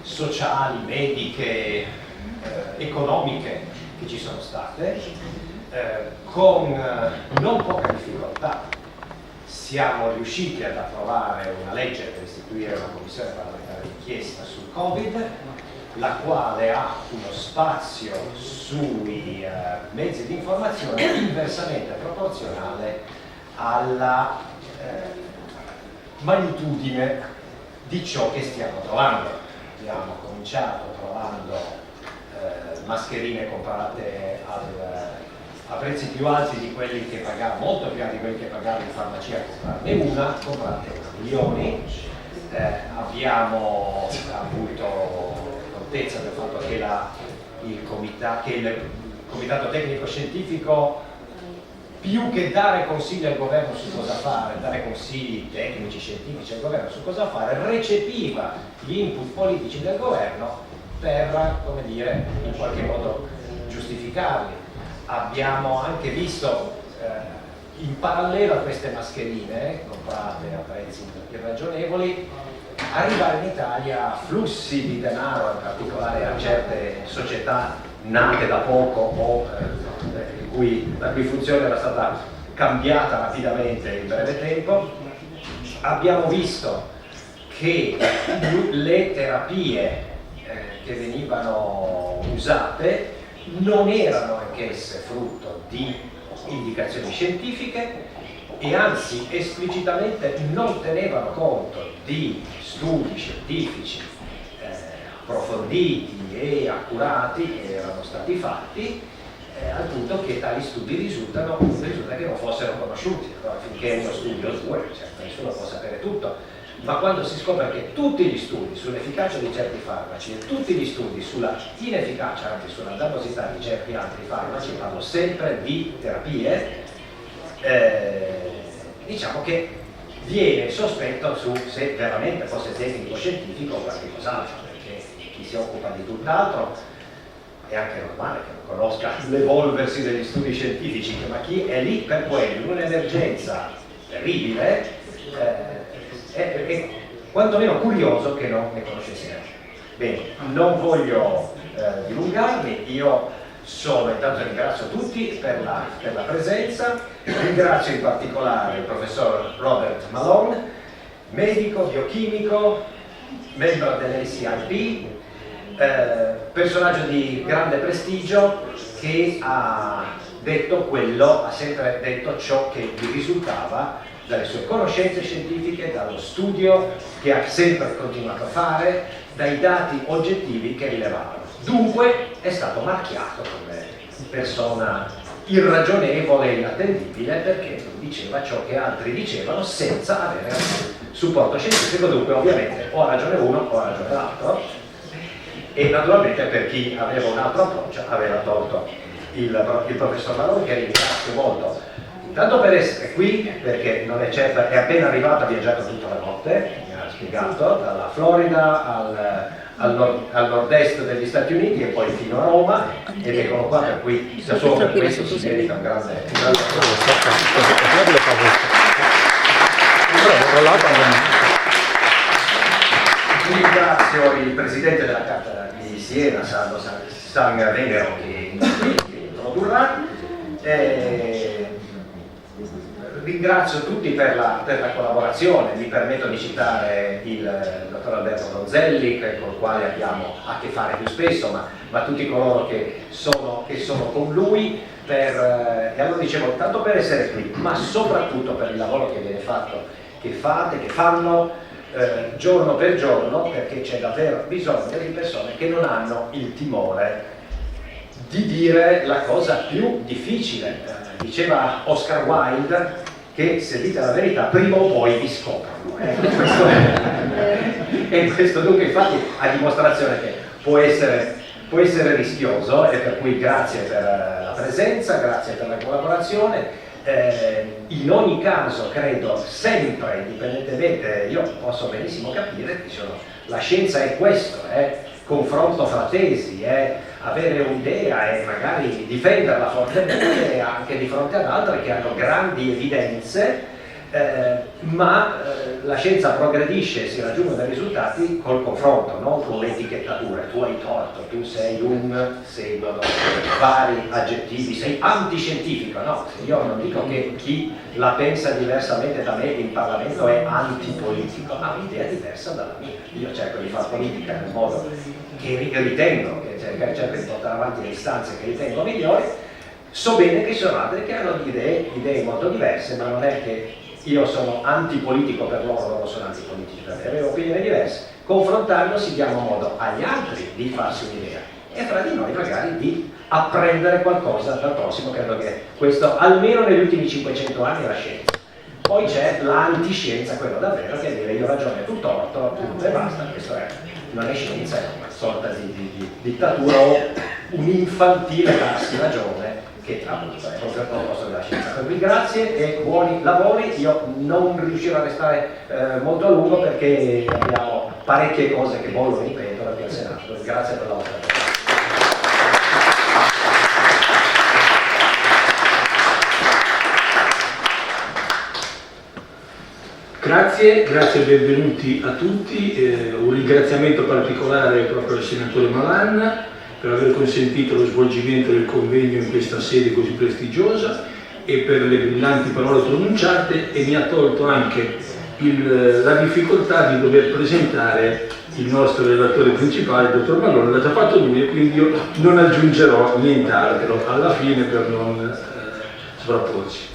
sociali, mediche, economiche che ci sono state, con non poca difficoltà siamo riusciti ad approvare una legge per istituire una commissione parlamentare d'inchiesta sul Covid, la quale ha uno spazio sui mezzi di informazione inversamente proporzionale alla magnitudine di ciò che stiamo trovando. Abbiamo cominciato trovando mascherine comprate a prezzi più alti di quelli che pagavano, molto più alti di quelli che pagavano in farmacia a comprarne milioni. Abbiamo avuto contezza del fatto che il comitato tecnico scientifico, più che dare consigli al governo su cosa fare, dare consigli tecnici, scientifici al governo su cosa fare, recepiva gli input politici del governo per, come dire, in qualche modo giustificarli. Abbiamo anche visto in parallelo a queste mascherine comprate a prezzi irragionevoli arrivare in Italia flussi di denaro, in particolare a certe società nate da poco o la cui funzione era stata cambiata rapidamente in breve tempo. Abbiamo visto che le terapie che venivano usate non erano anch'esse frutto di indicazioni scientifiche e anzi esplicitamente non tenevano conto di studi scientifici approfonditi e accurati che erano stati fatti, al punto che tali studi risulta che non fossero conosciuti. Allora, finché uno studio o due, certo, nessuno può sapere tutto, ma quando si scopre che tutti gli studi sull'efficacia di certi farmaci e tutti gli studi sulla inefficacia, anzi sulla dannosità di certi altri farmaci, parlo sempre di terapie, diciamo che viene il sospetto su se veramente fosse tecnico-scientifico o qualche cos'altro, perché chi si occupa di tutt'altro è anche normale che non conosca l'evolversi degli studi scientifici, ma chi è lì per quello, in un'emergenza terribile, è quantomeno curioso che non ne conoscesse neanche. Bene, non voglio dilungarmi, io intanto ringrazio tutti per la presenza, ringrazio in particolare il professor Robert Malone, medico, biochimico, membro dell'ACIP, personaggio di grande prestigio che ha sempre detto ciò che gli risultava dalle sue conoscenze scientifiche, dallo studio che ha sempre continuato a fare, dai dati oggettivi che rilevavano. Dunque è stato marchiato come persona irragionevole e inattendibile perché diceva ciò che altri dicevano senza avere supporto scientifico, dunque ovviamente o ha ragione uno o ha ragione l'altro, e naturalmente per chi aveva un altro approccio aveva tolto il professor Malone, che ringrazio molto intanto per essere qui, perché non è certo, è appena arrivato, ha viaggiato tutta la notte, mi ha spiegato, dalla Florida al nord-est degli Stati Uniti e poi fino a Roma, ed eccolo qua, per cui solo per questo si merita un grande ringrazio il presidente della cattedra di Siena, San Venero, che introdurrà. Ringrazio tutti per la collaborazione, mi permetto di citare il dottor Alberto Donzelli, con il quale abbiamo a che fare più spesso, ma tutti coloro che sono con lui, e allora dicevo, tanto per essere qui, ma soprattutto per il lavoro che viene fatto, che fanno giorno per giorno, perché c'è davvero bisogno di persone che non hanno il timore di dire la cosa più difficile. Diceva Oscar Wilde che, se dite la verità, prima o poi vi scoprono. E questo dunque infatti a dimostrazione che può essere rischioso, e per cui grazie per la presenza, grazie per la collaborazione. In ogni caso credo sempre, indipendentemente, io posso benissimo capire che la scienza è questo, confronto fra tesi, avere un'idea e magari difenderla fortemente anche di fronte ad altre che hanno grandi evidenze, La scienza progredisce, si raggiungono dei risultati col confronto, non con l'etichettatura. Tu hai torto, tu sei seguono vari aggettivi, sei antiscientifico. No, io non dico che chi la pensa diversamente da me in Parlamento è antipolitico, ha un'idea diversa dalla mia. Io cerco di fare politica nel modo che ritengo, che cerco di portare avanti le istanze che ritengo migliori. So bene che ci sono altri che hanno idee molto diverse, ma non è che io sono antipolitico per loro sono antipolitici per me, avevo opinioni diverse. Confrontandosi diamo modo agli altri di farsi un'idea e fra di noi magari di apprendere qualcosa dal prossimo. Credo che questo, almeno negli ultimi 500 anni, è la scienza. Poi c'è l'antiscienza, quello davvero, che è dire io ragione, tu torto, punto e basta. Questo non è scienza, è una sorta di dittatura o un infantile darsi ragione, che appunto è proprio il proposito della scienza. Quindi grazie e buoni lavori. Io non riuscirò a restare molto a lungo perché abbiamo parecchie cose che bollono in pentola qui al Senato. Grazie per la vostra attenzione. Grazie e benvenuti a tutti. Un ringraziamento particolare proprio al senatore Malone per aver consentito lo svolgimento del convegno in questa sede così prestigiosa e per le brillanti parole pronunciate, e mi ha tolto anche la difficoltà di dover presentare il nostro relatore principale, il dottor Malone. L'ha già fatto lui e quindi io non aggiungerò nient'altro alla fine per non sovrapporci.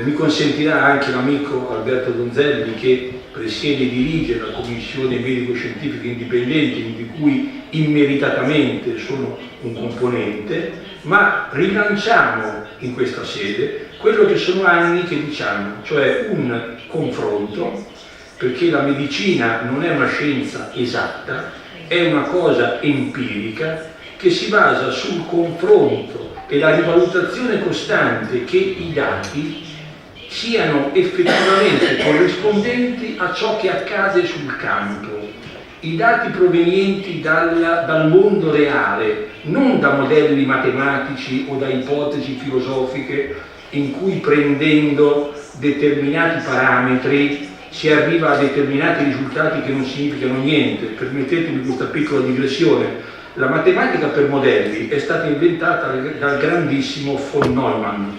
Mi consentirà anche l'amico Alberto Donzelli, che presiede e dirige la commissione medico-scientifica indipendente, di cui immeritatamente sono un componente, ma rilanciamo in questa sede quello che sono anni che diciamo, cioè un confronto, perché la medicina non è una scienza esatta, è una cosa empirica che si basa sul confronto e la rivalutazione costante che i dati siano effettivamente corrispondenti a ciò che accade sul campo. I dati provenienti dal mondo reale, non da modelli matematici o da ipotesi filosofiche in cui prendendo determinati parametri si arriva a determinati risultati che non significano niente. Permettetemi questa piccola digressione. La matematica per modelli è stata inventata dal grandissimo von Neumann,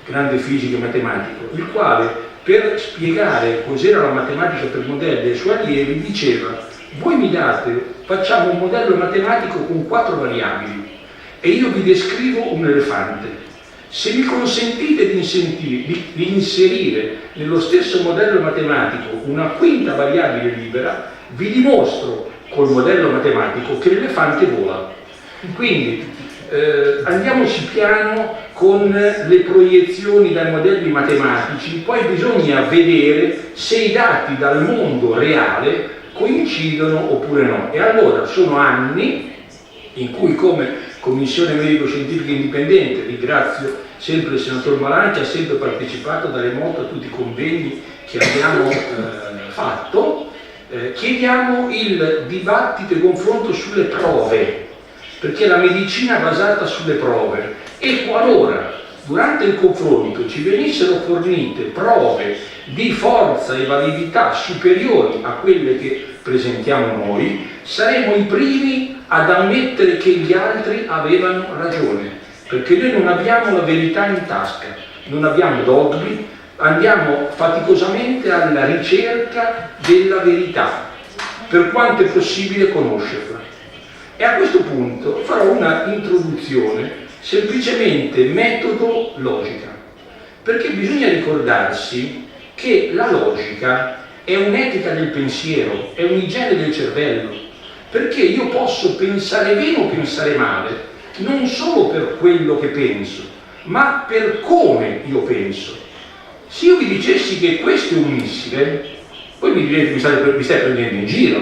grande fisico e matematico, il quale per spiegare cos'era la matematica per modelli ai suoi allievi diceva: voi mi date, facciamo un modello matematico con 4 variabili e io vi descrivo un elefante. Se mi consentite di inserire nello stesso modello matematico una quinta variabile libera, vi dimostro col modello matematico che l'elefante vola. Quindi andiamoci piano con le proiezioni dai modelli matematici, poi bisogna vedere se i dati dal mondo reale coincidono oppure no. E allora sono anni in cui, come Commissione Medico-Scientifica Indipendente, ringrazio sempre il senatore Malone che ha sempre partecipato da remoto a tutti i convegni che abbiamo fatto, chiediamo il dibattito e confronto sulle prove, perché la medicina è basata sulle prove, e qualora durante il confronto ci venissero fornite prove di forza e validità superiori a quelle che presentiamo noi, saremo i primi ad ammettere che gli altri avevano ragione, perché noi non abbiamo la verità in tasca, non abbiamo dogmi, andiamo faticosamente alla ricerca della verità, per quanto è possibile conoscerla. E a questo punto farò una introduzione semplicemente metodologica, perché bisogna ricordarsi che la logica è un'etica del pensiero, è un'igiene del cervello, perché io posso pensare bene o pensare male, non solo per quello che penso, ma per come io penso. Se io vi dicessi che questo è un missile, voi mi direte che mi stai prendendo in giro,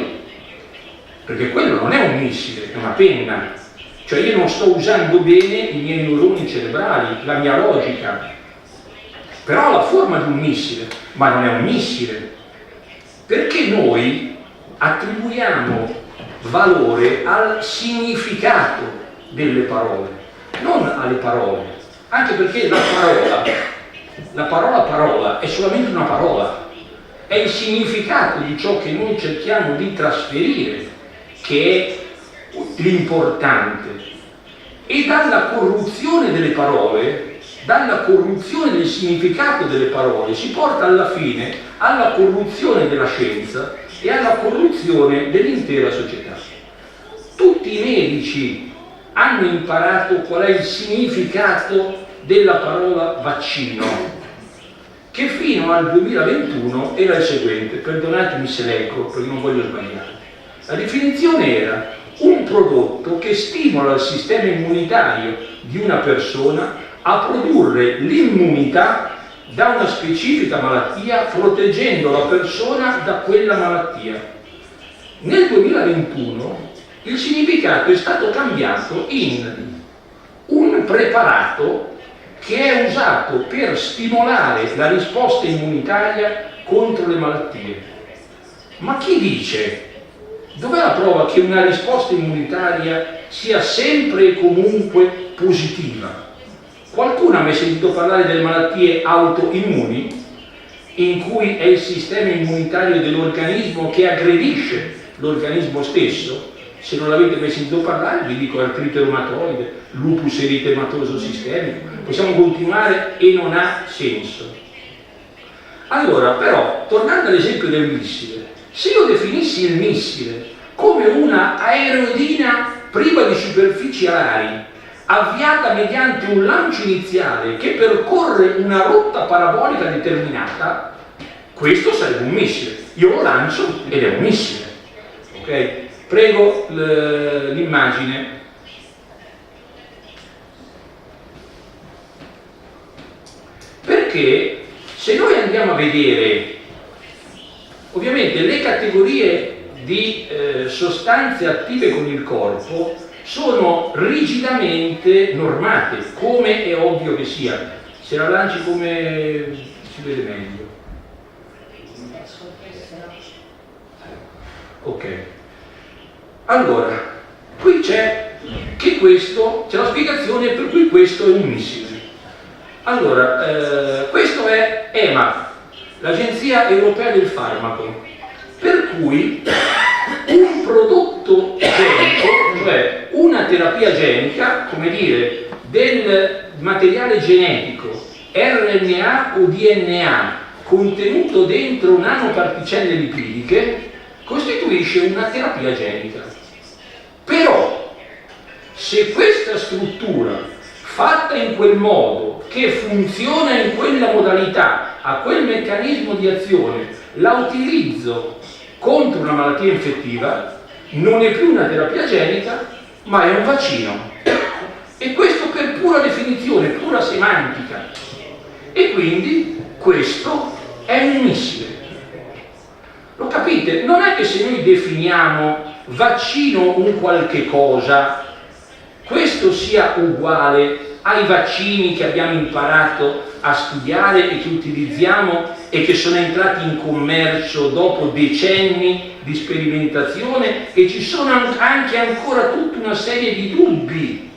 perché quello non è un missile, è una penna, cioè io non sto usando bene i miei neuroni cerebrali, la mia logica, però ha la forma di un missile, ma non è un missile, perché noi attribuiamo valore al significato delle parole, non alle parole, anche perché la parola la parola parola è solamente una parola, è il significato di ciò che noi cerchiamo di trasferire che è l'importante. E dalla corruzione delle parole, dalla corruzione del significato delle parole, si porta alla fine alla corruzione della scienza e alla corruzione dell'intera società. Tutti i medici hanno imparato qual è il significato della parola vaccino, che fino al 2021 era il seguente, perdonatemi se leggo perché non voglio sbagliare. La definizione era un prodotto che stimola il sistema immunitario di una persona a produrre l'immunità da una specifica malattia, proteggendo la persona da quella malattia. Nel 2021 il significato è stato cambiato in un preparato che è usato per stimolare la risposta immunitaria contro le malattie. Ma chi dice? Dov'è la prova che una risposta immunitaria sia sempre e comunque positiva? Qualcuno ha mai sentito parlare delle malattie autoimmuni, in cui è il sistema immunitario dell'organismo che aggredisce l'organismo stesso? Se non l'avete mai sentito parlare, vi dico artrite reumatoide, lupus eritematoso sistemico, possiamo continuare e non ha senso. Allora, però, tornando all'esempio del missile, se io definissi il missile come una aerodina priva di superfici alari, avviata mediante un lancio iniziale che percorre una rotta parabolica determinata, questo sarebbe un missile. Io lo lancio ed è un missile. Ok? Prego l'immagine. Perché se noi andiamo a vedere ovviamente le categorie di sostanze attive con il corpo sono rigidamente normate, come è ovvio che sia. Se la lanci come si vede meglio. Ok. Allora, qui c'è che questo, c'è la spiegazione per cui questo è un missile. Allora, questo è EMA, l'Agenzia Europea del Farmaco, per cui un prodotto genico, cioè una terapia genica, come dire, del materiale genetico, RNA o DNA, contenuto dentro nanoparticelle lipidiche, costituisce una terapia genica. Però, se questa struttura, fatta in quel modo, che funziona in quella modalità, ha quel meccanismo di azione, la utilizzo contro una malattia infettiva, non è più una terapia genica, ma è un vaccino. E questo per pura definizione, pura semantica. E quindi questo è un missile. Lo capite? Non è che se noi definiamo vaccino un qualche cosa, questo sia uguale ai vaccini che abbiamo imparato a studiare e che utilizziamo e che sono entrati in commercio dopo decenni di sperimentazione, e ci sono anche ancora tutta una serie di dubbi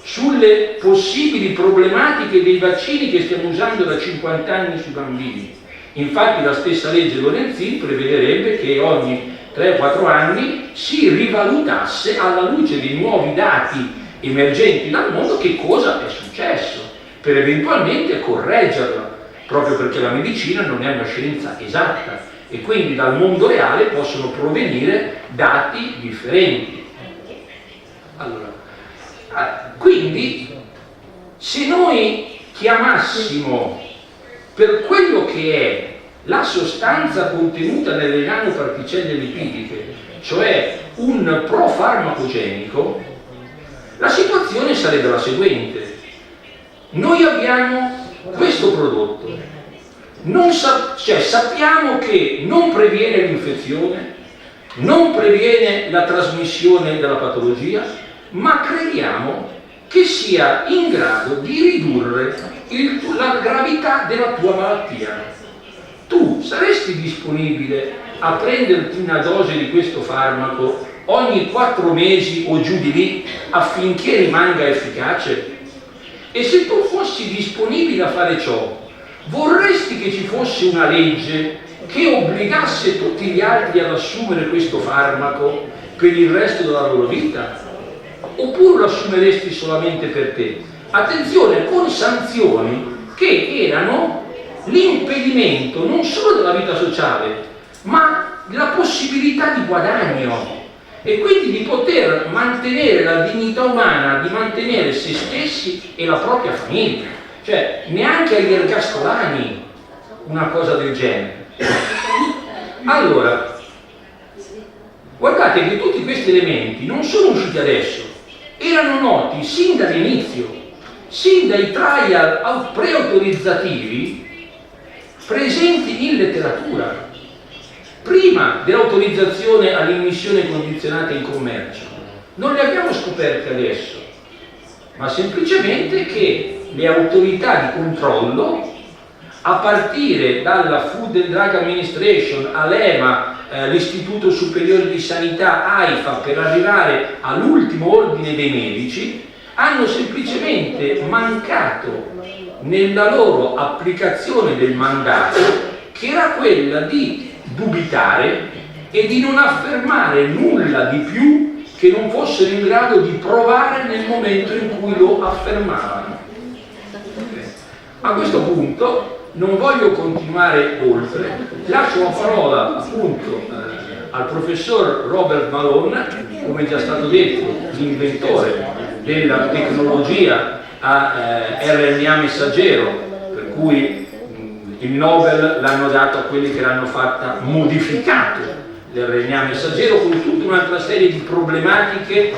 sulle possibili problematiche dei vaccini che stiamo usando da 50 anni sui bambini. Infatti la stessa legge Lorenzin prevederebbe che ogni 3-4 anni si rivalutasse, alla luce dei nuovi dati emergenti dal mondo, che cosa è successo, per eventualmente correggerla, proprio perché la medicina non è una scienza esatta e quindi dal mondo reale possono provenire dati differenti. Allora, quindi se noi chiamassimo per quello che è la sostanza contenuta nelle nanoparticelle lipidiche, cioè un profarmacogenico, la situazione sarebbe la seguente. Noi abbiamo questo prodotto, sappiamo che non previene l'infezione, non previene la trasmissione della patologia, ma crediamo che sia in grado di ridurre la gravità della tua malattia. Tu saresti disponibile a prenderti una dose di questo farmaco ogni 4 mesi o giù di lì affinché rimanga efficace? E se tu fossi disponibile a fare ciò, vorresti che ci fosse una legge che obbligasse tutti gli altri ad assumere questo farmaco per il resto della loro vita? Oppure lo assumeresti solamente per te? Attenzione, con sanzioni che erano l'impedimento non solo della vita sociale, ma la possibilità di guadagno e quindi di poter mantenere la dignità umana, di mantenere se stessi e la propria famiglia. Cioè, neanche agli ergastolani una cosa del genere. Allora, guardate che tutti questi elementi non sono usciti adesso, erano noti sin dall'inizio, sin dai trial preautorizzativi presenti in letteratura, prima dell'autorizzazione all'immissione condizionata in commercio. Non li abbiamo scoperti adesso, ma semplicemente che le autorità di controllo, a partire dalla Food and Drug Administration, all'EMA, l'Istituto Superiore di Sanità, AIFA, per arrivare all'ultimo ordine dei medici, hanno semplicemente mancato nella loro applicazione del mandato, che era quella di dubitare e di non affermare nulla di più che non fossero in grado di provare nel momento in cui lo affermavano. A questo punto non voglio continuare oltre, lascio la parola appunto al professor Robert Malone, come già stato detto, l'inventore della tecnologia a RNA messaggero, per cui il Nobel l'hanno dato a quelli che l'hanno fatta modificato l'RNA messaggero, con tutta un'altra serie di problematiche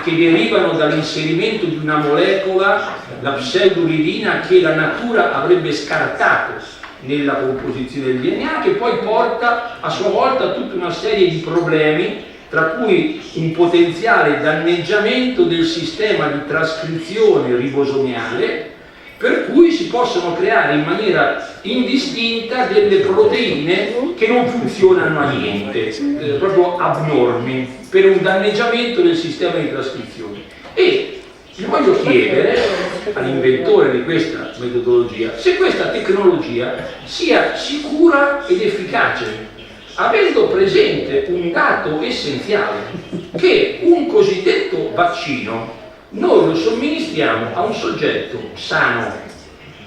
che derivano dall'inserimento di una molecola, la pseudoridina, che la natura avrebbe scartato nella composizione del DNA, che poi porta a sua volta tutta una serie di problemi, tra cui un potenziale danneggiamento del sistema di trascrizione ribosomiale, per cui si possono creare in maniera indistinta delle proteine che non funzionano a niente, proprio abnormi, per un danneggiamento del sistema di trascrizione. E gli voglio chiedere all'inventore di questa metodologia se questa tecnologia sia sicura ed efficace, avendo presente un dato essenziale, che un cosiddetto vaccino noi lo somministriamo a un soggetto sano,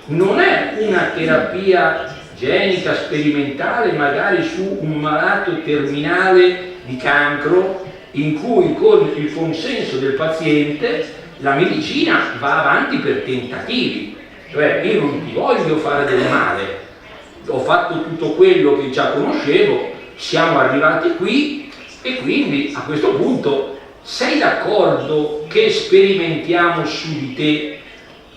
non è una terapia genica sperimentale magari su un malato terminale di cancro, in cui con il consenso del paziente la medicina va avanti per tentativi. Cioè, io non ti voglio fare del male, ho fatto tutto quello che già conoscevo, siamo arrivati qui e quindi a questo punto sei d'accordo che sperimentiamo su di te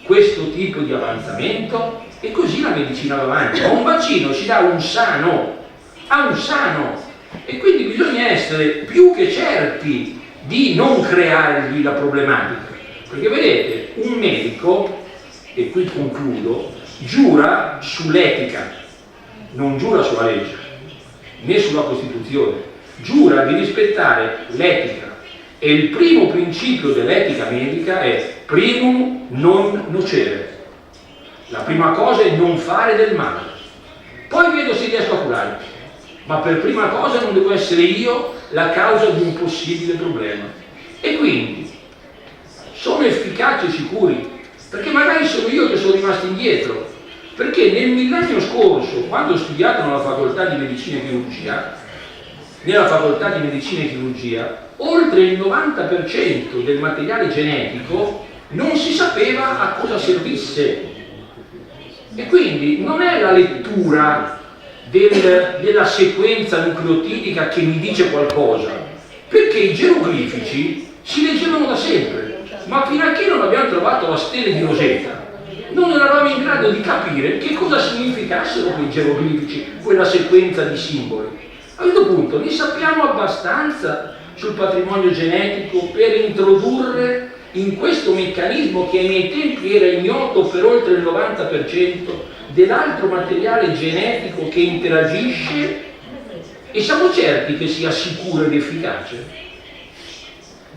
questo tipo di avanzamento? E così la medicina va avanti. A un vaccino si dà a un sano, e quindi bisogna essere più che certi di non creargli la problematica, perché vedete, un medico, e qui concludo, giura sull'etica, non giura sulla legge né sulla Costituzione, giura di rispettare l'etica. E il primo principio dell'etica medica è primum non nocere. La prima cosa è non fare del male. Poi vedo se riesco a curarti. Ma per prima cosa non devo essere io la causa di un possibile problema. E quindi sono efficaci e sicuri, perché magari sono io che sono rimasto indietro. Perché nel millennio scorso, quando ho studiato nella facoltà di medicina e chirurgia, oltre il 90% del materiale genetico non si sapeva a cosa servisse. E quindi non è la lettura della sequenza nucleotidica che mi dice qualcosa, perché i geroglifici si leggevano da sempre, ma fino a che non abbiamo trovato la stella di Rosetta non eravamo in grado di capire che cosa significassero quei geroglifici, quella sequenza di simboli. A questo punto ne sappiamo abbastanza sul patrimonio genetico per introdurre in questo meccanismo, che ai miei tempi era ignoto per oltre il 90%, dell'altro materiale genetico che interagisce, e siamo certi che sia sicuro ed efficace.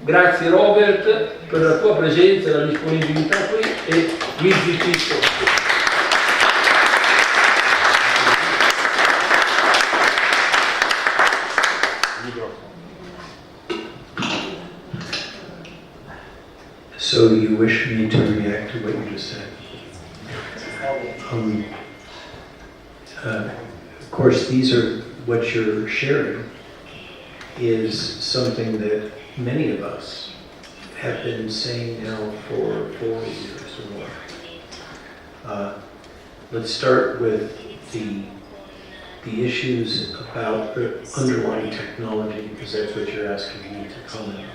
Grazie Robert per la tua presenza e la disponibilità qui, e mi zittisco. So you wish me to react to what you just said? Of course, these are what you're sharing is something that many of us have been saying now for 4 years or more. Let's start with the issues about the underlying technology, because that's what you're asking me to comment on.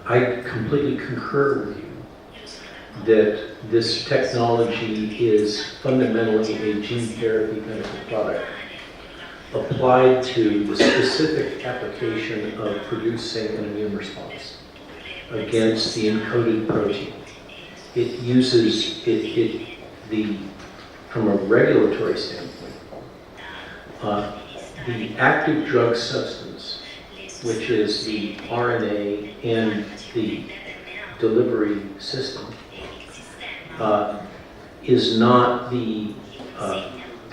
I completely concur with you that this technology is fundamentally a gene therapy medical product applied to the specific application of producing an immune response against the encoded protein. It uses from a regulatory standpoint, the active drug substance, which is the RNA and the delivery system, is not the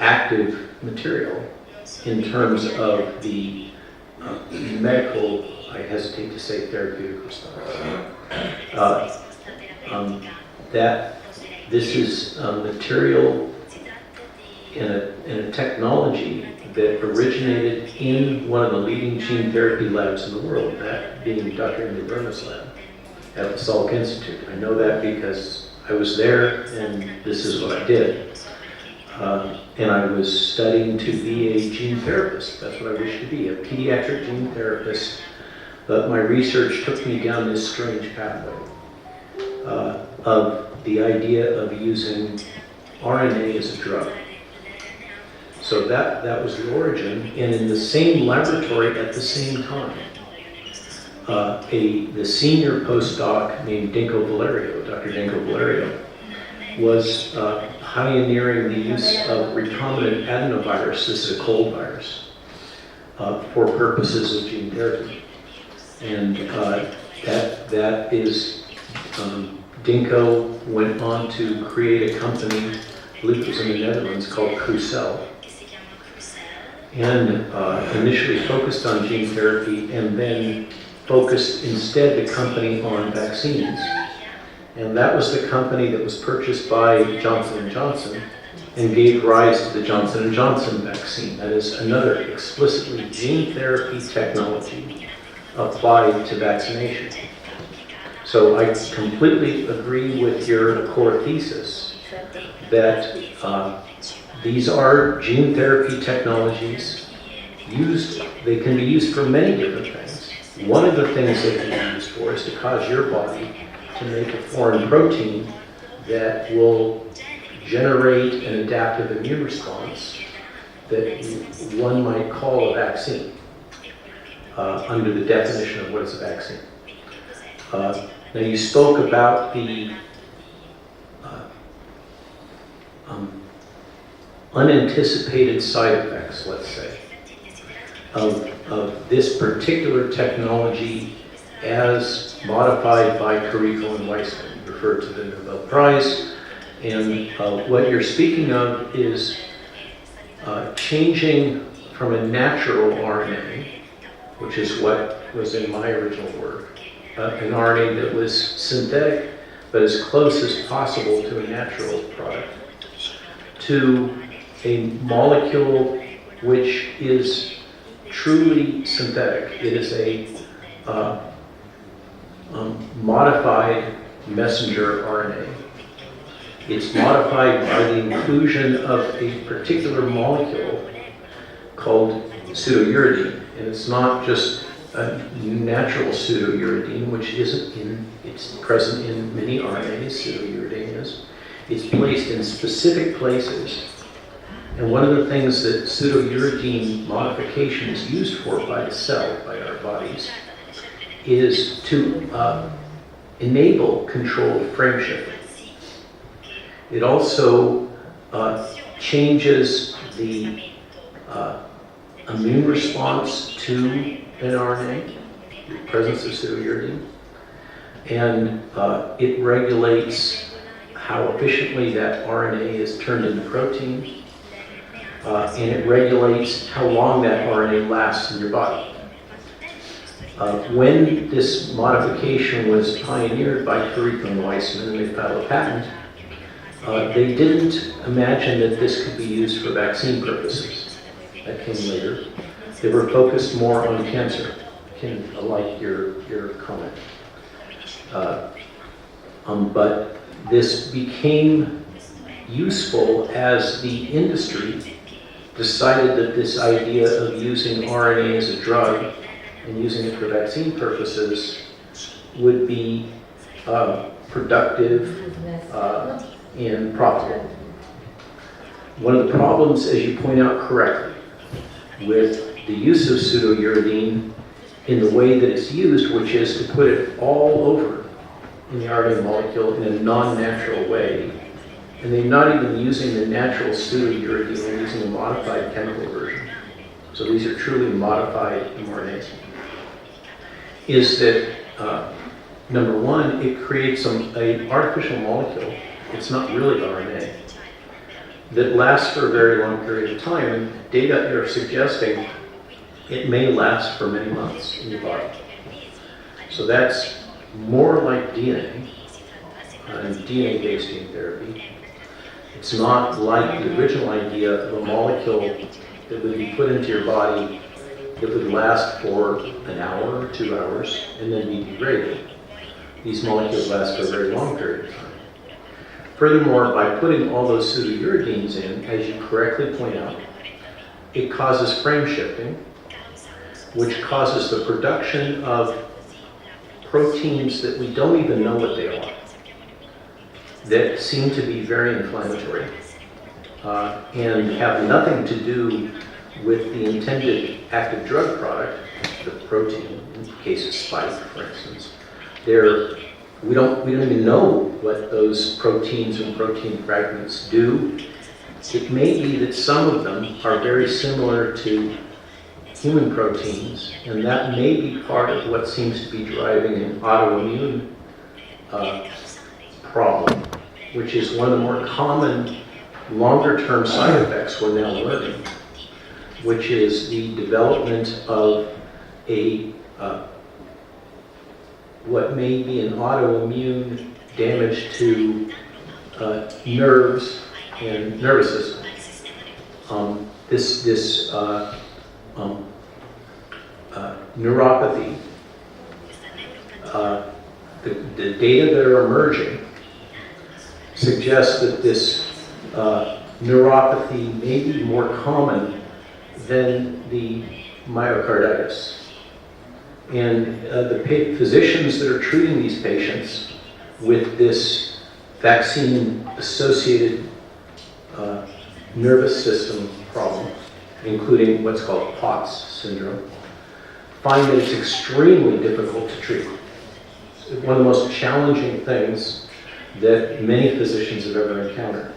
active material in terms of the medical, I hesitate to say therapeutic response. That this is material in a technology that originated in one of the leading gene therapy labs in the world, that being Dr. Domenico's lab at the Salk Institute. I know that because I was there and this is what I did. And I was studying to be a gene therapist. That's what I wished to be, a pediatric gene therapist. But my research took me down this strange pathway of the idea of using RNA as a drug. So that was the origin, and in the same laboratory at the same time, the senior postdoc named Dr. Dinko Valerio, was pioneering the use of recombinant adenovirus, this is a cold virus, for purposes of gene therapy. And that is, Dinko went on to create a company, I believe it was in the Netherlands, called Crucell, and initially focused on gene therapy, and then focused instead the company on vaccines. And that was the company that was purchased by Johnson & Johnson and gave rise to the Johnson & Johnson vaccine. That is another explicitly gene therapy technology applied to vaccination. So I completely agree with your core thesis that these are gene therapy technologies they can be used for many different things. One of the things they can be used for is to cause your body to make a foreign protein that will generate an adaptive immune response that one might call a vaccine, under the definition of what is a vaccine. Now you spoke about the unanticipated side effects, let's say, of this particular technology as modified by Carrico and Weissman. You referred to the Nobel Prize, and what you're speaking of is changing from a natural RNA, which is what was in my original work, an RNA that was synthetic but as close as possible to a natural product, to a molecule which is truly synthetic. It is a modified messenger RNA. It's modified by the inclusion of a particular molecule called pseudouridine, and it's not just a natural pseudouridine, which it's present in many RNAs, pseudouridine is. It's placed in specific places, and one of the things that pseudouridine modification is used for by the cell, by our bodies, is to enable controlled frame shift. It also changes the immune response to an RNA, the presence of pseudouridine, and it regulates how efficiently that RNA is turned into protein, and it regulates how long that RNA lasts in your body. When this modification was pioneered by Critica and Weissman and they filed a patent, they didn't imagine that this could be used for vaccine purposes. That came later. They were focused more on cancer, like your comment. But this became useful as the industry decided that this idea of using RNA as a drug and using it for vaccine purposes would be productive and profitable. One of the problems, as you point out correctly, with the use of pseudouridine in the way that it's used, which is to put it all over in the RNA molecule in a non-natural way, and they're not even using the natural pseudouridine, they're using a modified chemical version. So these are truly modified mRNAs. Is that, number one, it creates an artificial molecule, it's not really RNA, that lasts for a very long period of time. And data are suggesting it may last for many months in your body. So that's more like DNA, and DNA-based gene therapy. It's not like the original idea of a molecule that would be put into your body that would last for an hour or 2 hours and then be degraded. These molecules last for a very long period of time. Furthermore, by putting all those pseudouridines in, as you correctly point out, it causes frame shifting, which causes the production of proteins that we don't even know what they are, that seem to be very inflammatory and have nothing to do with the intended active drug product, the protein, in the case of spike, for instance. We don't even know what those proteins and protein fragments do. It may be that some of them are very similar to human proteins, and that may be part of what seems to be driving an autoimmune problem, which is one of the more common longer-term side effects we're now learning, which is the development of a what may be an autoimmune damage to nerves and nervous system. This neuropathy, the data that are emerging suggests that this neuropathy may be more common than the myocarditis. And the physicians that are treating these patients with this vaccine-associated nervous system problem, including what's called POTS syndrome, find that it's extremely difficult to treat. It's one of the most challenging things that many physicians have ever encountered.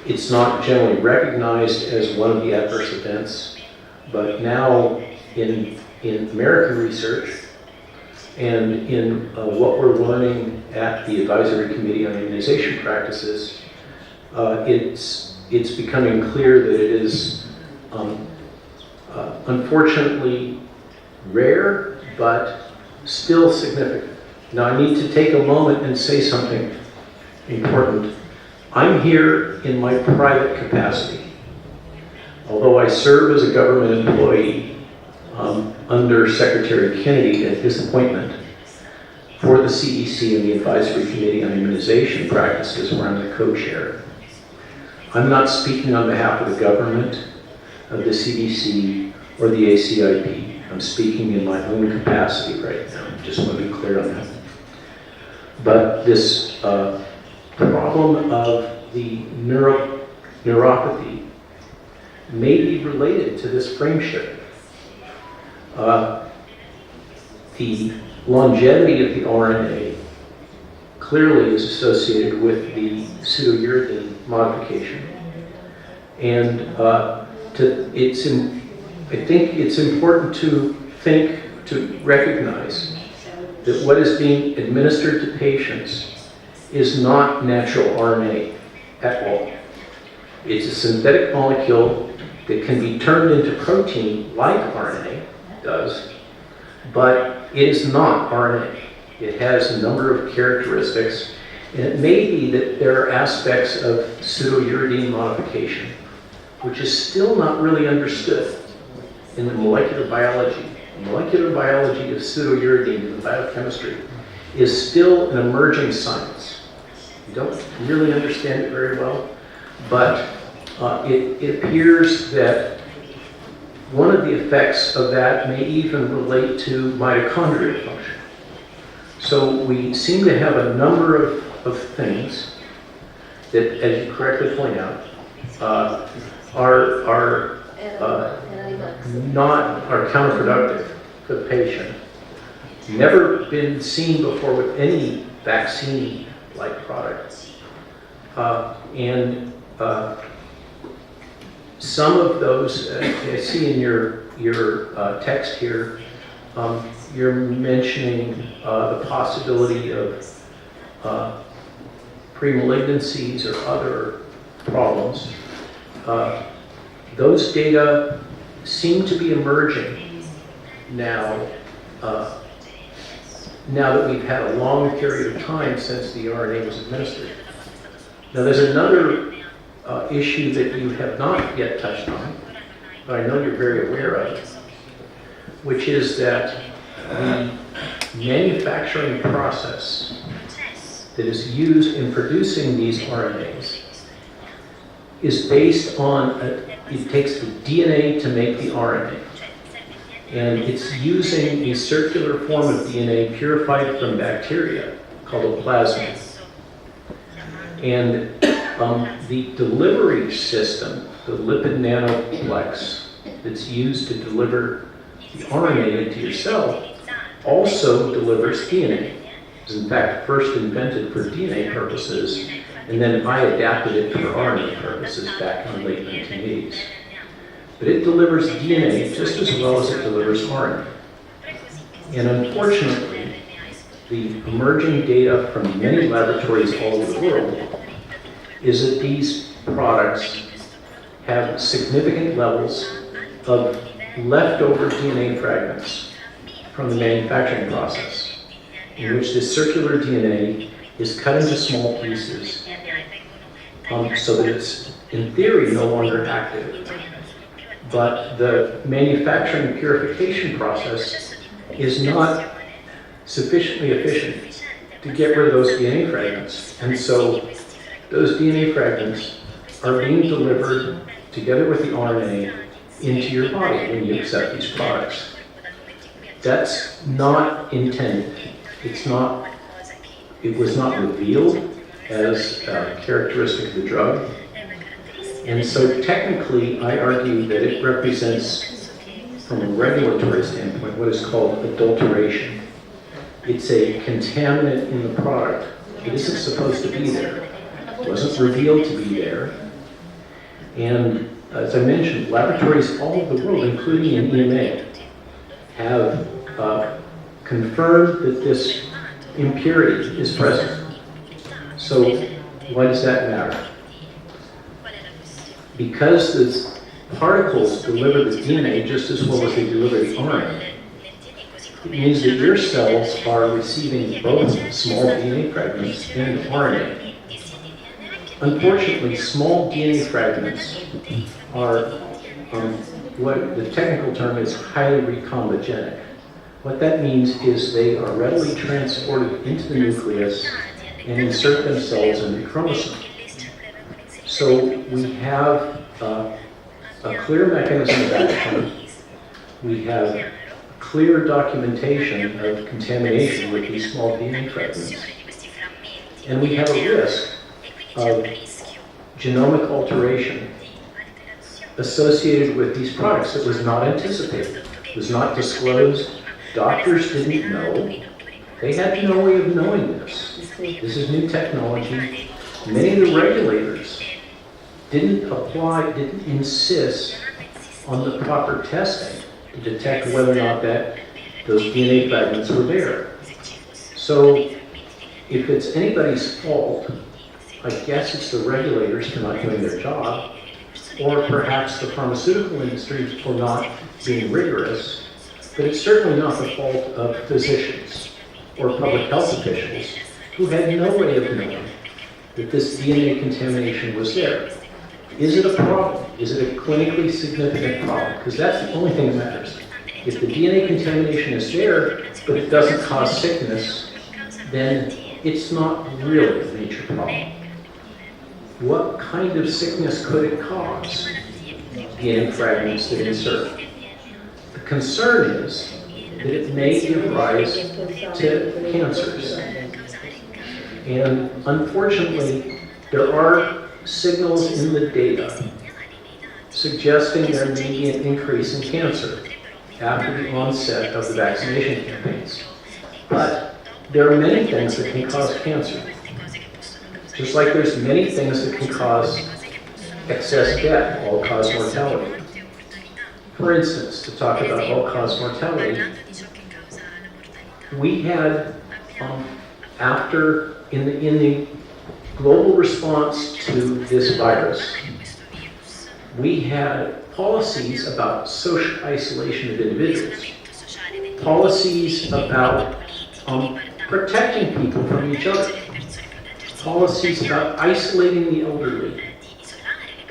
It's not generally recognized as one of the adverse events, but now in American research and in what we're learning at the Advisory Committee on Immunization Practices, it's becoming clear that it is unfortunately rare, but still significant. Now I need to take a moment and say something important. I'm here in my private capacity. Although I serve as a government employee under Secretary Kennedy at his appointment for the CDC and the Advisory Committee on Immunization Practices, where I'm the co-chair. I'm not speaking on behalf of the government, of the CDC, or the ACIP. I'm speaking in my own capacity right now. Just want to be clear on that. But this problem of the neuropathy may be related to this frame shift. The longevity of the RNA clearly is associated with the pseudouridine modification. And I think it's important to recognize that what is being administered to patients is not natural RNA at all. It's a synthetic molecule that can be turned into protein like RNA, does, but it is not RNA. It has a number of characteristics, and it may be that there are aspects of pseudouridine modification, which is still not really understood in the molecular biology. The molecular biology of pseudouridine in the biochemistry is still an emerging science. We don't really understand it very well, but it appears that one of the effects of that may even relate to mitochondrial function. So we seem to have a number of things that, as you correctly point out, are counterproductive for the patient. Never been seen before with any vaccine-like products. Some of those, I see in your text here, you're mentioning the possibility of premalignancies or other problems. Those data seem to be emerging now, now that we've had a long period of time since the RNA was administered. Now there's another issue that you have not yet touched on, but I know you're very aware of, which is that the manufacturing process that is used in producing these RNAs is based on, it takes the DNA to make the RNA. And it's using a circular form of DNA purified from bacteria called a plasmid. And the delivery system, the lipid nanoplex that's used to deliver the RNA into your cell, also delivers DNA. It was in fact first invented for DNA purposes, and then I adapted it for RNA purposes back in the late 1980s. But it delivers DNA just as well as it delivers RNA. And unfortunately, the emerging data from many laboratories all over the world is that these products have significant levels of leftover DNA fragments from the manufacturing process, in which this circular DNA is cut into small pieces so that it's, in theory, no longer active. But the manufacturing purification process is not sufficiently efficient to get rid of those DNA fragments. And so those DNA fragments are being delivered together with the RNA into your body when you accept these products. That's not intended. It was not revealed as a characteristic of the drug. And so technically, I argue that it represents, from a regulatory standpoint, what is called adulteration. It's a contaminant in the product that isn't supposed to be there. It wasn't revealed to be there. And as I mentioned, laboratories all over the world, including in EMA, have confirmed that this impurity is present. So why does that matter? Because the particles deliver the DNA just as well as they deliver the RNA, it means that your cells are receiving both small DNA fragments and RNA. Unfortunately, small DNA fragments are what the technical term is highly recombogenic. What that means is they are readily transported into the nucleus and insert themselves in the chromosome. So we have a clear mechanism of action. We have clear documentation of contamination with these small DNA fragments. And we have a risk of genomic alteration associated with these products that was not anticipated, was not disclosed. Doctors didn't know. They had no way of knowing this. This is new technology. Many of the regulators didn't insist on the proper testing to detect whether or not that those DNA fragments were there. So if it's anybody's fault, I guess it's the regulators for not doing their job, or perhaps the pharmaceutical industry for not being rigorous, but it's certainly not the fault of physicians or public health officials who had no way of knowing that this DNA contamination was there. Is it a problem? Is it a clinically significant problem? Because that's the only thing that matters. If the DNA contamination is there, but it doesn't cause sickness, then it's not really a major problem. What kind of sickness could it cause? DNA fragments that insert. The concern is that it may give rise to cancers. And unfortunately, there are signals in the data suggesting there may be an increase in cancer after the onset of the vaccination campaigns. But there are many things that can cause cancer. Just like there's many things that can cause excess death, all-cause mortality. For instance, to talk about all-cause mortality, we had, in the global response to this virus, we had policies about social isolation of individuals, policies about protecting people from each other, policies about isolating the elderly,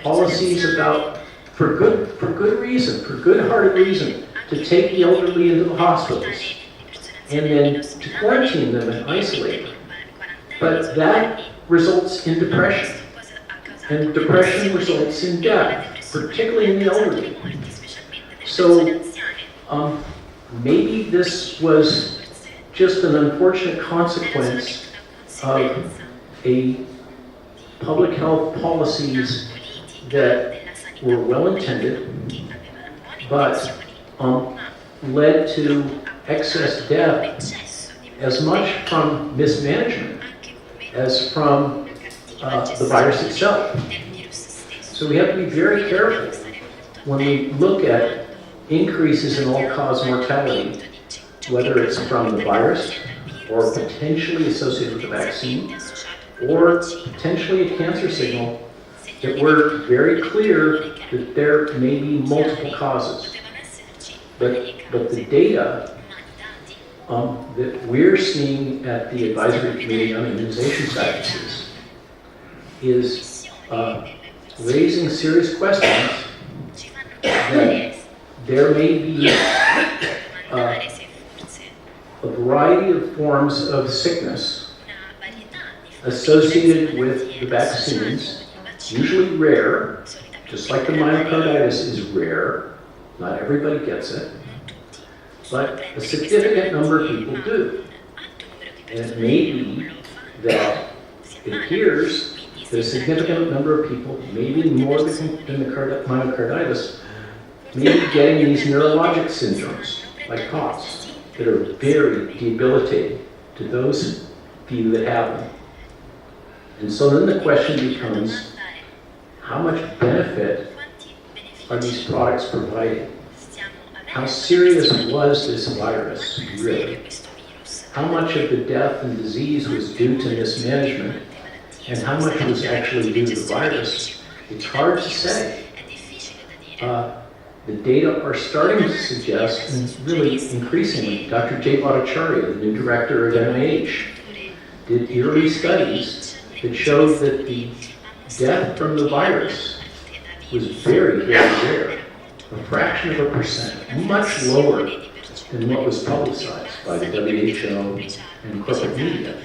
policies about, for good reason, for good-hearted reason, to take the elderly into the hospitals and then to quarantine them and isolate them. But that results in depression, and depression results in death, particularly in the elderly. So maybe this was just an unfortunate consequence of a public health policies that were well-intended, but led to excess death as much from mismanagement as from the virus itself. So we have to be very careful when we look at increases in all-cause mortality, whether it's from the virus or potentially associated with the vaccine, or potentially a cancer signal, that we're very clear that there may be multiple causes. But the data that we're seeing at the Advisory Committee on Immunization Practices is raising serious questions that there may be a variety of forms of sickness associated with the vaccines, usually rare, just like the myocarditis is rare. Not everybody gets it, but a significant number of people do. And it may be that it appears that a significant number of people, maybe more than the myocarditis, may be getting these neurologic syndromes, like POTS, that are very debilitating to those few that have them. And so then the question becomes, how much benefit are these products providing? How serious was this virus, really? How much of the death and disease was due to mismanagement, and how much was actually due to the virus? It's hard to say. The data are starting to suggest, and really increasingly, Dr. Jay Bhattacharya, the new director of NIH, did early studies that showed that the death from the virus was very, very rare, a fraction of a percent, much lower than what was publicized by the WHO and corporate media.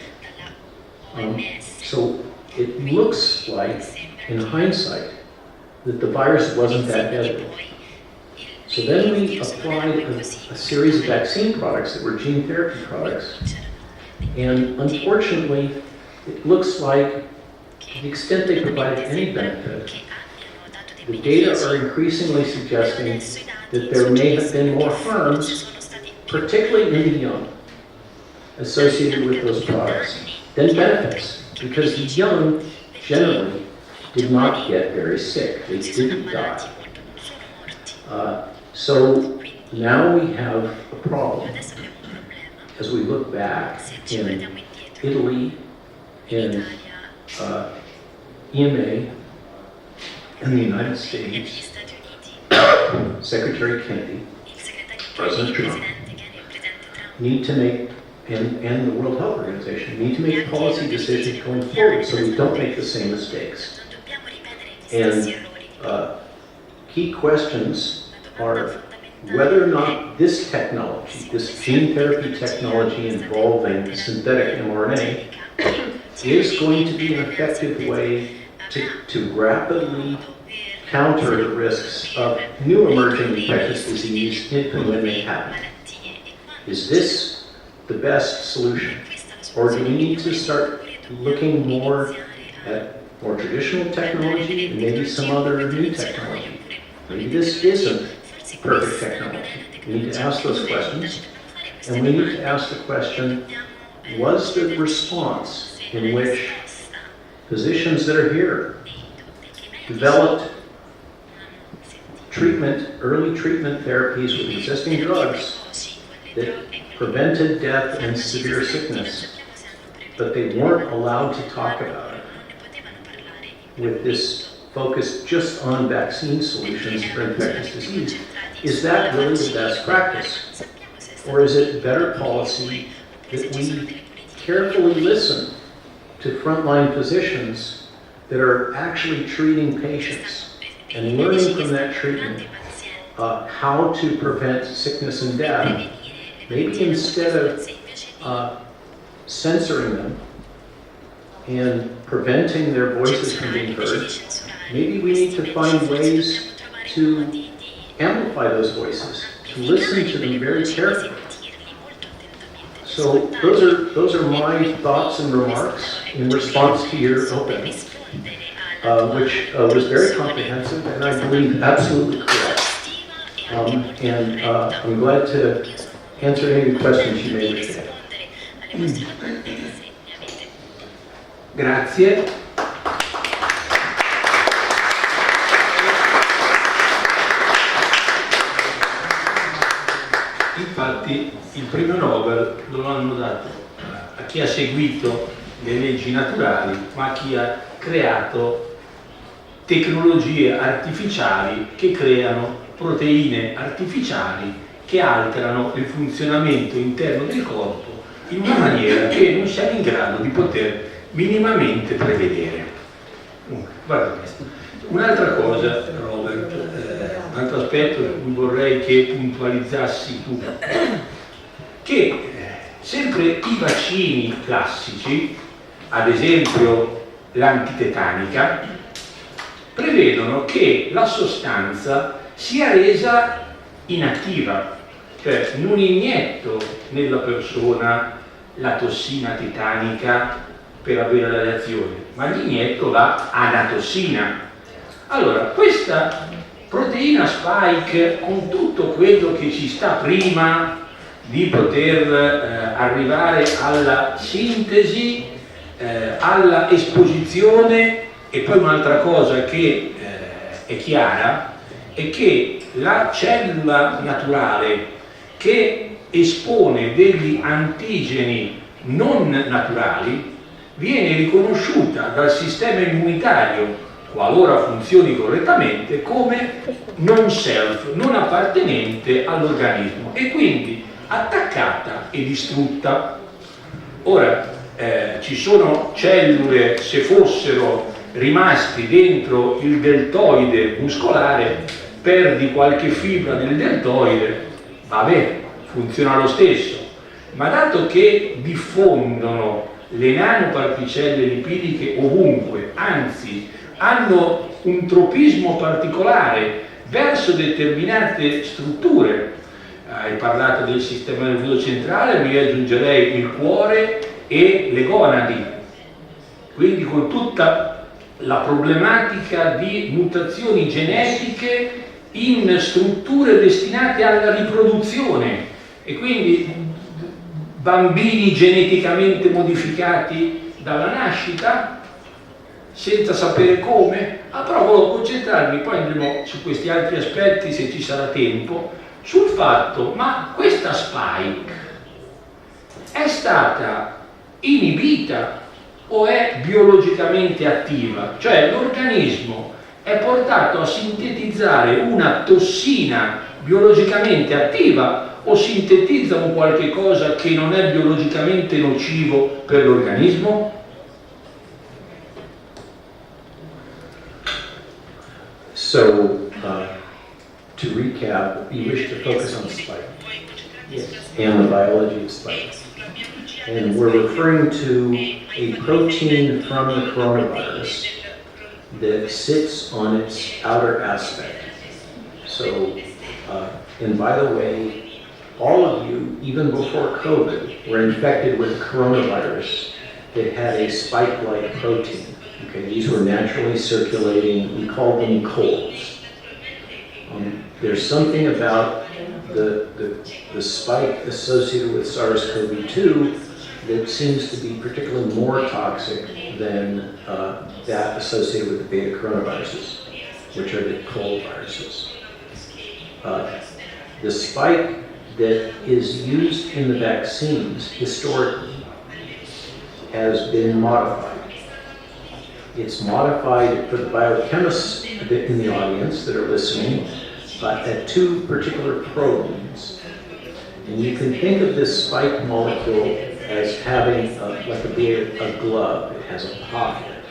So it looks like, in hindsight, that the virus wasn't that deadly. So then we applied a series of vaccine products that were gene therapy products, and unfortunately, it looks like, to the extent they provided any benefit, the data are increasingly suggesting that there may have been more harms, particularly in the young, associated with those products, than benefits, because the young generally did not get very sick. They didn't die. So now we have a problem. As we look back in Italy, in EMA, in the United States, Secretary Kennedy, President Trump, need to make, and the World Health Organization, need to make policy decisions going forward so we don't make the same mistakes. And key questions are whether or not this technology, this gene therapy technology involving synthetic mRNA, is going to be an effective way to rapidly counter the risks of new emerging infectious disease if and when they happen. Is this the best solution? Or do we need to start looking more at more traditional technology and maybe some other new technology? Maybe this isn't perfect technology. We need to ask those questions. And we need to ask the question, was the response in which physicians that are here developed early treatment therapies with existing drugs that prevented death and severe sickness, but they weren't allowed to talk about it with this focus just on vaccine solutions for infectious disease? Is that really the best practice? Or is it better policy that we carefully listen to frontline physicians that are actually treating patients and learning from that treatment how to prevent sickness and death, maybe instead of censoring them and preventing their voices from being heard, maybe we need to find ways to amplify those voices, to listen to them very carefully. So those are my thoughts and remarks in response to your opening, which was very comprehensive and I believe absolutely correct. And I'm glad to answer any questions you may wish to have. Grazie. Infatti il premio Nobel lo hanno dato a chi ha seguito le leggi naturali, ma a chi ha creato tecnologie artificiali che creano proteine artificiali che alterano il funzionamento interno del corpo in una maniera che non siamo in grado di poter minimamente prevedere. Guarda questo. Un'altra cosa, Robert, un altro aspetto su cui vorrei che puntualizzassi tu, che sempre i vaccini classici, ad esempio l'antitetanica, prevedono che la sostanza sia resa inattiva, cioè non inietto nella persona la tossina tetanica per avere la reazione, ma gli inietto la anatossina. Allora, questa proteina spike, con tutto quello che ci sta prima di poter arrivare alla sintesi, alla esposizione, e poi un'altra cosa che è chiara è che la cellula naturale che espone degli antigeni non naturali viene riconosciuta dal sistema immunitario, qualora funzioni correttamente, come non self, non appartenente all'organismo e quindi attaccata e distrutta. Ora, ci sono cellule, se fossero rimasti dentro il deltoide muscolare, perdi qualche fibra del deltoide, va bene, funziona lo stesso, ma dato che diffondono le nanoparticelle lipidiche ovunque, anzi hanno un tropismo particolare verso determinate strutture, hai parlato del sistema nervoso centrale, mi aggiungerei il cuore e le gonadi, quindi con tutta la problematica di mutazioni genetiche in strutture destinate alla riproduzione e quindi bambini geneticamente modificati dalla nascita senza sapere come. Però volevo concentrarmi, poi andremo su questi altri aspetti se ci sarà tempo, sul fatto, ma questa spike è stata inibita o è biologicamente attiva? Cioè l'organismo è portato a sintetizzare una tossina biologicamente attiva o sintetizzano qualche cosa che non è biologicamente nocivo per l'organismo? So, to recap, you wish to focus on spike. Yes. And the biology of spike. And we're referring to a protein from the coronavirus that sits on its outer aspect. So, and by the way, all of you, even before COVID, were infected with coronavirus that had a spike-like protein. Okay, these were naturally circulating, we called them coals. There's something about the spike associated with SARS-CoV-2 that seems to be particularly more toxic than that associated with the beta coronaviruses, which are the cold viruses. The spike that is used in the vaccines historically has been modified. It's modified for the biochemists in the audience that are listening at two particular proteins. And you can think of this spike molecule as having like a glove. It has a pocket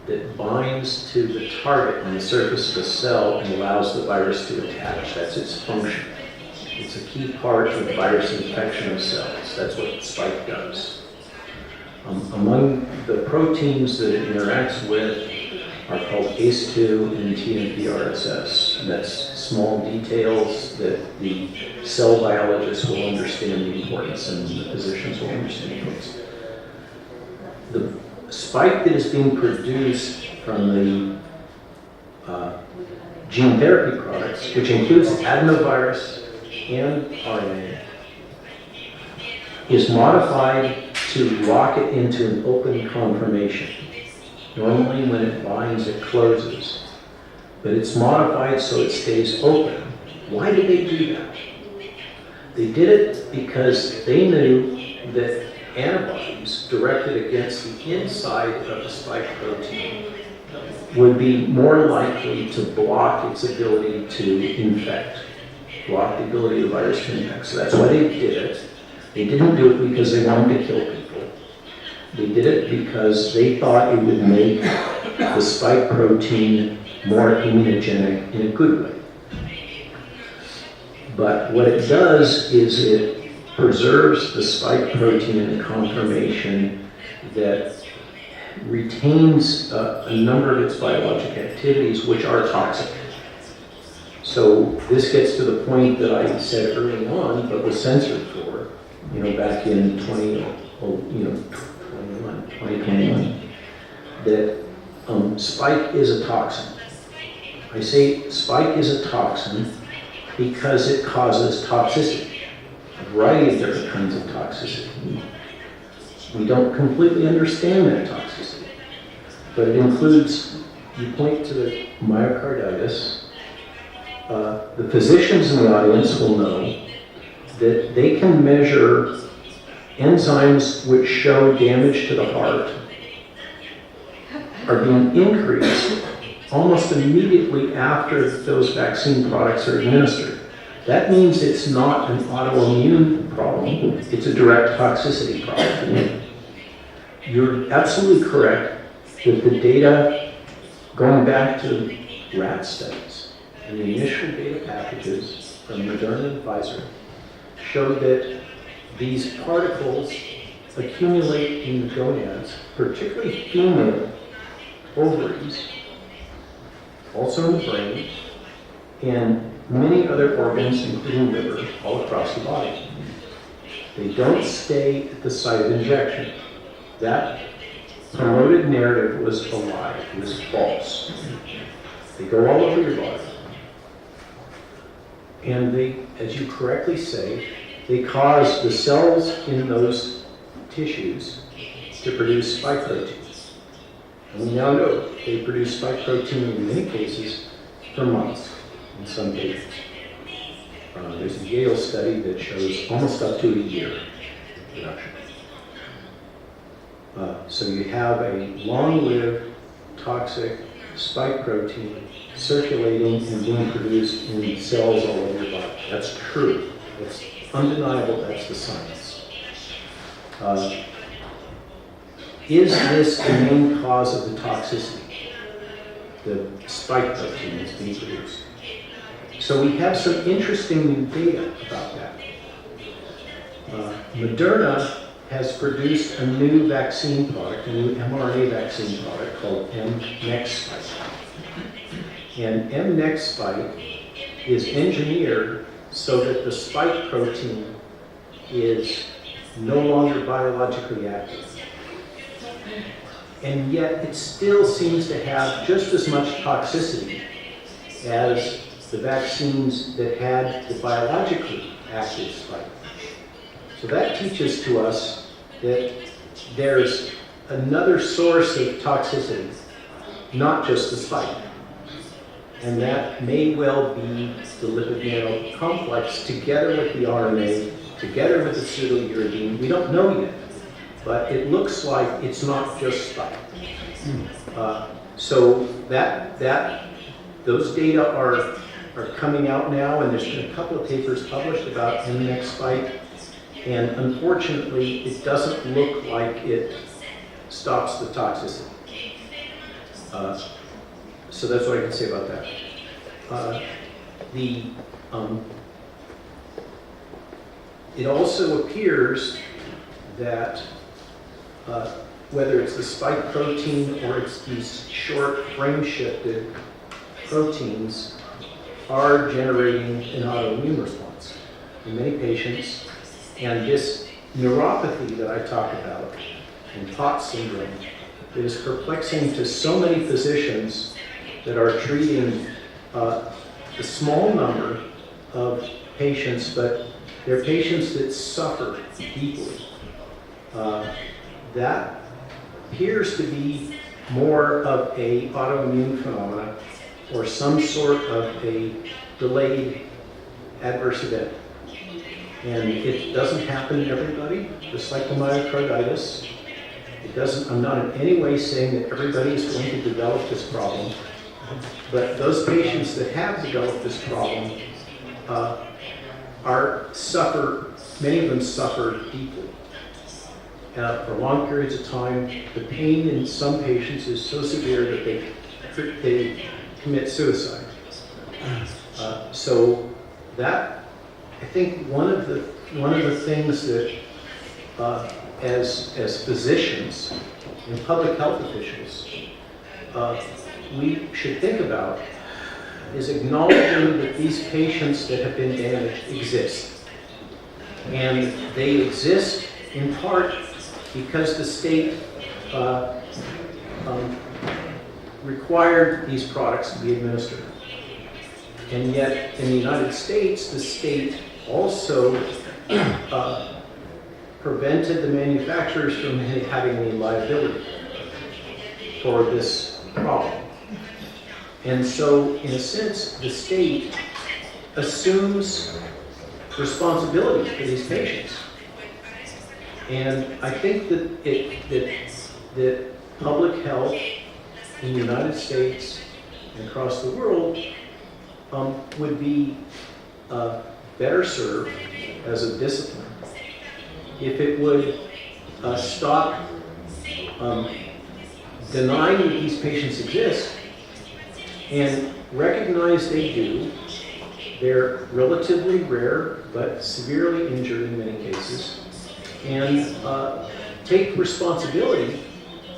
that binds to the target on the surface of the cell and allows the virus to attach. That's its function. It's a key part of the virus infection of cells. That's what spike does. Among the proteins that it interacts with are called ACE2 and TMPRSS. That's small details that the cell biologists will understand the importance and the physicians will understand the importance. The spike that is being produced from the gene therapy products, which includes adenovirus and RNA, is modified to lock it into an open conformation. Normally when it binds, it closes. But it's modified so it stays open. Why did they do that? They did it because they knew that antibodies directed against the inside of the spike protein would be more likely to block its ability to infect, block the ability of the virus to infect. So that's why they did it. They didn't do it because they wanted to kill people. They did it because they thought it would make the spike protein more immunogenic in a good way. But what it does is it preserves the spike protein in a conformation that retains a number of its biologic activities which are toxic. So this gets to the point that I said early on, but was censored for, back in 2021, that spike is a toxin. I say spike is a toxin because it causes toxicity, a variety of different kinds of toxicity. We don't completely understand that toxicity, but it includes, you point to the myocarditis, the physicians in the audience will know that they can measure enzymes which show damage to the heart are being increased almost immediately after those vaccine products are administered. That means it's not an autoimmune problem, it's a direct toxicity problem. You're absolutely correct that the data going back to rat studies and the initial data packages from Moderna and Pfizer showed that these particles accumulate in the gonads, particularly female ovaries, also in the brain, and many other organs, including liver, all across the body. They don't stay at the site of injection. That promoted narrative was a lie, it was false. They go all over your body. And they, as you correctly say, they cause the cells in those tissues to produce spike proteins. And we now know they produce spike protein in many cases for months in some patients. There's a Yale study that shows almost up to a year production. So you have a long-lived toxic spike protein circulating and being produced in cells all over your body. That's true. It's undeniable that's the science. Is this the main cause of the toxicity? The spike protein that's being produced. So we have some interesting new data about that. Moderna has produced a new vaccine product, a new mRNA vaccine product called mNEXSpike. And mNEXSpike is engineered so that the spike protein is no longer biologically active. And yet it still seems to have just as much toxicity as the vaccines that had the biologically active spike. So that teaches to us that there's another source of toxicity, not just the spike. And that may well be the lipid nano complex together with the RNA, together with the pseudouridine. We don't know yet, but it looks like it's not just spike. So those data are coming out now, and there's been a couple of papers published about mNEXSpike, and unfortunately, it doesn't look like it stops the toxicity. So that's what I can say about that. It also appears that whether it's the spike protein or it's these short frame-shifted proteins are generating an autoimmune response in many patients. And this neuropathy that I talk about, and POTS syndrome, is perplexing to so many physicians that are treating a small number of patients, but they're patients that suffer deeply. That appears to be more of an autoimmune phenomena or some sort of a delayed adverse event. And it doesn't happen in everybody, just like the myocarditis. It doesn't, I'm not in any way saying that everybody is going to develop this problem, but those patients that have developed this problem many of them suffer deeply. For long periods of time, the pain in some patients is so severe that they commit suicide. So that, I think one of the things that as physicians and public health officials we should think about is acknowledging that these patients that have been damaged exist. And they exist in part because the state required these products to be administered. And yet, in the United States, the state also prevented the manufacturers from having any liability for this problem. And so, in a sense, the state assumes responsibility for these patients. And I think that public health in the United States and across the world would be better served as a discipline if it would stop denying that these patients exist and recognize they do. They're relatively rare, but severely injured in many cases, and take responsibility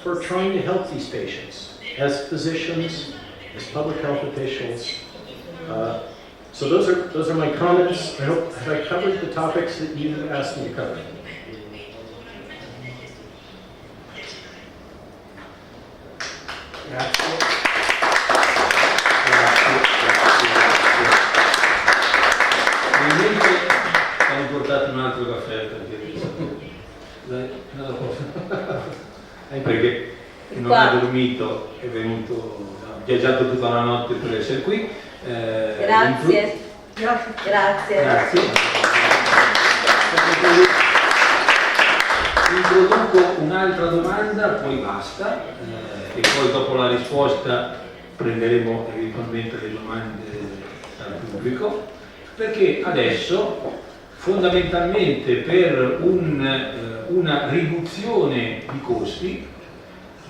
for trying to help these patients as physicians, as public health officials. So those are my comments. I hope have I covered the topics that you asked me to cover. Ho portato un altro caffè perché non ha dormito, è venuto, ha viaggiato tutta la notte per essere qui. Grazie. Grazie. Introduco un'altra domanda, poi basta, e poi dopo la risposta prenderemo eventualmente le domande dal pubblico, perché adesso fondamentalmente per una riduzione di costi.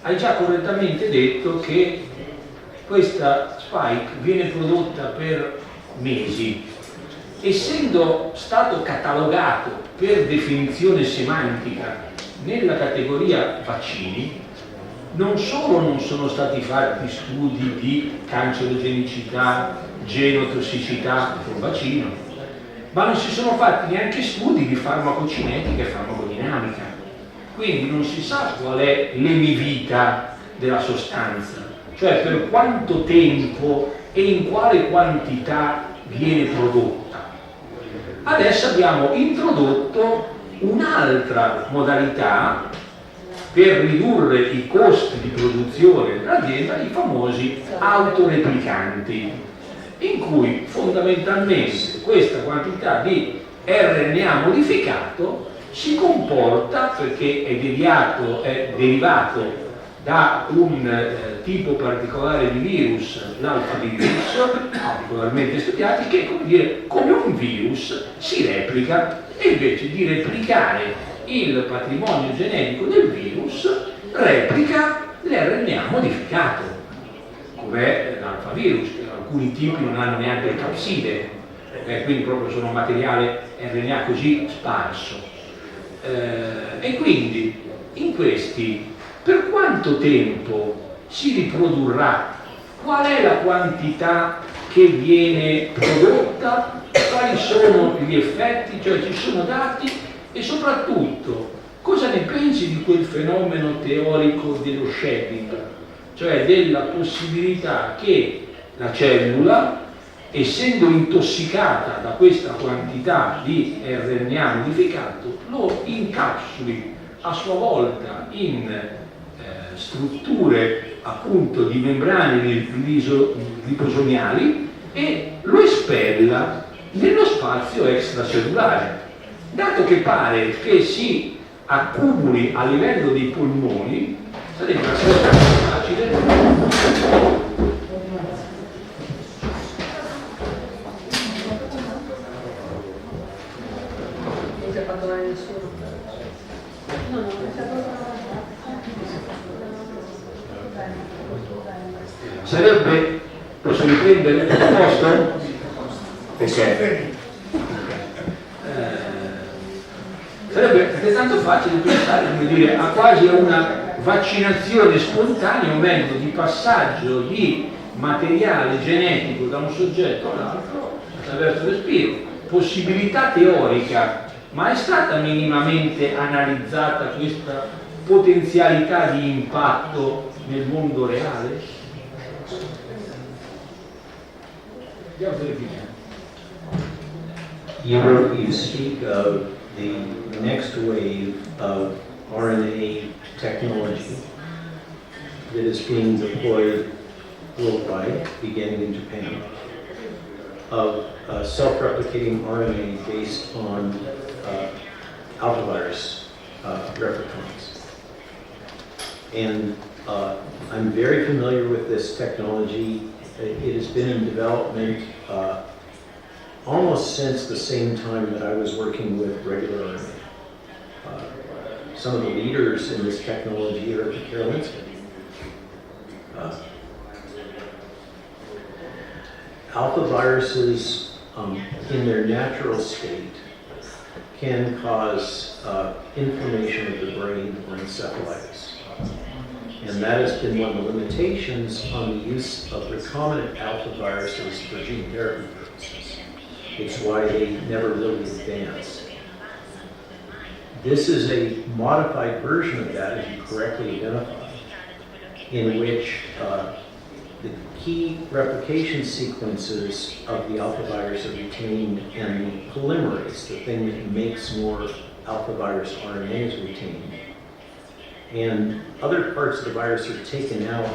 Hai già correttamente detto che questa spike viene prodotta per mesi. Essendo stato catalogato per definizione semantica nella categoria vaccini, non solo non sono stati fatti studi di cancerogenicità, genotossicità sul vaccino, ma non si sono fatti neanche studi di farmacocinetica e farmacodinamica. Quindi non si sa qual è l'emivita della sostanza, cioè per quanto tempo e in quale quantità viene prodotta. Adesso abbiamo introdotto un'altra modalità per ridurre i costi di produzione dell'azienda, i famosi autoreplicanti, in cui fondamentalmente questa quantità di RNA modificato si comporta, perché è derivato da un tipo particolare di virus, l'alfavirus, particolarmente studiati, che come un virus si replica, e invece di replicare il patrimonio genetico del virus replica l'RNA modificato, come l'alfavirus. Alcuni tipi non hanno neanche le capside, quindi proprio sono un materiale RNA così sparso. E quindi in questi per quanto tempo si riprodurrà, qual è la quantità che viene prodotta, quali sono gli effetti, cioè ci sono dati, e soprattutto cosa ne pensi di quel fenomeno teorico dello shedding, cioè della possibilità che la cellula, essendo intossicata da questa quantità di RNA modificato, lo incapsuli a sua volta in strutture appunto di membrane liposomiali e lo espella nello spazio extracellulare. Dato che pare che si accumuli a livello dei polmoni, sarebbe una cosa facile. Sarebbe, posso riprendere il posto? Perché? Sarebbe altrettanto facile pensare, come dire, a quasi una vaccinazione spontanea, o meglio, di passaggio di materiale genetico da un soggetto all'altro attraverso il respiro. Possibilità teorica, ma è stata minimamente analizzata questa potenzialità di impatto nel mondo reale? You speak of the next wave of RNA technology that is being deployed worldwide, beginning in Japan, of self-replicating RNA based on alphavirus replicons. And I'm very familiar with this technology. It has been in development almost since the same time that I was working with regular RNA. Some of the leaders in this technology are at the Karolinska. Alpha viruses in their natural state can cause inflammation of the brain or encephalitis. And that has been one of the limitations on the use of recombinant alpha viruses for gene therapy purposes. It's why they never really advance. This is a modified version of that, as you correctly identified, in which the key replication sequences of the alpha virus are retained, and the polymerase, the thing that makes more alpha virus RNA, is retained. And other parts of the virus are taken out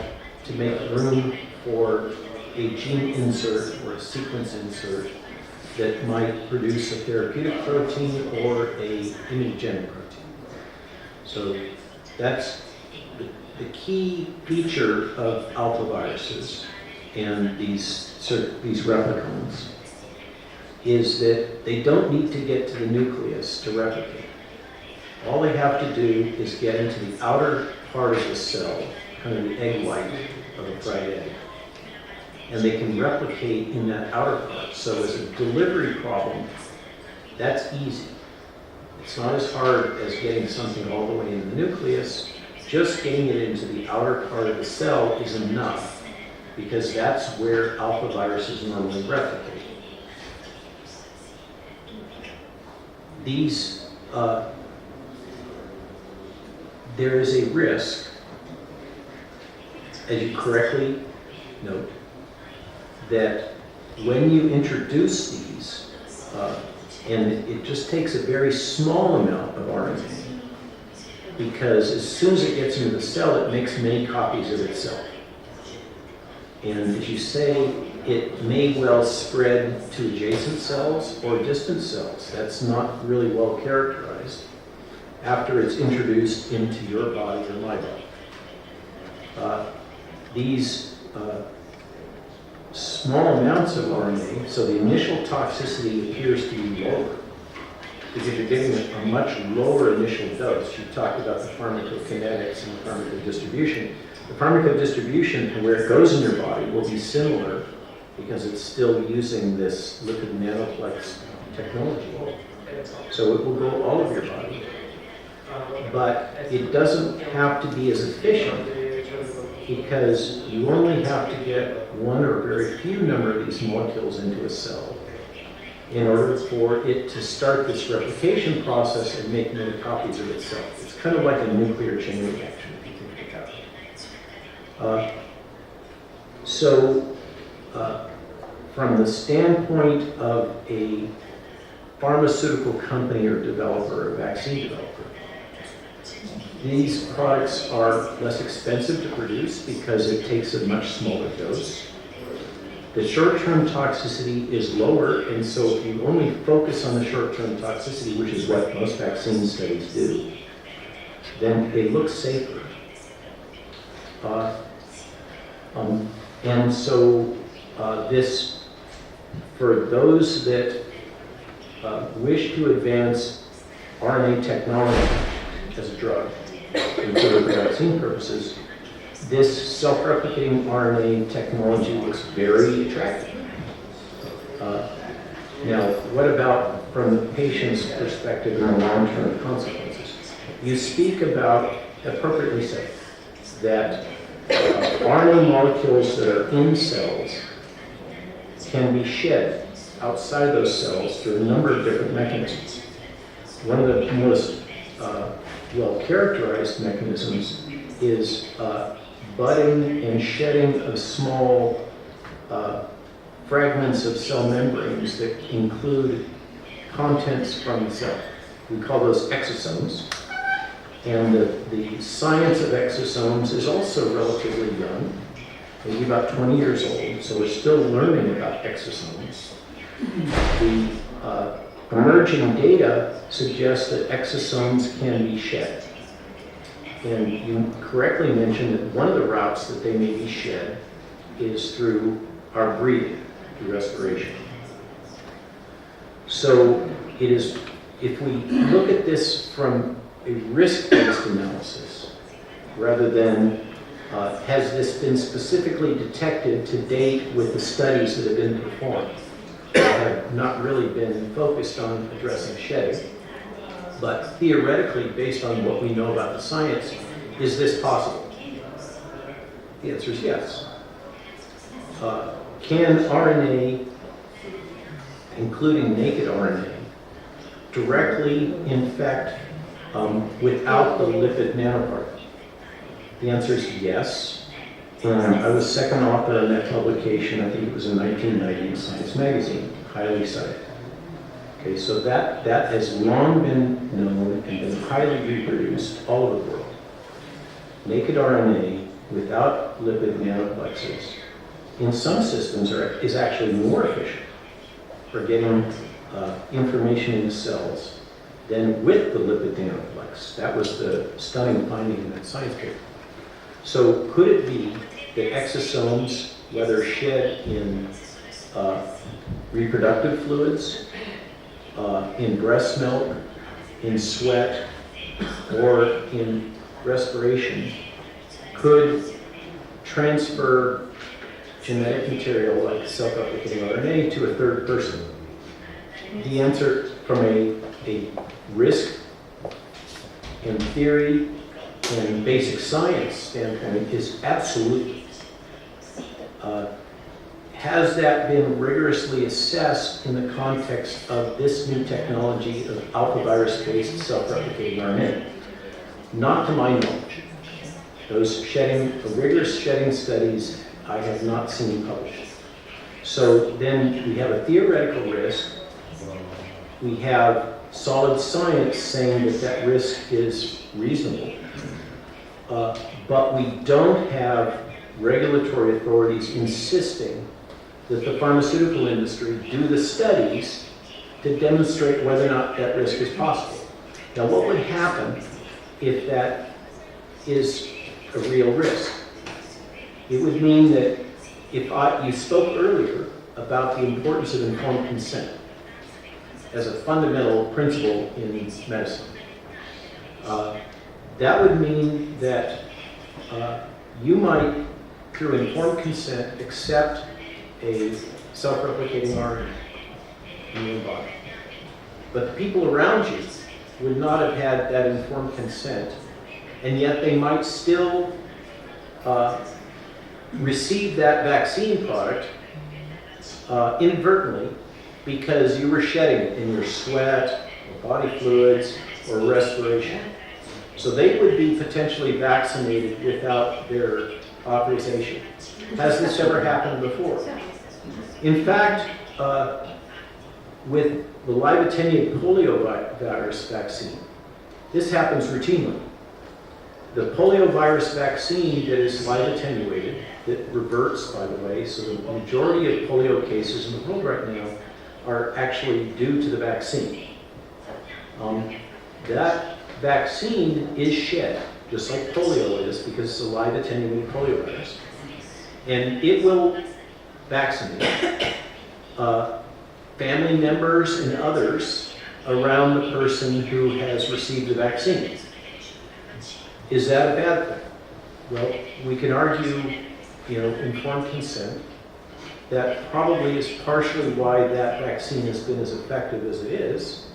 to make room for a gene insert or a sequence insert that might produce a therapeutic protein or a immunogenic protein. So that's the key feature of alpha viruses and these replicons is that they don't need to get to the nucleus to replicate. All they have to do is get into the outer part of the cell, kind of the egg white of a fried egg. And they can replicate in that outer part. So as a delivery problem, that's easy. It's not as hard as getting something all the way in the nucleus. Just getting it into the outer part of the cell is enough, because that's where alpha viruses normally replicate. These, there is a risk, as you correctly note, that when you introduce these, and it just takes a very small amount of RNA, because as soon as it gets into the cell, it makes many copies of itself. And as you say, it may well spread to adjacent cells or distant cells. That's not really well characterized after it's introduced into your body or my body. These small amounts of RNA, so the initial toxicity appears to be lower, because you're getting a much lower initial dose. You talked about the pharmacokinetics and the pharmacodistribution. The pharmacodistribution and where it goes in your body will be similar, because it's still using this lipid nanoplex technology. So it will go all over your body, but it doesn't have to be as efficient, because you only have to get one or very few number of these molecules into a cell in order for it to start this replication process and make many copies of itself. It's kind of like a nuclear chain reaction, if you think about it. From the standpoint of a pharmaceutical company or developer, a vaccine developer, these products are less expensive to produce because it takes a much smaller dose. The short-term toxicity is lower, and so if you only focus on the short-term toxicity, which is what most vaccine studies do, then they look safer. And so this, for those that wish to advance RNA technology as a drug, and for vaccine purposes, this self-replicating RNA technology looks very attractive. Now, what about from the patient's perspective and the long-term consequences? You speak about, appropriately say, that RNA molecules that are in cells can be shed outside those cells through a number of different mechanisms. One of the most well-characterized mechanisms is budding and shedding of small fragments of cell membranes that include contents from the cell. We call those exosomes. And the science of exosomes is also relatively young, maybe about 20 years old, so we're still learning about exosomes. The emerging data suggests that exosomes can be shed. And you correctly mentioned that one of the routes that they may be shed is through our breathing, through respiration. So it is, if we look at this from a risk-based analysis, rather than has this been specifically detected to date with the studies that have been performed, that have not really been focused on addressing shedding, but theoretically, based on what we know about the science, is this possible? The answer is yes. Can RNA, including naked RNA, directly infect without the lipid nanoparticle? The answer is yes. I was second author on that publication, I think it was in 1990 in Science Magazine, highly cited. Okay, so that has long been known and been highly reproduced all over the world. Naked RNA without lipid nanoplexes in some systems is actually more efficient for getting information into cells than with the lipid nanoplex. That was the stunning finding in that science paper. So could it be that exosomes, whether shed in reproductive fluids, in breast milk, in sweat, or in respiration could transfer genetic material like self-replicating RNA to a third person? The answer from a risk and theory and basic science standpoint is absolutely. Has that been rigorously assessed in the context of this new technology of alpha virus-based self-replicating RNA? Not to my knowledge. Those rigorous shedding studies I have not seen published. So then we have a theoretical risk. We have solid science saying that that risk is reasonable. But we don't have regulatory authorities insisting that the pharmaceutical industry do the studies to demonstrate whether or not that risk is possible. Now, what would happen if that is a real risk? It would mean that if you spoke earlier about the importance of informed consent as a fundamental principle in medicine, that would mean that you might, through informed consent, accept a self-replicating RNA in your body. But the people around you would not have had that informed consent, and yet they might still receive that vaccine product inadvertently because you were shedding it in your sweat, or body fluids, or respiration. So they would be potentially vaccinated without their authorization. Has this ever happened before? In fact, with the live attenuated poliovirus vaccine, this happens routinely. The poliovirus vaccine that is live attenuated, that reverts, by the way, so the majority of polio cases in the world right now are actually due to the vaccine. That vaccine is shed, just like polio is, because it's a live attenuated poliovirus. And it will vaccinate family members and others around the person who has received the vaccine. Is that a bad thing? Well, we can argue, informed consent. That probably is partially why that vaccine has been as effective as it is.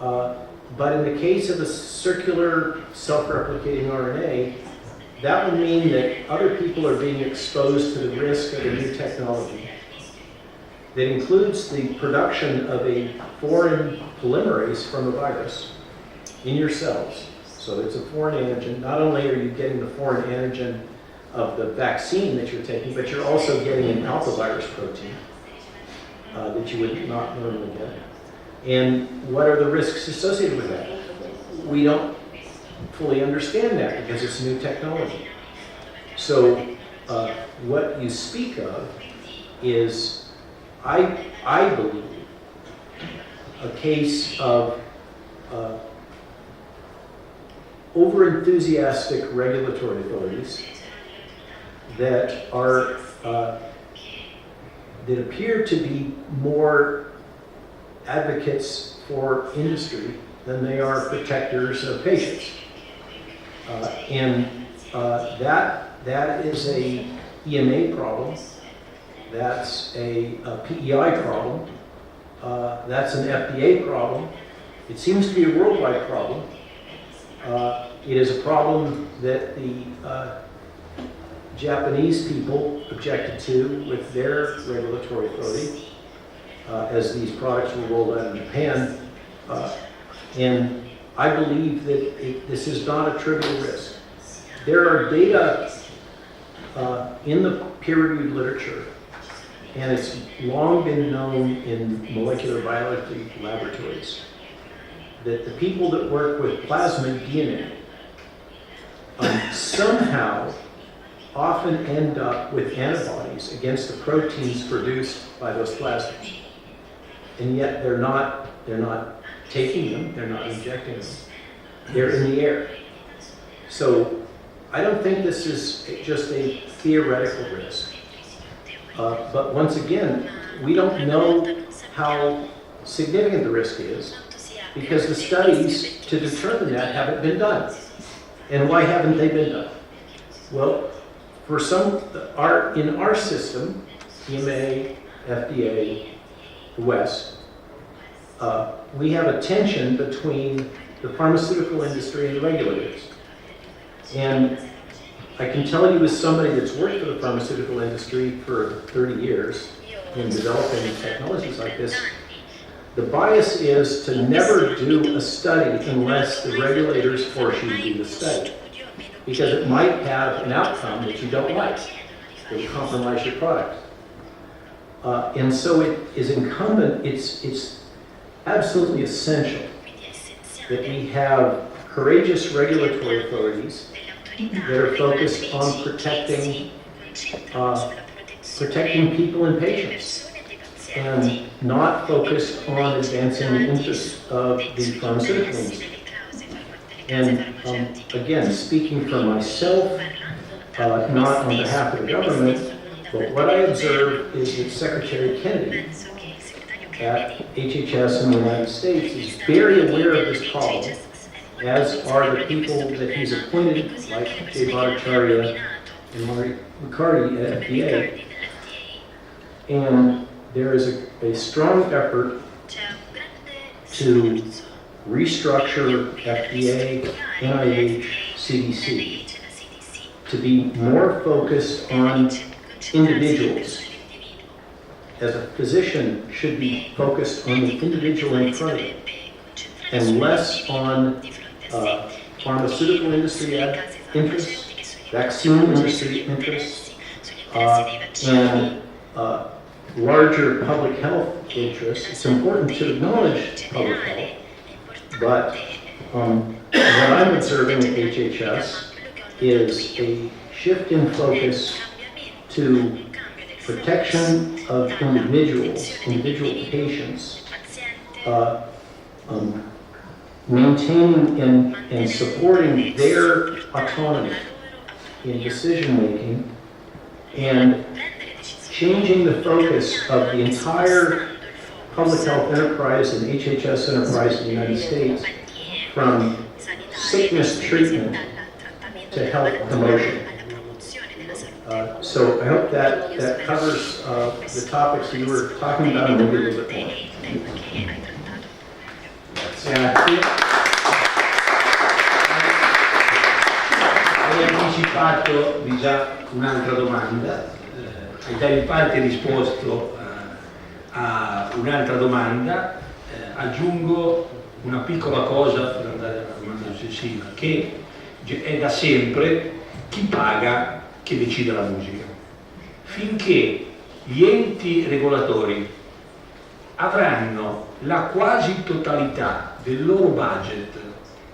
But in the case of a circular self-replicating RNA, that would mean that other people are being exposed to the risk of a new technology that includes the production of a foreign polymerase from a virus in your cells. So it's a foreign antigen. Not only are you getting the foreign antigen of the vaccine that you're taking, but you're also getting an alpha virus protein that you would not normally get. And what are the risks associated with that? We don't fully understand that because it's new technology. So what you speak of is, I believe, a case of over-enthusiastic regulatory authorities that are that appear to be more advocates for industry than they are protectors of patients. That is a EMA problem. That's a PEI problem. That's an FDA problem. It seems to be a worldwide problem. It is a problem that the Japanese people objected to with their regulatory authority as these products were rolled out in Japan. And I believe that this is not a trivial risk. There are data in the peer-reviewed literature, and it's long been known in molecular biology laboratories, that the people that work with plasmid DNA somehow often end up with antibodies against the proteins produced by those plasmids. And yet they're not taking them, they're not injecting them. They're in the air. So I don't think this is just a theoretical risk. But once again, we don't know how significant the risk is because the studies to determine that haven't been done. And why haven't they been done? Well, for some, in our system, EMA, FDA, the West, we have a tension between the pharmaceutical industry and the regulators. And I can tell you as somebody that's worked for the pharmaceutical industry for 30 years in developing technologies like this, the bias is to never do a study unless the regulators force you to do the study. Because it might have an outcome that you don't like. It will compromise your product. And so it is incumbent, it's absolutely essential that we have courageous regulatory authorities that are focused on protecting people and patients, and not focused on advancing the interests of the pharmaceutical industry. And again, speaking for myself, not on behalf of the government, but what I observe is that Secretary Kennedy at HHS in the United States is very aware of this problem, as are the people that he's appointed, like Jay Bhattacharya and Marty McCarty at FDA. And there is a strong effort to restructure FDA, NIH, CDC to be more focused on individuals. As a physician, should be focused on the individual in front of it, and less on pharmaceutical industry interests, vaccine industry interests, and larger public health interests. It's important to acknowledge public health, but what I'm observing at HHS is a shift in focus to protection of individual patients, maintaining and supporting their autonomy in decision-making, and changing the focus of the entire public health enterprise and HHS enterprise in the United States from sickness treatment to health promotion. So I hope that covers the topics that you were talking about and maybe a little bit more. Grazie. Hai anticipato di già un'altra domanda, hai già in parte risposto a un'altra domanda, aggiungo una piccola cosa per andare alla domanda successiva, che è da sempre chi paga che decide la musica. Finché gli enti regolatori avranno la quasi totalità del loro budget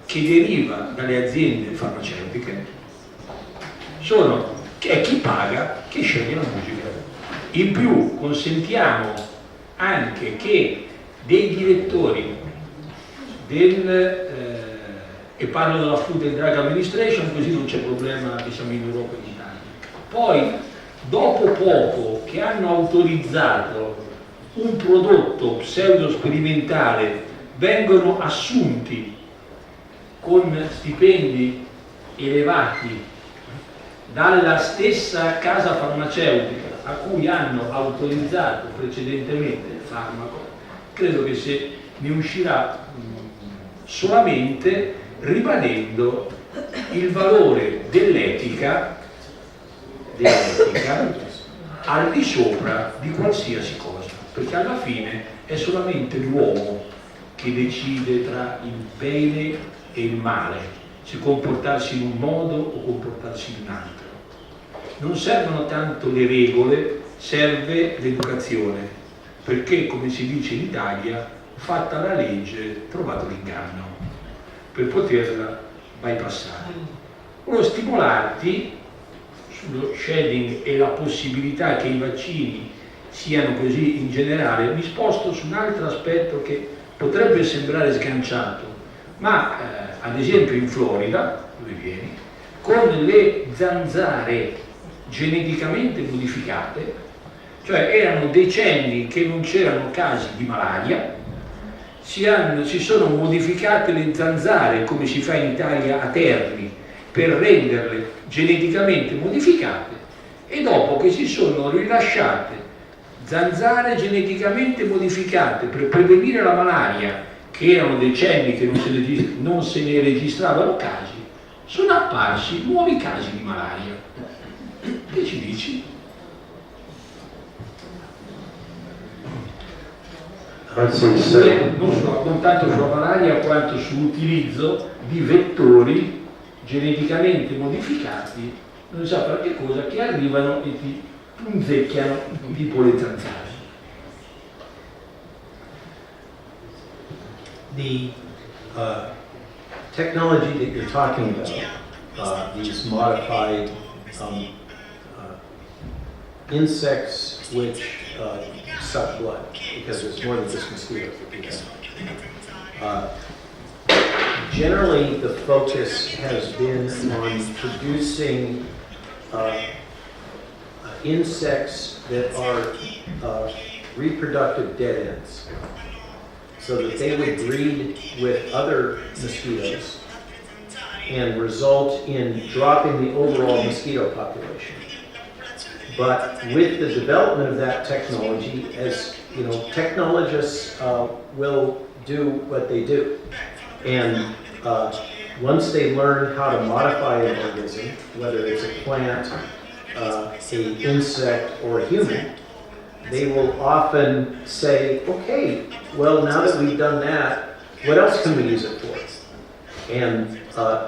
che deriva dalle aziende farmaceutiche, è chi paga che sceglie la musica. In più consentiamo anche che dei direttori e parlo della Food and Drug Administration, così non c'è problema che siamo in Europa e in Italia. Poi, dopo poco che hanno autorizzato un prodotto pseudo-sperimentale, vengono assunti con stipendi elevati dalla stessa casa farmaceutica a cui hanno autorizzato precedentemente il farmaco. Credo che se ne uscirà solamente ribadendo il valore dell'etica al di sopra di qualsiasi cosa, perché alla fine è solamente l'uomo che decide tra il bene e il male, se comportarsi in un modo o comportarsi in un altro. Non servono tanto le regole, serve l'educazione, perché come si dice in Italia, fatta la legge, trovato l'inganno, per poterla bypassare. Volevo stimolarti sullo shedding e la possibilità che i vaccini siano così in generale. Mi sposto su un altro aspetto che potrebbe sembrare sganciato, ma ad esempio in Florida, dove vieni, con le zanzare geneticamente modificate Cioè erano decenni che non c'erano casi di malaria, si sono modificate le zanzare, come si fa in Italia a Terni, per renderle geneticamente modificate, e dopo che si sono rilasciate zanzare geneticamente modificate per prevenire la malaria, che erano decenni che non se ne registravano casi, sono apparsi nuovi casi di malaria. Che ci dici? Non tanto sulla malaria quanto sull'utilizzo di vettori geneticamente modificati, non so per che cosa, che arrivano e ti punzecchiano tipo le zanzare. The technology that you're talking about, these modified insects which suck blood, because there's more than just mosquitoes that do that. Generally, the focus has been on producing insects that are reproductive dead ends, so that they would breed with other mosquitoes and result in dropping the overall mosquito population. But with the development of that technology, as you know, technologists will do what they do. And once they learn how to modify an organism, whether it's a plant, an insect, or a human, they will often say, okay, well, now that we've done that, what else can we use it for? And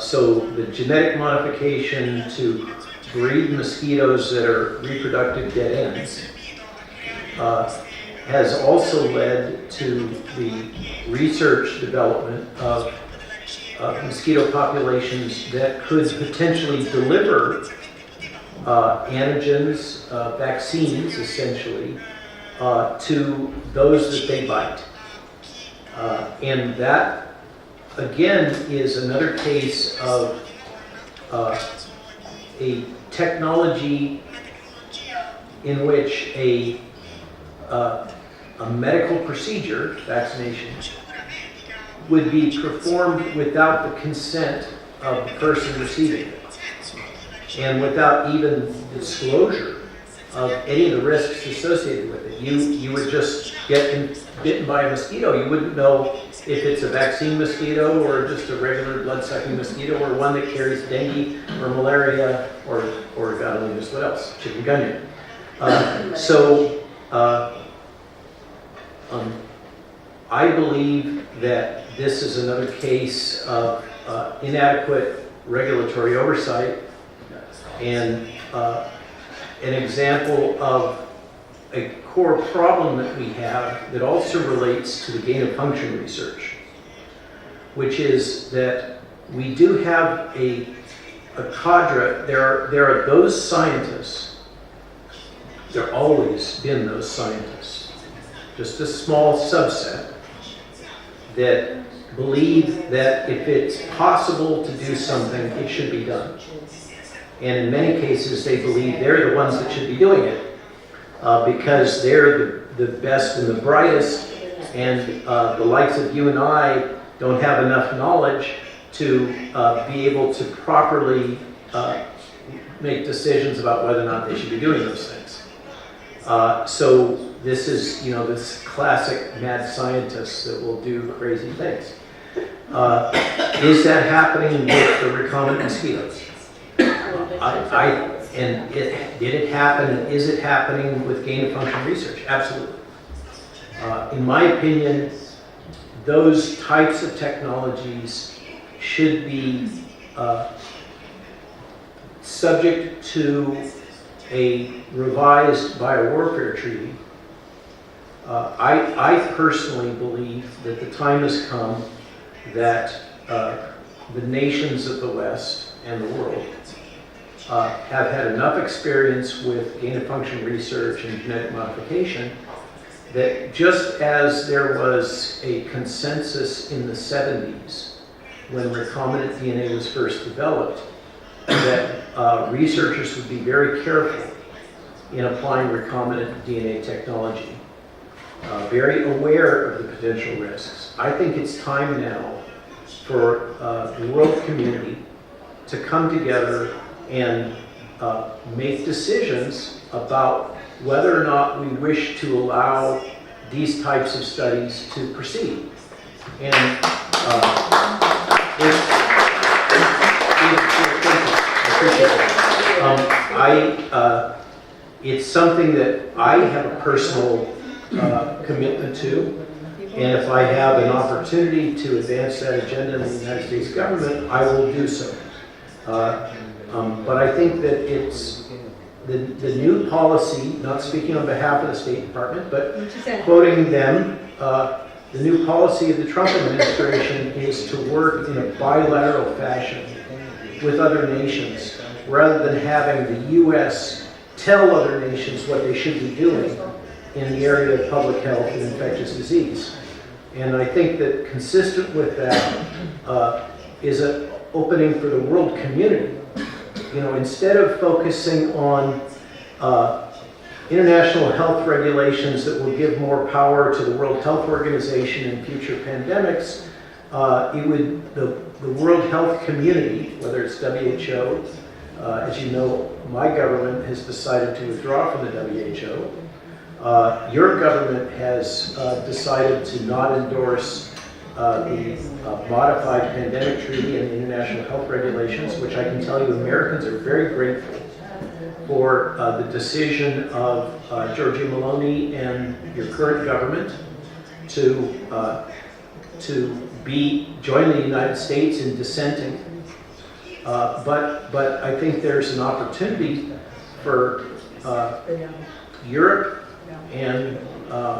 so the genetic modification to breed mosquitoes that are reproductive dead ends has also led to the research development of mosquito populations that could potentially deliver antigens, vaccines essentially, to those that they bite. And that, again, is another case of a technology in which a medical procedure, vaccination, would be performed without the consent of the person receiving it, and without even disclosure of any of the risks associated with it. You would just get bitten by a mosquito. You wouldn't know if it's a vaccine mosquito or just a regular blood-sucking mosquito, or one that carries dengue or malaria or God only knows what else, chikungunya. I believe that this is another case of inadequate regulatory oversight, and an example of a core problem that we have that also relates to the gain-of-function research, which is that we do have a cadre. There are those scientists, there have always been those scientists, just a small subset, that believe that if it's possible to do something, it should be done. And in many cases, they believe they're the ones that should be doing it because they're the best and the brightest, and the likes of you and I don't have enough knowledge to be able to properly make decisions about whether or not they should be doing those things. So this is, this classic mad scientist that will do crazy things. Is that happening with the recombinant mosquitoes? Did it happen, and is it happening with gain-of-function research? Absolutely. In my opinion, those types of technologies should be subject to a revised biowarfare treaty. I personally believe that the time has come that the nations of the West and the world have had enough experience with gain-of-function research and genetic modification that just as there was a consensus in the 70s when recombinant DNA was first developed, that researchers would be very careful in applying recombinant DNA technology, very aware of the potential risks. I think it's time now for the world community to come together and make decisions about whether or not we wish to allow these types of studies to proceed. And it's something that I have a personal commitment to, and if I have an opportunity to advance that agenda in the United States government, I will do so. But I think that it's the new policy, not speaking on behalf of the State Department, but quoting them, the new policy of the Trump administration is to work in a bilateral fashion with other nations, rather than having the U.S. tell other nations what they should be doing in the area of public health and infectious disease. And I think that consistent with that is an opening for the world community. You know, instead of focusing on international health regulations that will give more power to the World Health Organization in future pandemics, the World Health Community, whether it's WHO, as you know, my government has decided to withdraw from the WHO. Your government has decided to not endorse the modified pandemic treaty and the international health regulations, which I can tell you Americans are very grateful for the decision of Giorgia Malone and your current government to join the United States in dissenting. But I think there's an opportunity for Europe and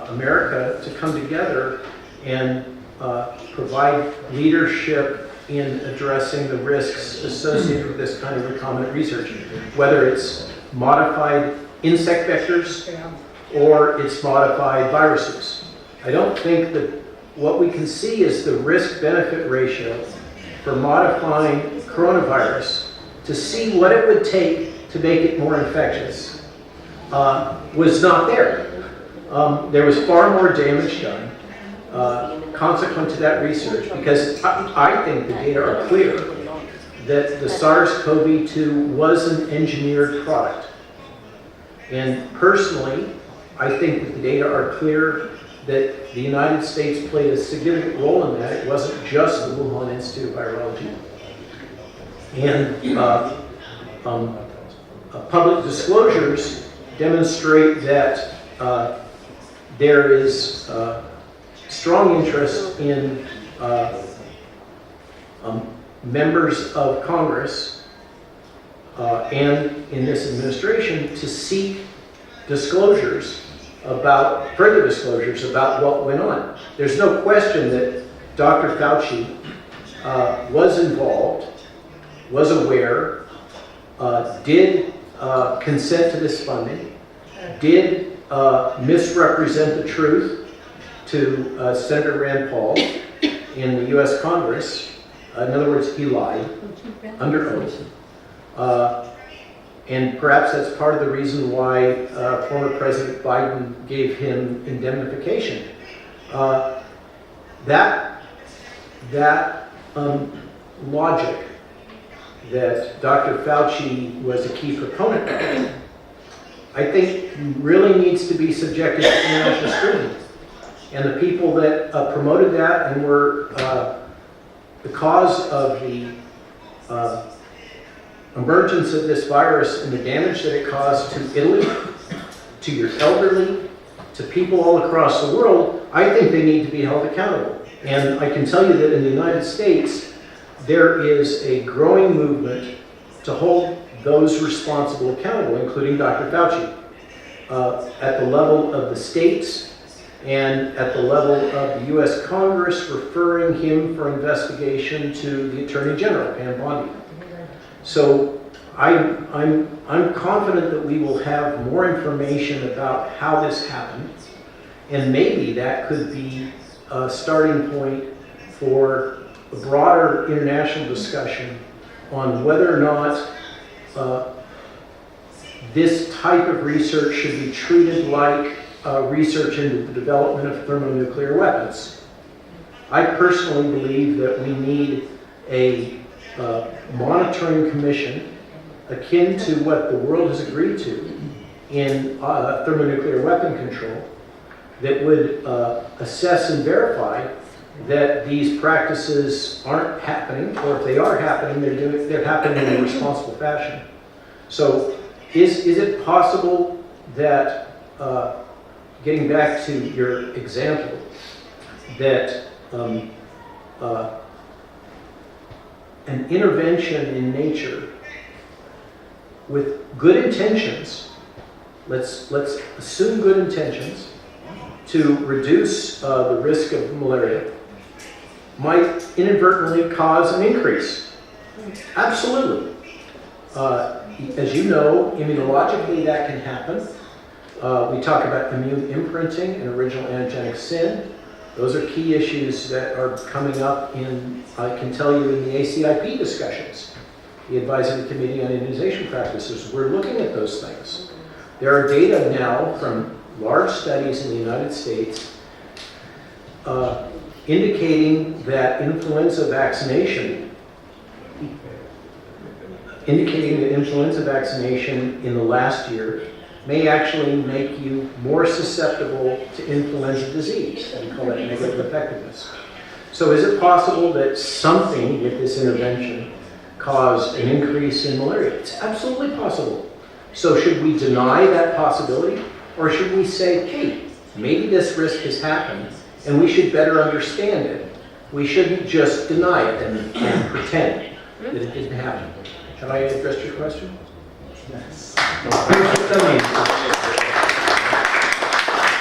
America to come together and provide leadership in addressing the risks associated with this kind of recombinant research, whether it's modified insect vectors or it's modified viruses. I don't think that what we can see is the risk-benefit ratio for modifying coronavirus to see what it would take to make it more infectious was not there. There was far more damage done consequent to that research, because I think the data are clear that the SARS-CoV-2 was an engineered product. And personally, I think that the data are clear that the United States played a significant role in that. It wasn't just the Wuhan Institute of Virology. And public disclosures demonstrate that there is strong interest in members of Congress and in this administration to seek disclosures about, further disclosures about what went on. There's no question that Dr. Fauci was involved, was aware, did consent to this funding, did misrepresent the truth to Senator Rand Paul in the U.S. Congress. In other words, he lied under oath. And perhaps that's part of the reason why former President Biden gave him indemnification. That logic that Dr. Fauci was a key proponent of, I think really needs to be subjected to international scrutiny. And the people that promoted that and were the cause of the emergence of this virus and the damage that it caused to Italy, to your elderly, to people all across the world, I think they need to be held accountable. And I can tell you that in the United States, there is a growing movement to hold those responsible accountable, including Dr. Fauci, at the level of the states and at the level of the U.S. Congress, referring him for investigation to the Attorney General, Pam Bondi. So I'm confident that we will have more information about how this happened, and maybe that could be a starting point for a broader international discussion on whether or not this type of research should be treated like research into the development of thermonuclear weapons. I personally believe that we need a monitoring commission akin to what the world has agreed to in thermonuclear weapon control that would assess and verify that these practices aren't happening, or if they are happening, they're happening in a responsible fashion. So is it possible that, getting back to your example, that an intervention in nature with good intentions, let's assume good intentions, to reduce the risk of malaria, might inadvertently cause an increase? Absolutely. As you know, immunologically that can happen. We talk about immune imprinting and original antigenic sin. Those are key issues that are coming up in, I can tell you, in the ACIP discussions, the Advisory Committee on Immunization Practices. We're looking at those things. There are data now from large studies in the United States indicating that influenza vaccination in the last year may actually make you more susceptible to influenza disease. We call that negative effectiveness. So is it possible that something with this intervention caused an increase in malaria? It's absolutely possible. So should we deny that possibility? Or should we say, hey, maybe this risk has happened and we should better understand it? We shouldn't just deny it and pretend that it didn't happen. Shall I address your question? Yes. Perfettamente.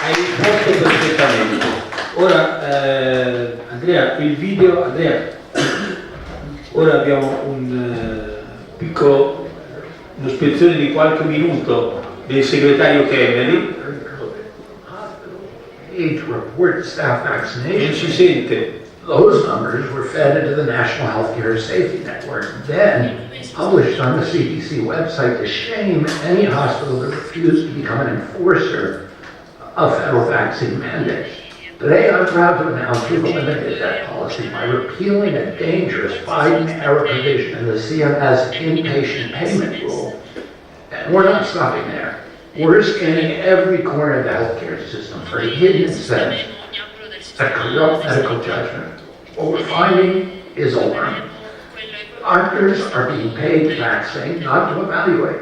Hai risposto perfettamente. Ora, Andrea, il video, Andrea, ora abbiamo una spezzone di qualche minuto del segretario Kennedy. To report staff vaccination. Non si sente. Those numbers were fed into the National Healthcare Safety Network, then published on the CDC website to shame any hospital that refused to become an enforcer of federal vaccine mandates. Today, I'm proud to announce we've eliminated that policy by repealing a dangerous Biden-era provision in the CMS inpatient payment rule. And we're not stopping there. We're scanning every corner of the healthcare system for hidden incentives that corrupt medical judgment. What we're finding is alarming. Doctors are being paid to vaccinate, not to evaluate.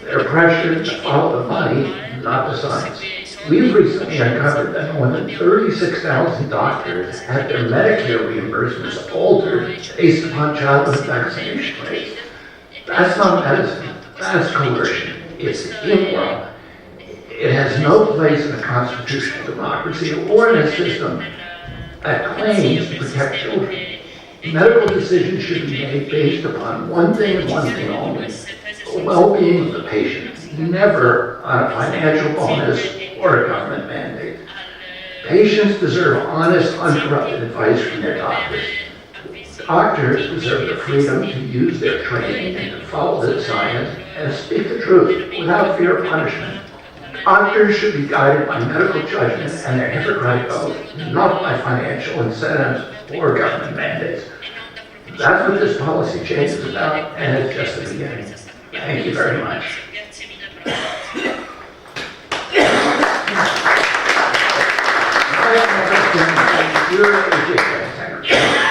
They're pressured to follow the money, not the science. We've recently uncovered that more than 36,000 doctors had their Medicare reimbursements altered based upon childhood vaccination rates. That's not medicine, that's coercion. It's immoral. It has no place in a constitutional democracy or in a system that claims to protect children. Medical decisions should be made based upon one thing and one thing only: the well-being of the patient, never on a financial bonus or a government mandate. Patients deserve honest, uncorrupted advice from their doctors. Doctors deserve the freedom to use their training and to follow the science and speak the truth without fear of punishment. Doctors should be guided by medical judgment and their Hippocratic oath, not by financial incentives or government mandates. That's what this policy change is about, and it's just the beginning. Thank you very much.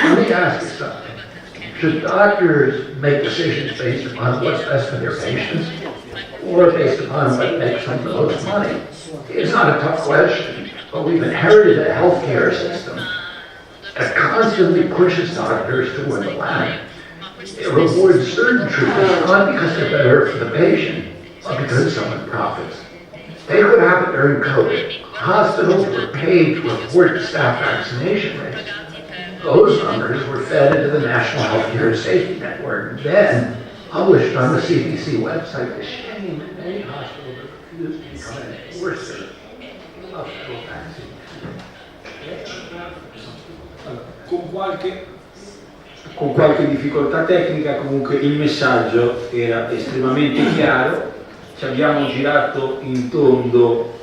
Let me ask you something. Should doctors make decisions based upon what's best for their patients, or based upon what makes them the most money? It's not a tough question, but we've inherited a healthcare system that constantly pushes doctors to win the line. It rewards certain treatments not because they're better for the patient, but because someone profits. Take what happened during COVID. Hospitals were paid to report staff vaccination rates. Those numbers were fed into the National Healthcare Safety Network, then published on the CDC website to shame many hospitals that refused to become an enforcer of federal vaccine. Con qualche difficoltà tecnica, comunque il messaggio era estremamente chiaro ci abbiamo girato in tondo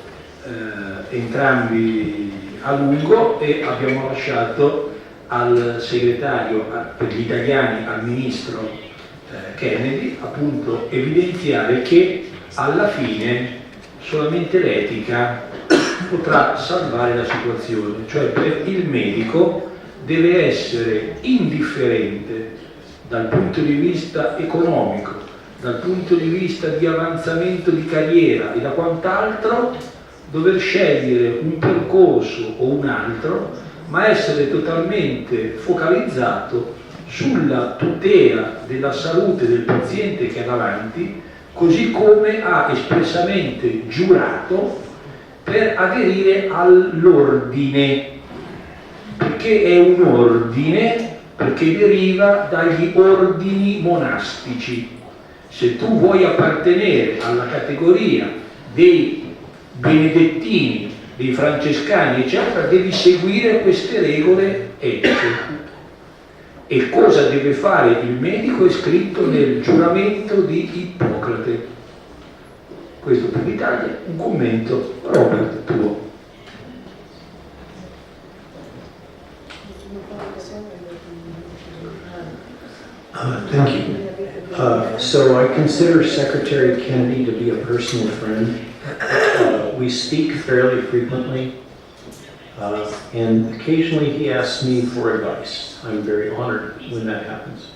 entrambi a lungo e abbiamo lasciato al segretario per gli italiani, al ministro Kennedy, appunto evidenziare che alla fine solamente l'etica potrà salvare la situazione, cioè per il medico deve essere indifferente dal punto di vista economico, dal punto di vista di avanzamento di carriera e da quant'altro, dover scegliere un percorso o un altro, ma essere totalmente focalizzato sulla tutela della salute del paziente che ha davanti, così come ha espressamente giurato per aderire all'ordine, perché è un ordine, perché deriva dagli ordini monastici. Se tu vuoi appartenere alla categoria dei benedettini, dei francescani, eccetera, devi seguire queste regole etiche. E cosa deve fare il medico è scritto nel giuramento di Ippocrate. Questo per l'Italia, un commento, Robert, tuo. Thank you. So I consider Secretary Kennedy to be a personal friend. We speak fairly frequently, and occasionally he asks me for advice. I'm very honored when that happens,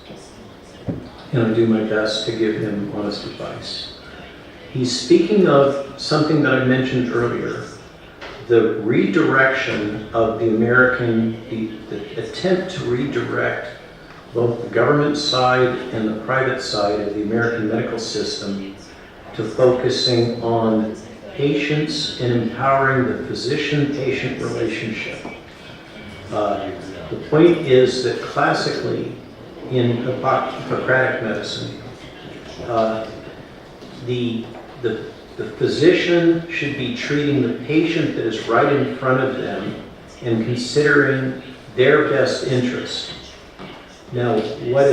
and I do my best to give him honest advice. He's speaking of something that I mentioned earlier, the redirection of the the attempt to redirect both the government side and the private side of the American medical system to focusing on patients and empowering the physician-patient relationship. The point is that classically in Hippocratic medicine, the physician should be treating the patient that is right in front of them and considering their best interest. Now, what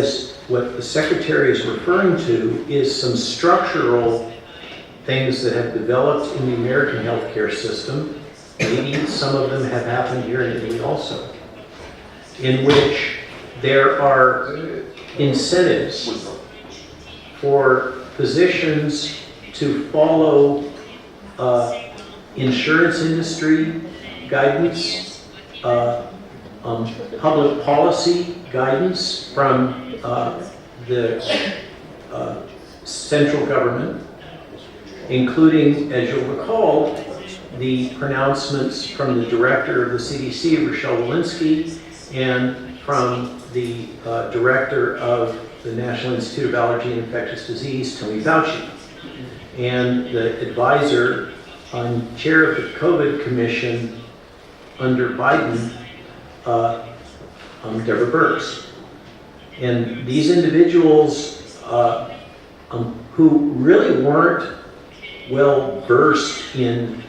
the Secretary is referring to is some structural things that have developed in the American healthcare system. Maybe some of them have happened here in Italy also, in which there are incentives for physicians to follow insurance industry guidance, public policy guidance from the central government, including, as you'll recall, the pronouncements from the director of the CDC, Rochelle Walensky, and from the director of the National Institute of Allergy and Infectious Disease, Tony Fauci, and the advisor on chair of the COVID Commission under Biden, Deborah Birx. And these individuals who really weren't well versed in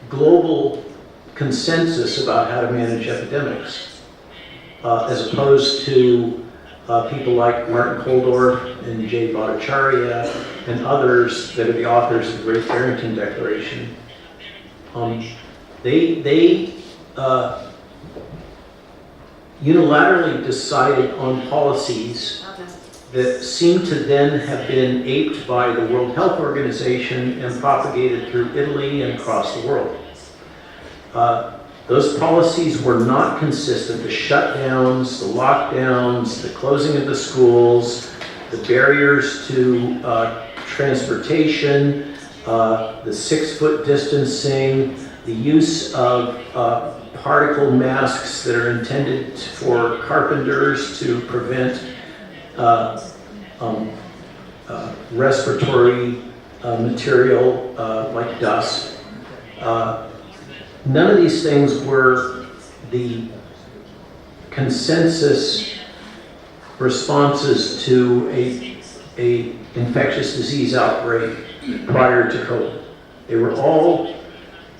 global consensus about how to manage epidemics, as opposed to people like Martin Kulldorff and Jay Bhattacharya and others that are the authors of the Great Barrington Declaration. They unilaterally decided on policies that seem to then have been aped by the World Health Organization and propagated through Italy and across the world. Those policies were not consistent. The shutdowns, the lockdowns, the closing of the schools, the barriers to transportation, the 6-foot distancing, the use of particle masks that are intended for carpenters to prevent respiratory material like dust. None of these things were the consensus responses to a infectious disease outbreak prior to COVID. They were all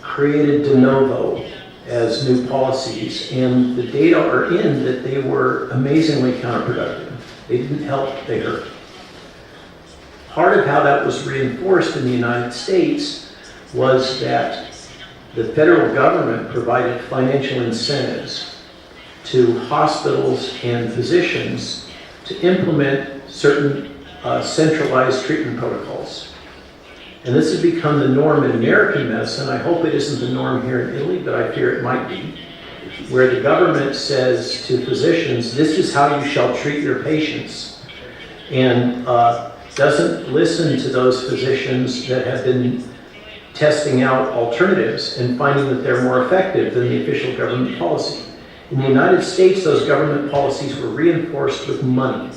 created de novo as new policies, and the data are in that they were amazingly counterproductive. They didn't help, they hurt. part of how that was reinforced in the United States was that the federal government provided financial incentives to hospitals and physicians to implement certain centralized treatment protocols. And this has become the norm in American medicine. I hope it isn't the norm here in Italy, but I fear it might be, where the government says to physicians, this is how you shall treat your patients, and doesn't listen to those physicians that have been testing out alternatives and finding that they're more effective than the official government policy. In the United States, those government policies were reinforced with money,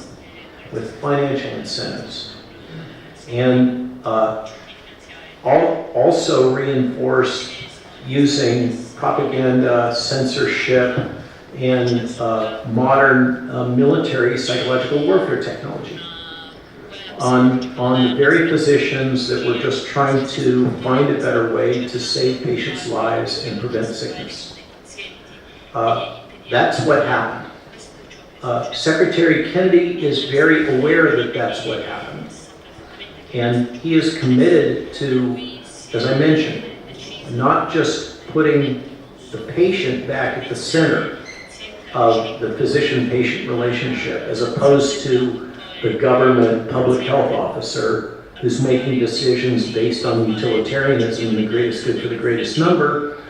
with financial incentives, and also reinforced using propaganda, censorship, and modern military psychological warfare technology on the very physicians that were just trying to find a better way to save patients' lives and prevent sickness. That's what happened. Secretary Kennedy is very aware that that's what happened. And he is committed to, as I mentioned, not just putting the patient back at the center of the physician-patient relationship, as opposed to the government public health officer who's making decisions based on utilitarianism and the greatest good for the greatest number.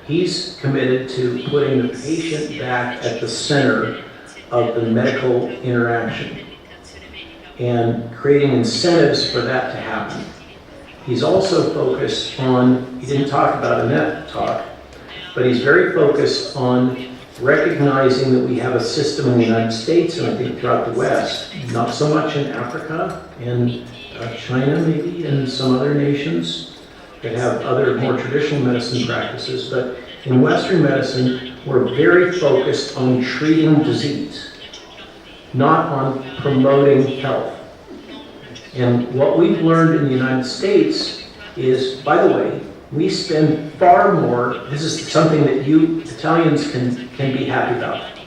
He's committed to putting the patient back at the center of the medical interaction and creating incentives for that to happen. He's also focused on, he didn't talk about it in that talk, but he's very focused on recognizing that we have a system in the United States, and I think throughout the West, not so much in Africa and China maybe, and some other nations that have other more traditional medicine practices, but in Western medicine, we're very focused on treating disease, not on promoting health. And what we've learned in the United States is, by the way, we spend far more, this is something that you Italians can be happy about.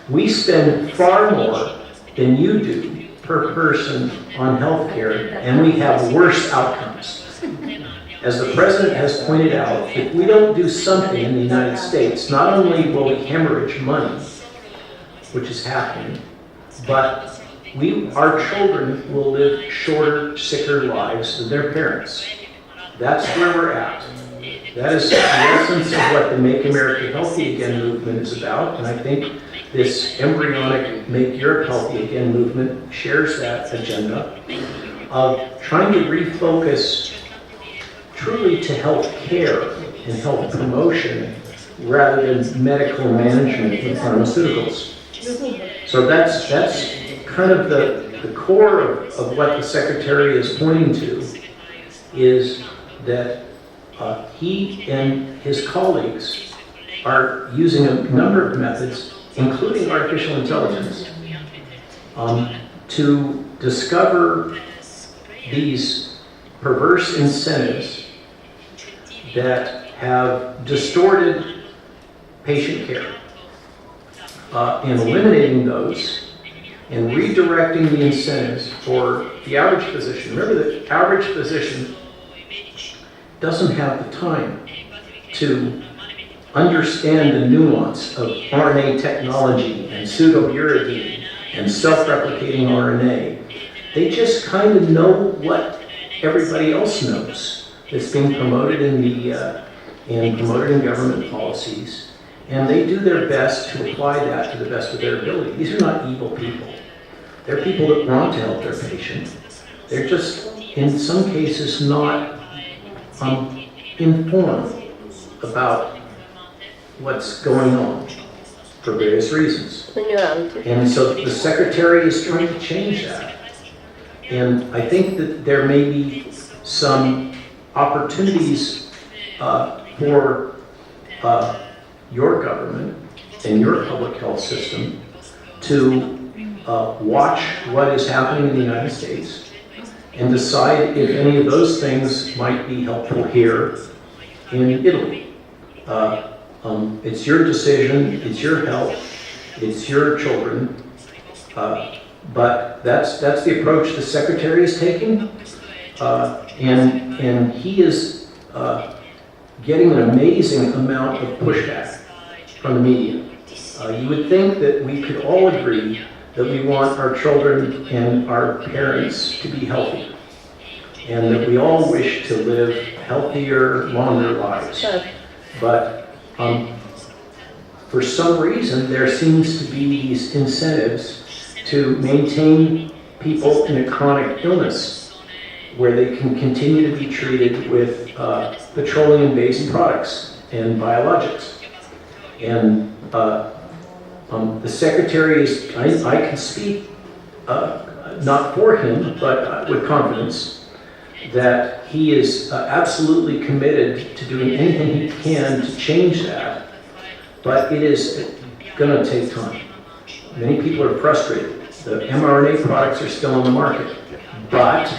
We spend far more than you do per person on healthcare, and we have worse outcomes. As the president has pointed out, if we don't do something in the United States, not only will we hemorrhage money, which is happening, but our children will live shorter, sicker lives than their parents. That's where we're at. That is the essence of what the Make America Healthy Again movement is about, and I think this embryonic Make Europe Healthy Again movement shares that agenda of trying to refocus truly to health care and health promotion rather than medical management with pharmaceuticals. So that's kind of the core of what the Secretary is pointing to, is that he and his colleagues are using a number of methods, including artificial intelligence, to discover these perverse incentives that have distorted patient care, and eliminating those and redirecting the incentives for the average physician. Remember, the average physician doesn't have the time to understand the nuance of RNA technology and pseudouridine and self-replicating RNA. They just kind of know what everybody else knows that's being promoted in government policies, and they do their best to apply that to the best of their ability. These are not evil people. They're people that want to help their patient. They're just, in some cases, not informed about what's going on for various reasons. And so the Secretary is trying to change that. And I think that there may be some opportunities for your government and your public health system to watch what is happening in the United States and decide if any of those things might be helpful here in Italy. It's your decision, it's your health, it's your children. But that's the approach the Secretary is taking, and he is getting an amazing amount of pushback from the media. You would think that we could all agree that we want our children and our parents to be healthy, and that we all wish to live healthier, longer lives. But for some reason, there seems to be these incentives to maintain people in a chronic illness where they can continue to be treated with petroleum-based products and biologics. And the Secretary is, I can speak not for him, but with confidence, that he is absolutely committed to doing anything he can to change that, but it is going to take time. Many people are frustrated. The mRNA products are still on the market, but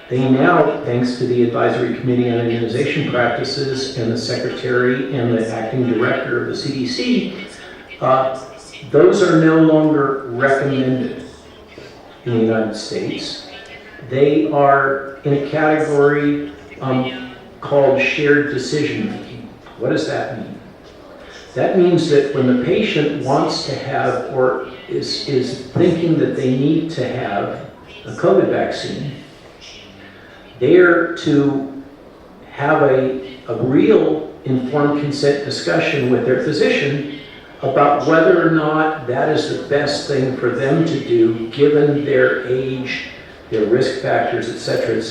they now, thanks to the Advisory Committee on Immunization Practices and the Secretary and the Acting Director of the CDC, those are no longer recommended in the United States. They are in a category called shared decision making. What does that mean? That means that when the patient wants to have or is thinking that they need to have a COVID vaccine, they are to have a real informed consent discussion with their physician about whether or not that is the best thing for them to do given their age, their risk factors, et cetera,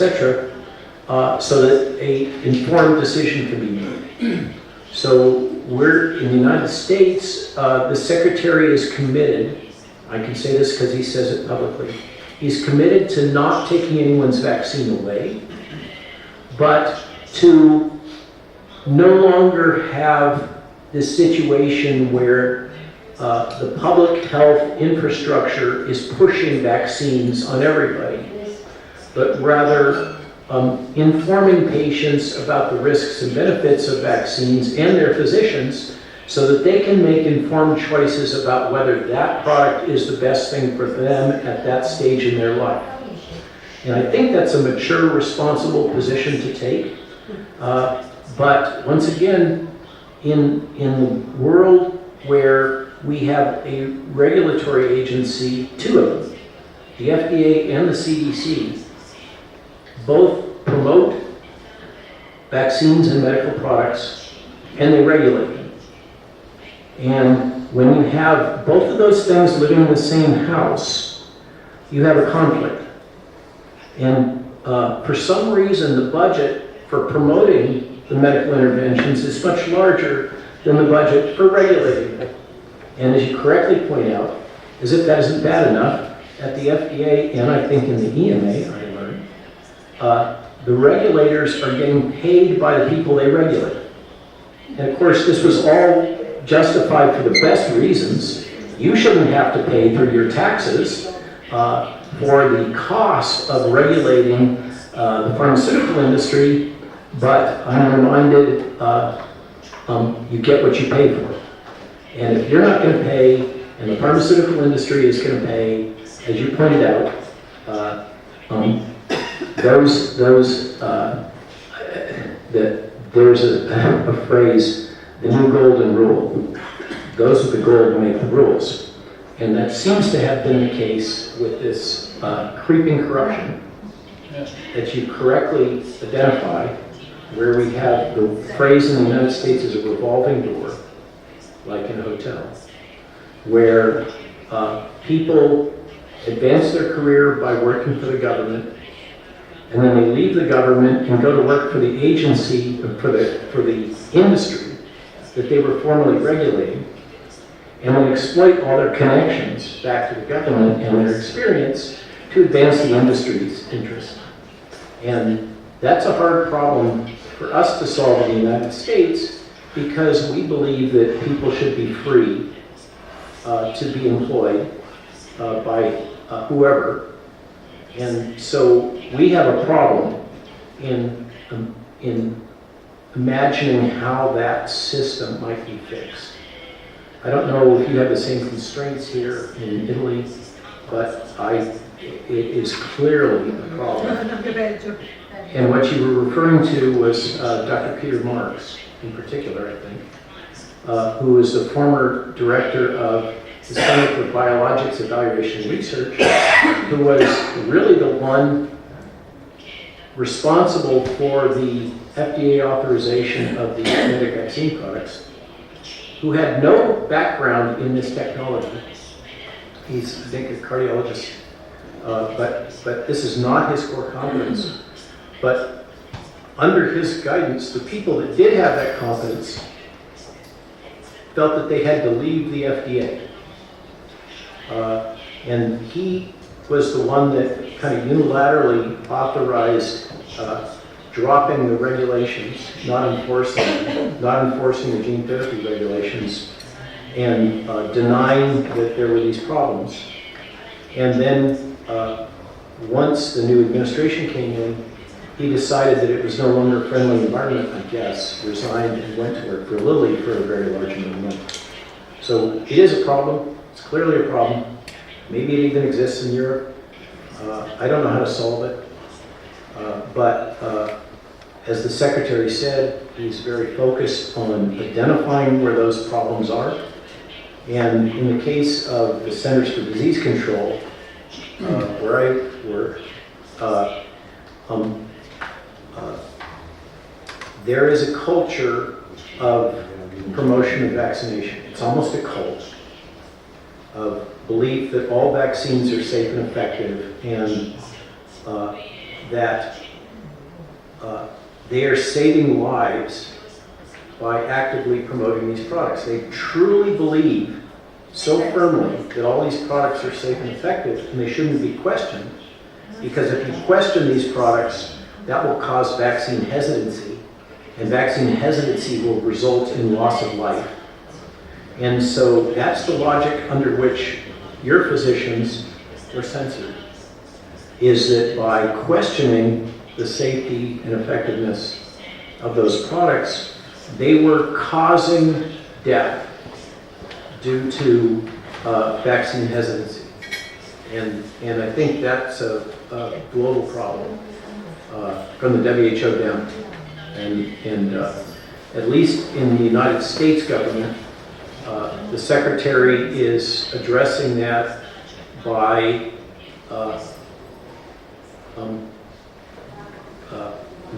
so that an informed decision can be made. So we're in the United States, the Secretary is committed, I can say this because he says it publicly, he's committed to not taking anyone's vaccine away, but to no longer have this situation where the public health infrastructure is pushing vaccines on everybody, but rather informing patients about the risks and benefits of vaccines and their physicians so that they can make informed choices about whether that product is the best thing for them at that stage in their life. And I think that's a mature, responsible position to take. But once again, in the world where we have a regulatory agency, two of them, the FDA and the CDC, both promote vaccines and medical products, and they regulate them. And when you have both of those things living in the same house, you have a conflict. And for some reason, the budget for promoting the medical interventions is much larger than the budget for regulating them. And as you correctly point out, as if that isn't bad enough, at the FDA and I think in the EMA, I learned, the regulators are getting paid by the people they regulate. And of course, this was all justified for the best reasons. You shouldn't have to pay through your taxes for the cost of regulating the pharmaceutical industry, but I'm reminded you get what you pay for. And if you're not going to pay, and the pharmaceutical industry is going to pay, as you pointed out, there's a phrase, the new golden rule. Those with the gold make the rules. And that seems to have been the case with this creeping corruption that you correctly identify, where we have the phrase in the United States is a revolving door, like in a hotel, where people advance their career by working for the government, and then they leave the government and go to work for the agency, for the industry that they were formerly regulating, and then exploit all their connections back to the government and their experience to advance the industry's interest. And that's a hard problem for us to solve in the United States, because we believe that people should be free to be employed by whoever. And so we have a problem in imagining how that system might be fixed. I don't know if you have the same constraints here in Italy, but it is clearly a problem. And what you were referring to was Dr. Peter Marks, in particular, I think, who is the former director of the Center for Biologics Evaluation and Research, who was really the one responsible for the FDA authorization of the genetic vaccine products, who had no background in this technology. He's, I think, a cardiologist, but this is not his core competence. But under his guidance, the people that did have that competence felt that they had to leave the FDA. And he was the one that kind of unilaterally authorized dropping the regulations, not enforcing the gene therapy regulations, and denying that there were these problems. And then once the new administration came in, he decided that it was no longer a friendly environment, I guess, resigned and went to work for Lilly for a very large amount of money. So it is a problem. It's clearly a problem. Maybe it even exists in Europe. I don't know how to solve it. But as the secretary said, he's very focused on identifying where those problems are. And in the case of the Centers for Disease Control, where I work, there is a culture of promotion of vaccination. It's almost a cult of belief that all vaccines are safe and effective, and that they are saving lives by actively promoting these products. They truly believe so firmly that all these products are safe and effective, and they shouldn't be questioned, because if you question these products, that will cause vaccine hesitancy, and vaccine hesitancy will result in loss of life. And so that's the logic under which your physicians were censored, is that by questioning the safety and effectiveness of those products, they were causing death due to vaccine hesitancy. And I think that's a global problem from the WHO down. And at least in the United States government, the secretary is addressing that by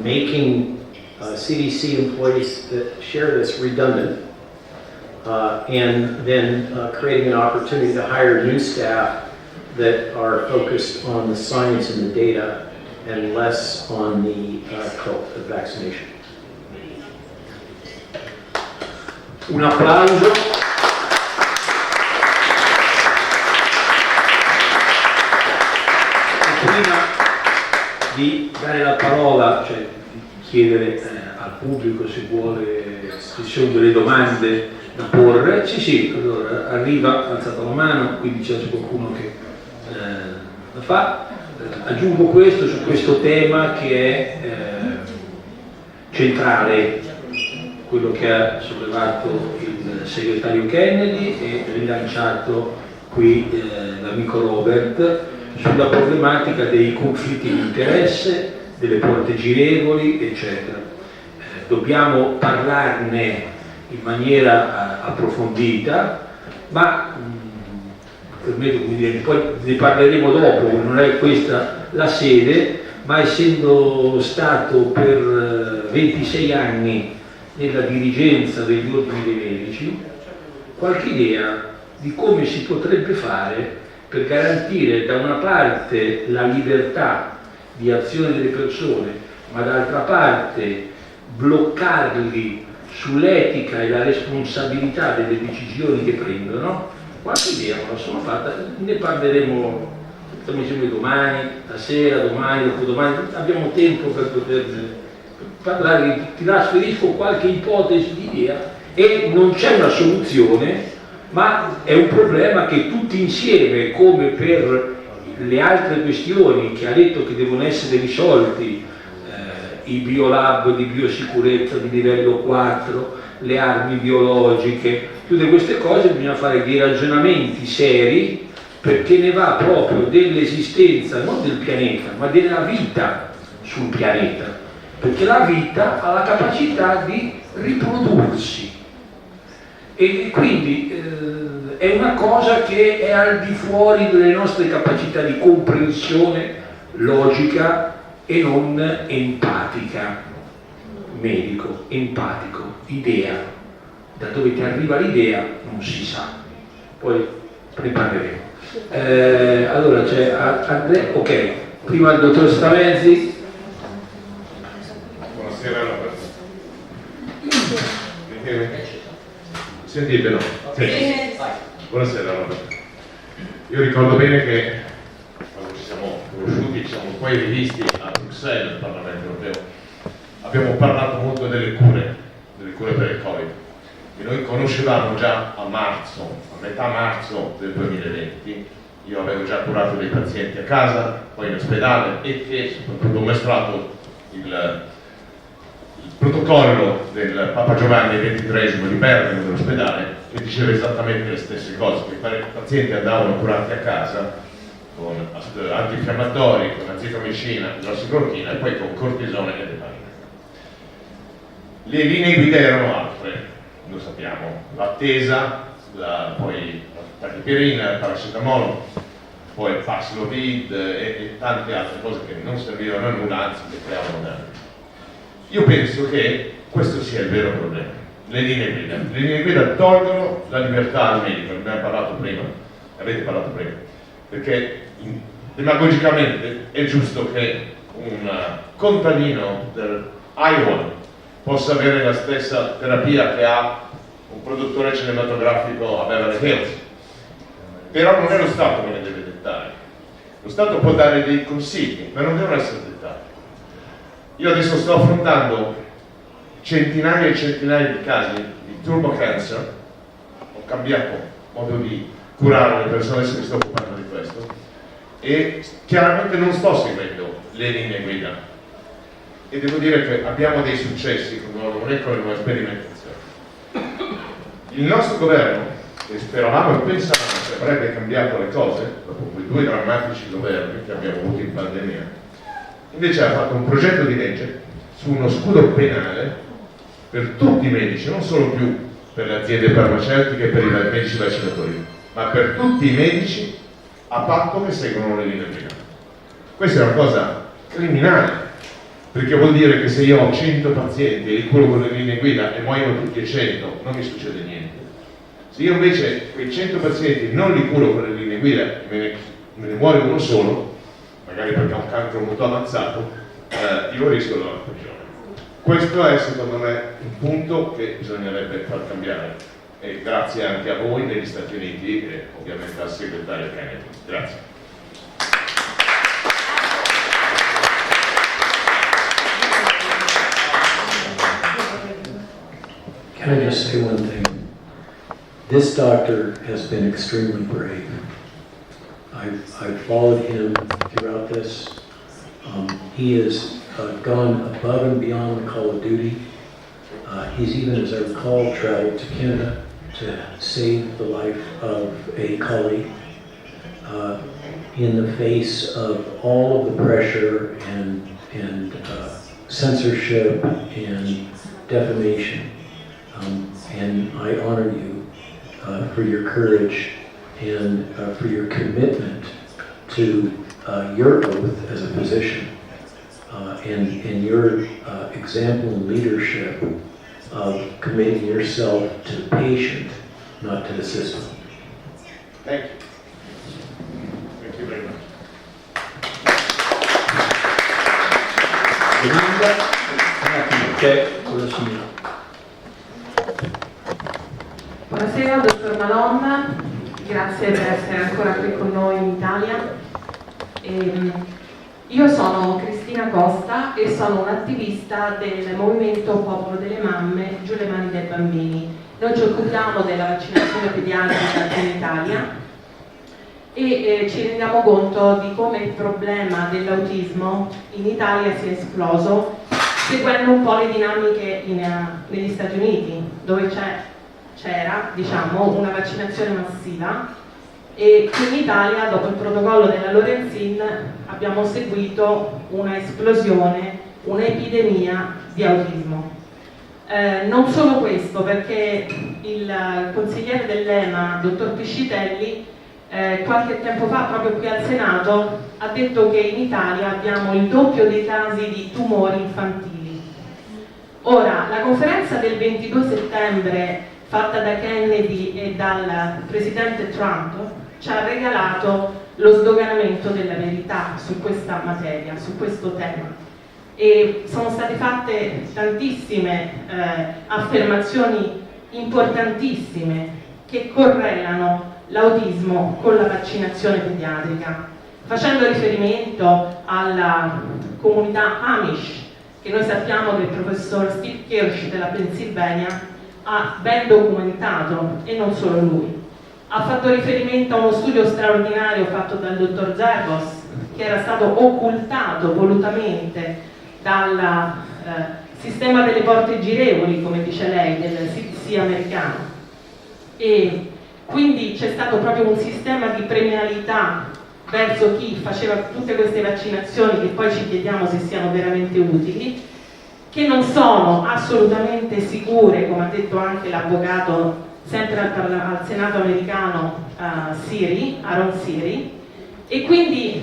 making CDC employees that share this redundant, and then creating an opportunity to hire new staff that are focused on the science and the data and less on the cult of vaccination. Un applauso. Prima di dare la parola, cioè di chiedere al pubblico se vuole, se ci sono delle domande da porre. Sì, allora arriva, ha alzato la mano, quindi c'è qualcuno che la fa. Aggiungo questo su questo tema che è centrale, quello che ha sollevato il segretario Kennedy e rilanciato qui l'amico Robert, sulla problematica dei conflitti di interesse, delle porte girevoli, eccetera. Dobbiamo parlarne in maniera approfondita, ma permetto di dire, poi ne parleremo dopo, non è questa la sede, ma essendo stato per 26 anni nella dirigenza degli ordini dei medici, qualche idea di come si potrebbe fare per garantire da una parte la libertà di azione delle persone, ma dall'altra parte bloccarli sull'etica e la responsabilità delle decisioni che prendono. Qualche idea me la sono fatta, ne parleremo domani, stasera, domani, dopodomani, abbiamo tempo per poterne parlare, ti trasferisco qualche ipotesi di idea e non c'è una soluzione, ma è un problema che tutti insieme, come per le altre questioni che ha detto che devono essere risolti, i biolab di biosicurezza di livello 4, le armi biologiche, tutte queste cose bisogna fare dei ragionamenti seri perché ne va proprio dell'esistenza, non del pianeta, ma della vita sul pianeta, perché la vita ha la capacità di riprodursi e quindi è una cosa che è al di fuori delle nostre capacità di comprensione logica e non empatica. Medico, empatico, idea, da dove ti arriva l'idea non si sa, poi ne parleremo. Allora c'è Andrea, ok, prima il dottor Stravezzi. Buonasera Roberto. Sentite, no? Sì. Buonasera Roberto. Io ricordo bene che quando ci siamo conosciuti, ci siamo poi rivisti a Bruxelles, al Parlamento Europeo, abbiamo parlato molto delle cure per il Covid. E noi conoscevamo già a metà marzo del 2020, io avevo già curato dei pazienti a casa, poi in ospedale, e che soprattutto ho mostrato il protocollo del Papa Giovanni XXIII di Bergamo dell'ospedale, che diceva esattamente le stesse cose, che i pazienti andavano curati a casa con antinfiammatori, con azitromicina, idrossiclorochina e poi con cortisone e depamina. Le linee guida erano altre, lo sappiamo, l'attesa, poi la tachipirina, il paracetamolo, poi il Paxlovid e tante altre cose che non servivano a nulla, anzi che creavano danni. Io penso che questo sia il vero problema, le linee guida. Le linee guida tolgono la libertà al medico, ne abbiamo parlato prima, avete parlato prima, perché demagogicamente è giusto che un contadino dell'Iowa possa avere la stessa terapia che ha un produttore cinematografico a Beverly Hills, però non è lo Stato che ne deve dettare. Lo Stato può dare dei consigli, ma non devono essere dettati. Io adesso sto affrontando centinaia e centinaia di casi di turbo cancer, ho cambiato modo di curare le persone, se mi sto occupando di questo, e chiaramente non sto seguendo le linee guida. E devo dire che abbiamo dei successi con una sperimentazione. Il nostro governo, che speravamo e pensavamo che avrebbe cambiato le cose, dopo quei 2 drammatici governi che abbiamo avuto in pandemia, invece ha fatto un progetto di legge su uno scudo penale per tutti i medici, non solo più per le aziende farmaceutiche e per i medici vaccinatori, ma per tutti i medici a patto che seguono le linee guida. Questa è una cosa criminale, perché vuol dire che se io ho 100 pazienti e li curo con le linee guida e muoiono tutti e 100, non mi succede niente. Se io invece quei 100 pazienti non li curo con le linee guida e me ne muore uno solo, magari perché ha un cancro molto avanzato, io rischio la prigione. Questo è secondo me un punto che bisognerebbe far cambiare, e grazie anche a voi negli Stati Uniti e ovviamente al segretario Kennedy. Grazie. Can I just say one thing? This doctor has been extremely brave. I've followed him throughout this. He has gone above and beyond the call of duty. He's even, as I recall, traveled to Canada to save the life of a colleague in the face of all of the pressure and censorship and defamation. And I honor you for your courage and for your commitment to your oath as a physician and your example and leadership of committing yourself to the patient, not to the system. Thank you. Thank you very much. Domanda? Un attimo, c'è con la signora. Buonasera, dottor Malone, grazie per essere ancora qui con noi in Italia. Io sono Cristina Costa e sono un'attivista del movimento Popolo delle Mamme, Giù le mani dai bambini. Noi ci occupiamo della vaccinazione pediatrica in Italia e ci rendiamo conto di come il problema dell'autismo in Italia sia esploso, seguendo un po' le dinamiche negli Stati Uniti, dove c'era, diciamo, una vaccinazione massiva e qui in Italia, dopo il protocollo della Lorenzin, abbiamo seguito una esplosione, un'epidemia di autismo. Non solo questo, perché il consigliere dell'EMA, dottor Piscitelli, qualche tempo fa, proprio qui al Senato, ha detto che in Italia abbiamo il doppio dei casi di tumori infantili. Ora, la conferenza del 22 settembre fatta da Kennedy e dal presidente Trump ci ha regalato lo sdoganamento della verità su questa materia, su questo tema. E sono state fatte tantissime affermazioni importantissime che correlano l'autismo con la vaccinazione pediatrica, facendo riferimento alla comunità Amish, che noi sappiamo che il professor Steve Kirsch della Pennsylvania ha ben documentato, e non solo lui. Ha fatto riferimento a uno studio straordinario fatto dal dottor Zervos, che era stato occultato volutamente dal sistema delle porte girevoli, come dice lei, del CDC americano. E quindi c'è stato proprio un sistema di premialità verso chi faceva tutte queste vaccinazioni, che poi ci chiediamo se siano veramente utili, che non sono assolutamente sicure, come ha detto anche l'avvocato sempre al Senato americano Aaron Siri, e quindi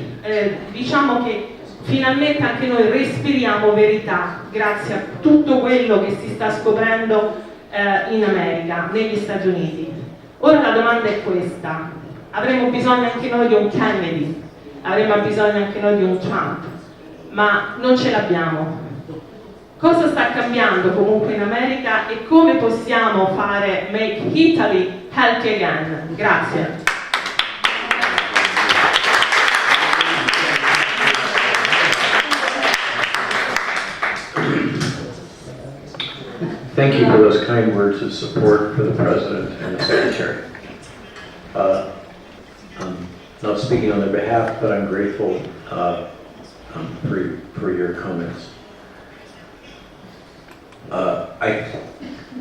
diciamo che finalmente anche noi respiriamo verità grazie a tutto quello che si sta scoprendo in America, negli Stati Uniti. Ora la domanda è questa: avremo bisogno anche noi di un Kennedy, avremo bisogno anche noi di un Trump, ma non ce l'abbiamo. Cosa sta cambiando comunque in America e come possiamo fare Make Italy Healthy Again? Grazie. Thank you for those kind words of support for the President and the Secretary. I'm not speaking on their behalf, but I'm grateful for your comments.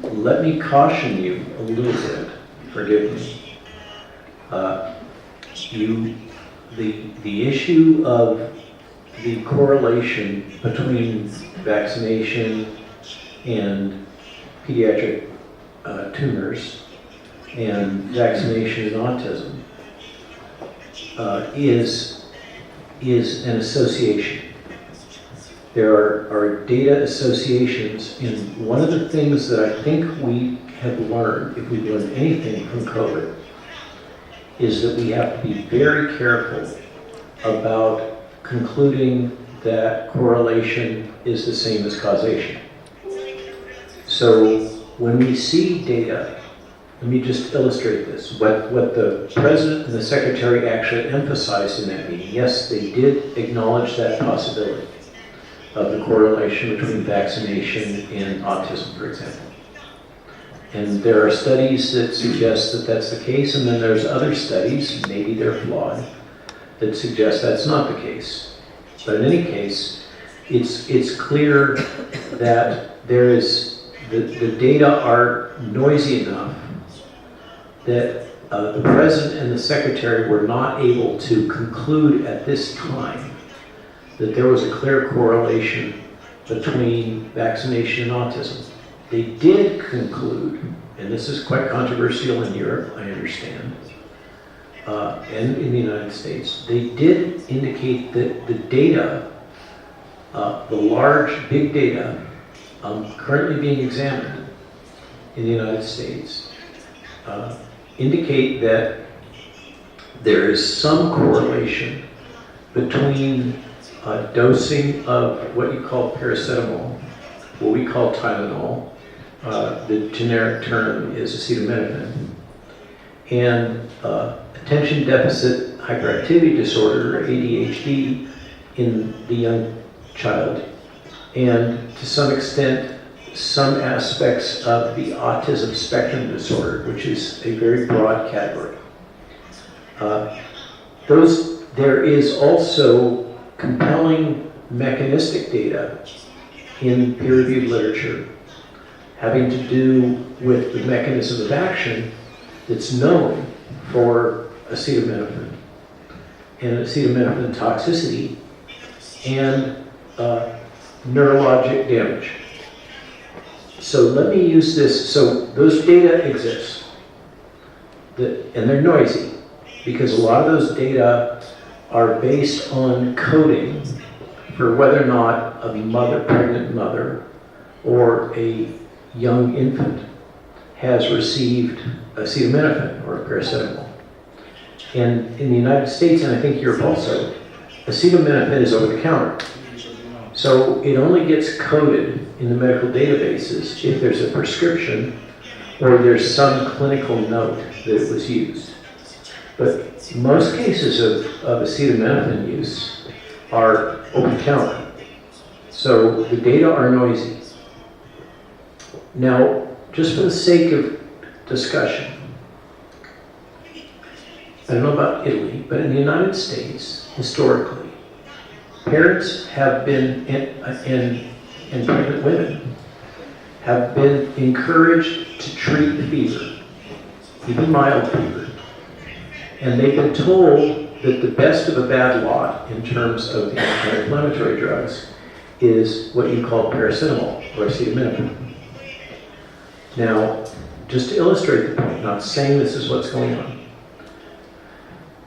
Let me caution you a little bit, forgive me. The issue of the correlation between vaccination and pediatric tumors and vaccination and autism is an association. There are data associations, and one of the things that I think we have learned, if we've learned anything from COVID, is that we have to be very careful about concluding that correlation is the same as causation. So when we see data, let me just illustrate this. What the President and the Secretary actually emphasized in that meeting, yes, they did acknowledge that possibility of the correlation between vaccination and autism, for example. And there are studies that suggest that that's the case, and then there's other studies, maybe they're flawed, that suggest that's not the case. But in any case, it's clear that there is, the data are noisy enough that the President and the Secretary were not able to conclude at this time that there was a clear correlation between vaccination and autism. They did conclude, and this is quite controversial in Europe, I understand, and in the United States, they did indicate that the data, the large, big data, currently being examined in the United States, indicate that there is some correlation between dosing of what you call paracetamol, what we call Tylenol, the generic term is acetaminophen, and attention deficit hyperactivity disorder, or ADHD, in the young child, and to some extent some aspects of the autism spectrum disorder, which is a very broad category. There is also compelling mechanistic data in peer-reviewed literature having to do with the mechanism of action that's known for acetaminophen and acetaminophen toxicity and neurologic damage. So let me use this. So those data exist, and they're noisy because a lot of those data are based on coding for whether or not a mother, pregnant mother, or a young infant has received acetaminophen or paracetamol. And in the United States, and I think Europe also, acetaminophen is over the counter. So it only gets coded in the medical databases if there's a prescription or there's some clinical note that it was used. But most cases of acetaminophen use are over the counter. So the data are noisy. Now, just for the sake of discussion, I don't know about Italy, but in the United States, historically, parents have been, and pregnant women, have been encouraged to treat fever, even mild fever. And they've been told that the best of a bad lot in terms of the anti-inflammatory drugs is what you call paracetamol or acetaminophen. Now, just to illustrate the point, not saying this is what's going on,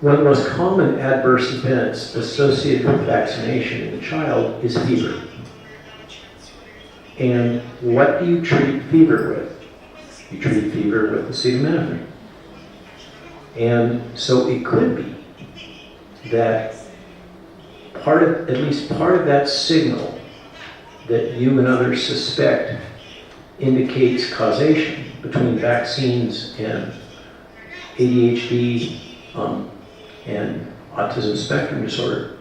one of the most common adverse events associated with vaccination in a child is fever. And what do you treat fever with? You treat fever with acetaminophen. And so it could be that at least part of that signal that you and others suspect indicates causation between vaccines and ADHD and autism spectrum disorder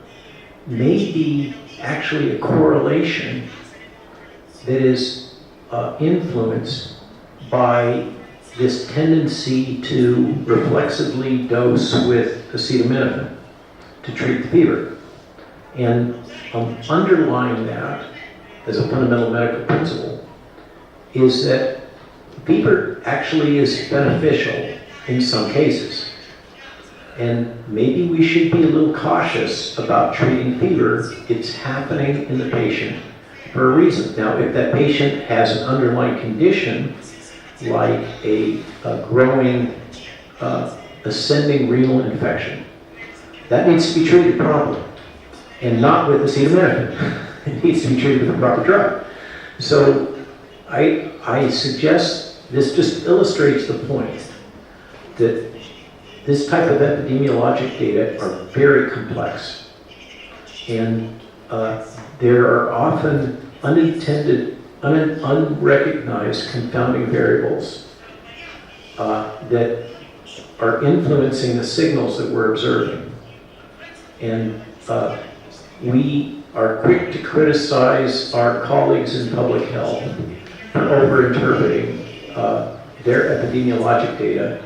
may be actually a correlation that is influenced by this tendency to reflexively dose with acetaminophen to treat the fever. And underlying that as a fundamental medical principle is that fever actually is beneficial in some cases. And maybe we should be a little cautious about treating fever. It's happening in the patient for a reason. Now, if that patient has an underlying condition like a growing ascending renal infection, that needs to be treated properly and not with acetaminophen. It needs to be treated with a proper drug. So I suggest this just illustrates the point that this type of epidemiologic data are very complex, and there are often unintended, unrecognized confounding variables that are influencing the signals that we're observing. And we are quick to criticize our colleagues in public health for over-interpreting their epidemiologic data.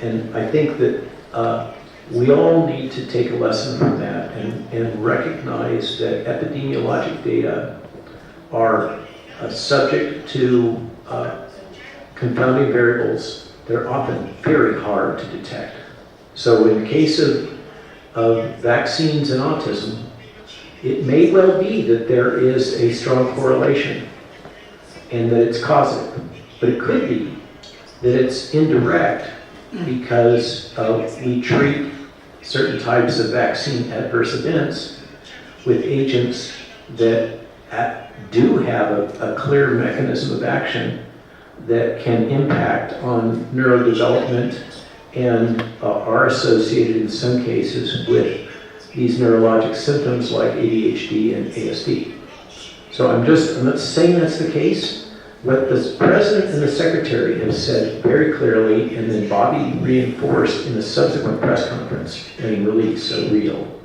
And I think that we all need to take a lesson from that and recognize that epidemiologic data are subject to confounding variables that are often very hard to detect. So in the case of vaccines and autism, it may well be that there is a strong correlation and that it's causative, but it could be that it's indirect because we treat certain types of vaccine adverse events with agents that do have a clear mechanism of action that can impact on neurodevelopment and are associated in some cases with these neurologic symptoms like ADHD and ASD. So I'm not saying that's the case. What the President and the Secretary have said very clearly, and then Bobby reinforced in the subsequent press conference and he released a reel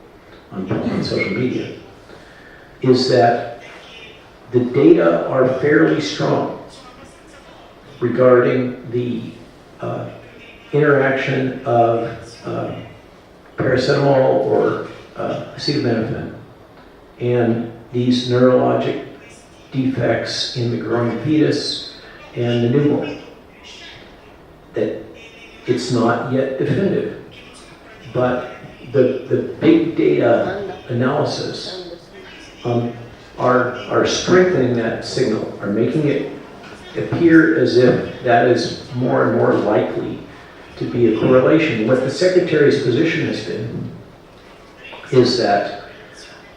on social media, is that the data are fairly strong regarding the interaction of paracetamol or acetaminophen and these neurologic defects in the growing fetus and the newborn. That it's not yet definitive. but the big data analysis are strengthening that signal, are making it appear as if that is more and more likely to be a correlation. What the Secretary's position has been is that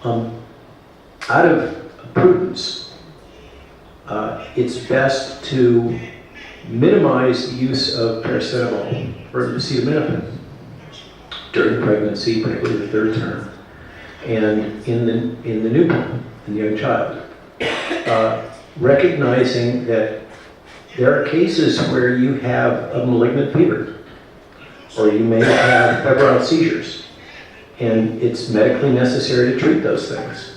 out of prudence, it's best to minimize the use of paracetamol or acetaminophen during pregnancy, particularly the third term, and in the newborn, in the young child, recognizing that there are cases where you have a malignant fever, or you may have febrile seizures, and it's medically necessary to treat those things.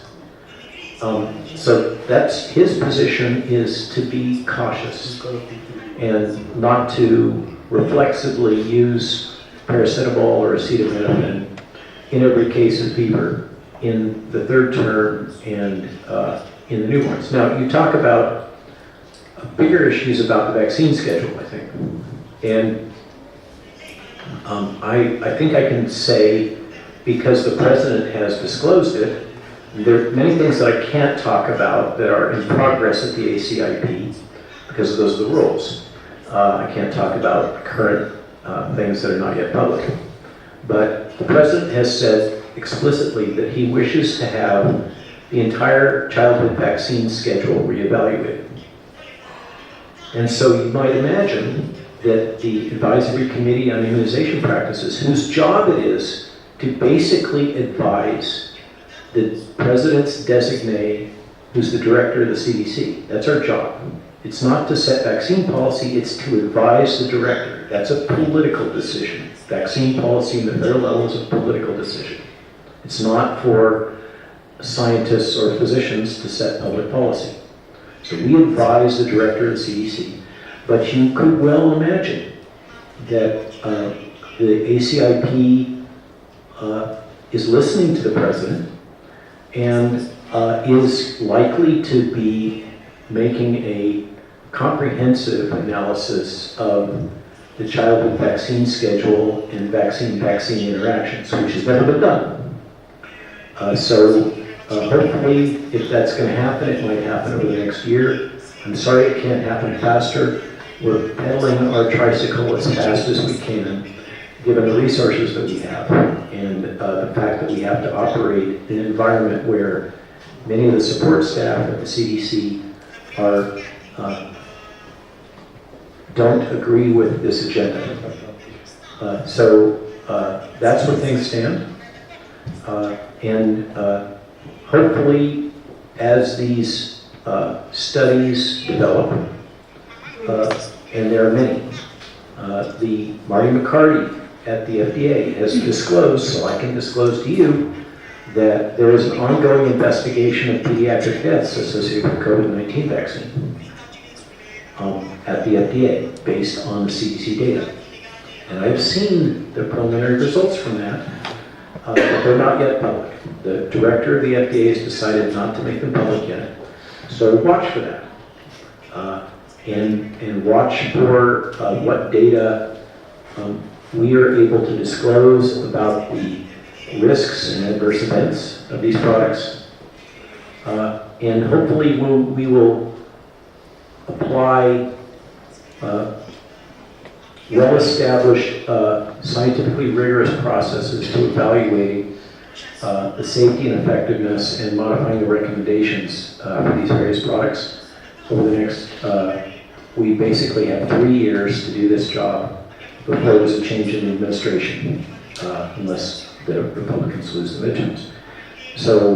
So that's his position, is to be cautious and not to reflexively use paracetamol or acetaminophen in every case of fever in the third term and in the newborns. Now, you talk about bigger issues about the vaccine schedule, I think. And I think I can say, because the President has disclosed it, there are many things that I can't talk about that are in progress at the ACIP, because those are the rules. I can't talk about current things that are not yet public. But the President has said explicitly that he wishes to have the entire childhood vaccine schedule reevaluated. And so you might imagine that the Advisory Committee on Immunization Practices, whose job it is to basically advise the President's designee, who's the director of the CDC, that's our job. It's not to set vaccine policy, it's to advise the director. That's a political decision. Vaccine policy in the federal level is a political decision. It's not for scientists or physicians to set public policy. So we advise the director of the CDC. But you could well imagine that the ACIP is listening to the President and is likely to be making a comprehensive analysis of the childhood vaccine schedule and vaccine-vaccine interactions, which has never been done. So hopefully, if that's going to happen, it might happen over the next year. I'm sorry it can't happen faster. We're pedaling our tricycle as fast as we can, given the resources that we have, and the fact that we have to operate in an environment where many of the support staff at the CDC are don't agree with this agenda. So that's where things stand. And hopefully, as these studies develop, and there are many, the Marty McCarty at the FDA has disclosed, so I can disclose to you, that there is an ongoing investigation of pediatric deaths associated with COVID-19 vaccine at the FDA, based on the CDC data. And I've seen the preliminary results from that, but they're not yet public. The director of the FDA has decided not to make them public yet. So watch for that. And watch for what data we are able to disclose about the risks and adverse events of these products. And hopefully we will apply well-established, scientifically rigorous processes to evaluating the safety and effectiveness and modifying the recommendations for these various products over the next, we basically have 3 years to do this job before there's a change in the administration, unless the Republicans lose the midterms. So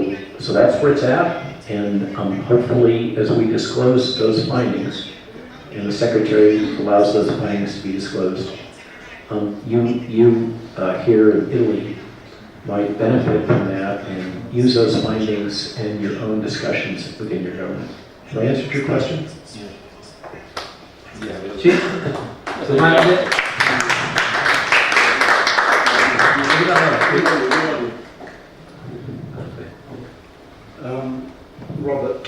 that's where it's at, and hopefully as we disclose those findings, and the Secretary allows those findings to be disclosed, you here in Italy might benefit from that and use those findings in your own discussions within your government. Have I answered your question? Sì? Domande? Robert,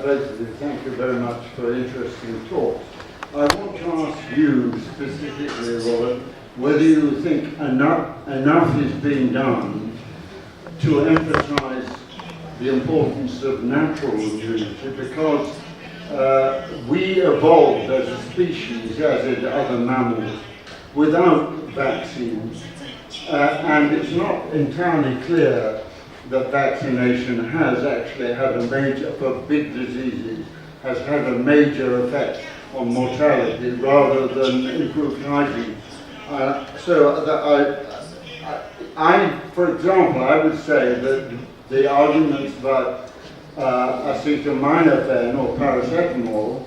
both of you, thank you very much for interesting talks. I want to ask you specifically, Robert, whether you think enough is being done to emphasize the importance of natural immunity, because we evolved as a species, as did other mammals, without vaccines, and it's not entirely clear that vaccination has actually had a major, for big diseases, has had a major effect on mortality rather than improved hygiene. For example, I would say that the arguments about acetaminophen or paracetamol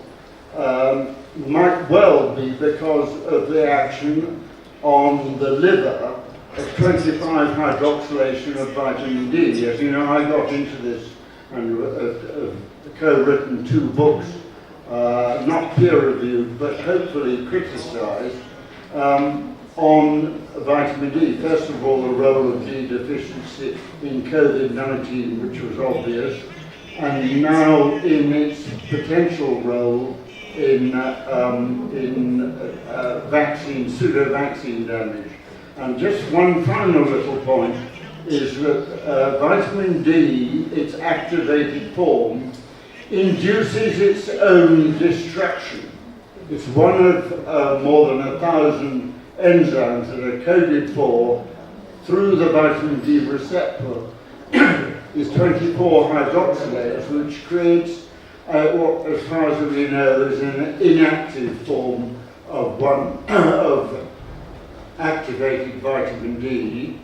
might well be because of the action on the liver of 25 hydroxylation of vitamin D. As you know, I got into this and co-written 2 books, not peer-reviewed, but hopefully criticized, on vitamin D. First of all, the role of D deficiency in COVID-19, which was obvious, and now in its potential role in pseudo-vaccine damage. And just one final little point is that vitamin D, its activated form, induces its own destruction. It's one of more than 1,000 enzymes that are coded for through the vitamin D receptor is 24 hydroxylase, which creates what, as far as we know, is an inactive form of activated vitamin D.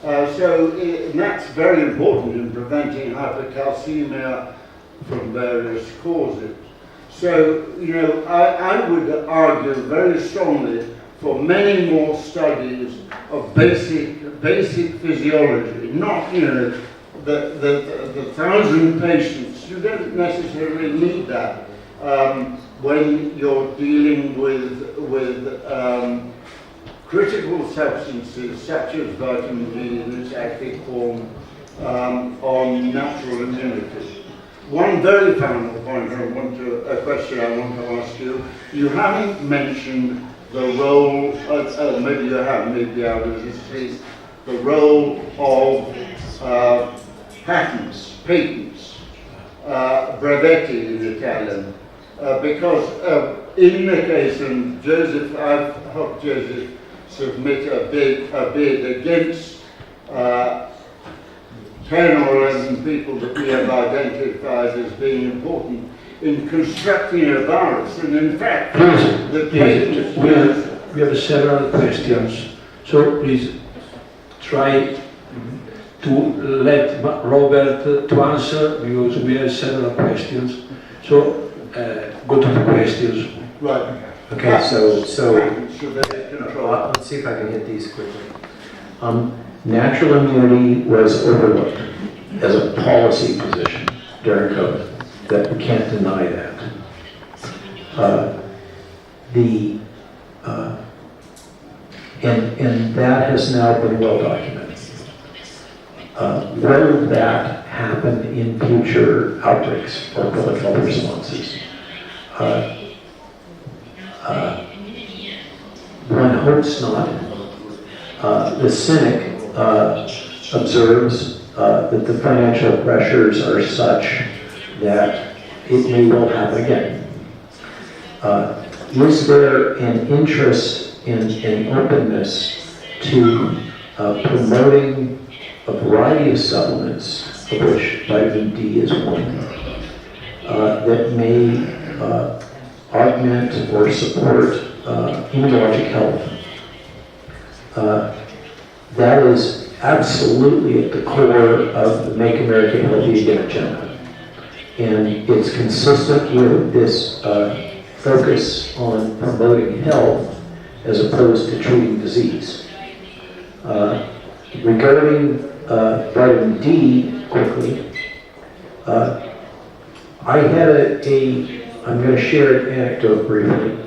And that's very important in preventing hypercalcemia from various causes. So, you know, I would argue very strongly for many more studies of basic physiology, not, you know, the 1,000 patients. You don't necessarily need that when you're dealing with critical substances such as vitamin D in its active form on natural immunity. One very final point a question I want to ask you. You haven't mentioned the role, maybe you have, maybe I was asleep, the role of patents, brevetti in Italian, because in the case, and Joseph, I've helped Joseph submit a bid against 10 or 11 people that we have identified as being important in constructing a virus, and in fact, please, we have several questions, so please try to let Robert to answer, because we have several questions. So go to the questions. Right. Okay, so let's see if I can hit these quickly. Natural immunity was overlooked as a policy position during COVID. That we can't deny that. And that has now been well documented. Will that happen in future outbreaks or public health responses? One hopes not. The cynic observes that the financial pressures are such that it may well happen again. Is there an interest in openness to promoting a variety of supplements, of which vitamin D is one, that may augment or support immunologic health? That is absolutely at the core of the Make America Healthy Again agenda. And it's consistent with this focus on promoting health as opposed to treating disease. Regarding vitamin D, quickly, I had I'm going to share an anecdote briefly.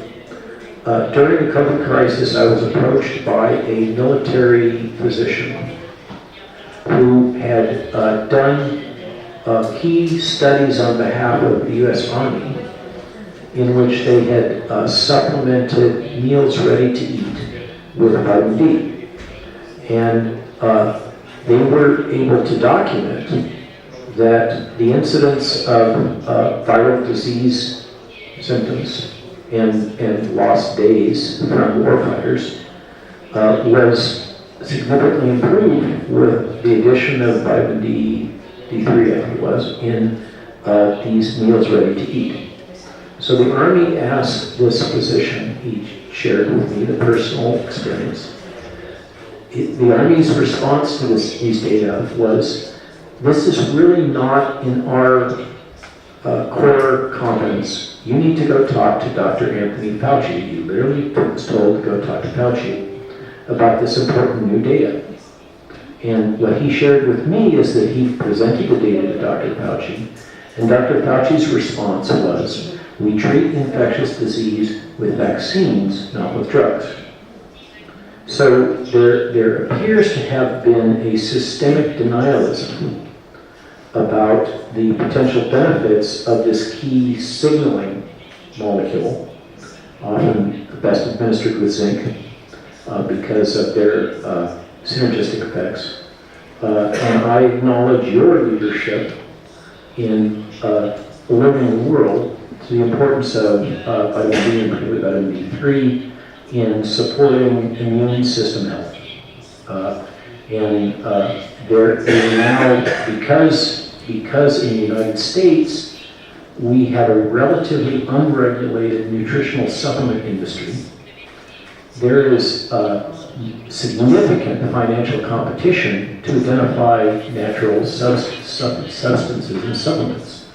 During the COVID crisis, I was approached by a military physician who had done key studies on behalf of the U.S. Army in which they had supplemented meals ready to eat with vitamin D. And they were able to document that the incidence of viral disease symptoms and lost days from warfighters was significantly improved with the addition of vitamin D3, I think it was, in these meals ready to eat. So the Army asked this physician, he shared with me the personal experience. The Army's response to these data was, this is really not in our core competence. You need to go talk to Dr. Anthony Fauci. You literally was told to go talk to Fauci about this important new data. And what he shared with me is that he presented the data to Dr. Fauci, and Dr. Fauci's response was, we treat infectious disease with vaccines, not with drugs. So there appears to have been a systemic denialism about the potential benefits of this key signaling molecule, often best administered with zinc, because of their synergistic effects. And I acknowledge your leadership in alerting the world to the importance of vitamin D, and particularly vitamin D3, in supporting immune system health. There now, because in the United States, we have a relatively unregulated nutritional supplement industry, there is significant financial competition to identify natural substances and supplements.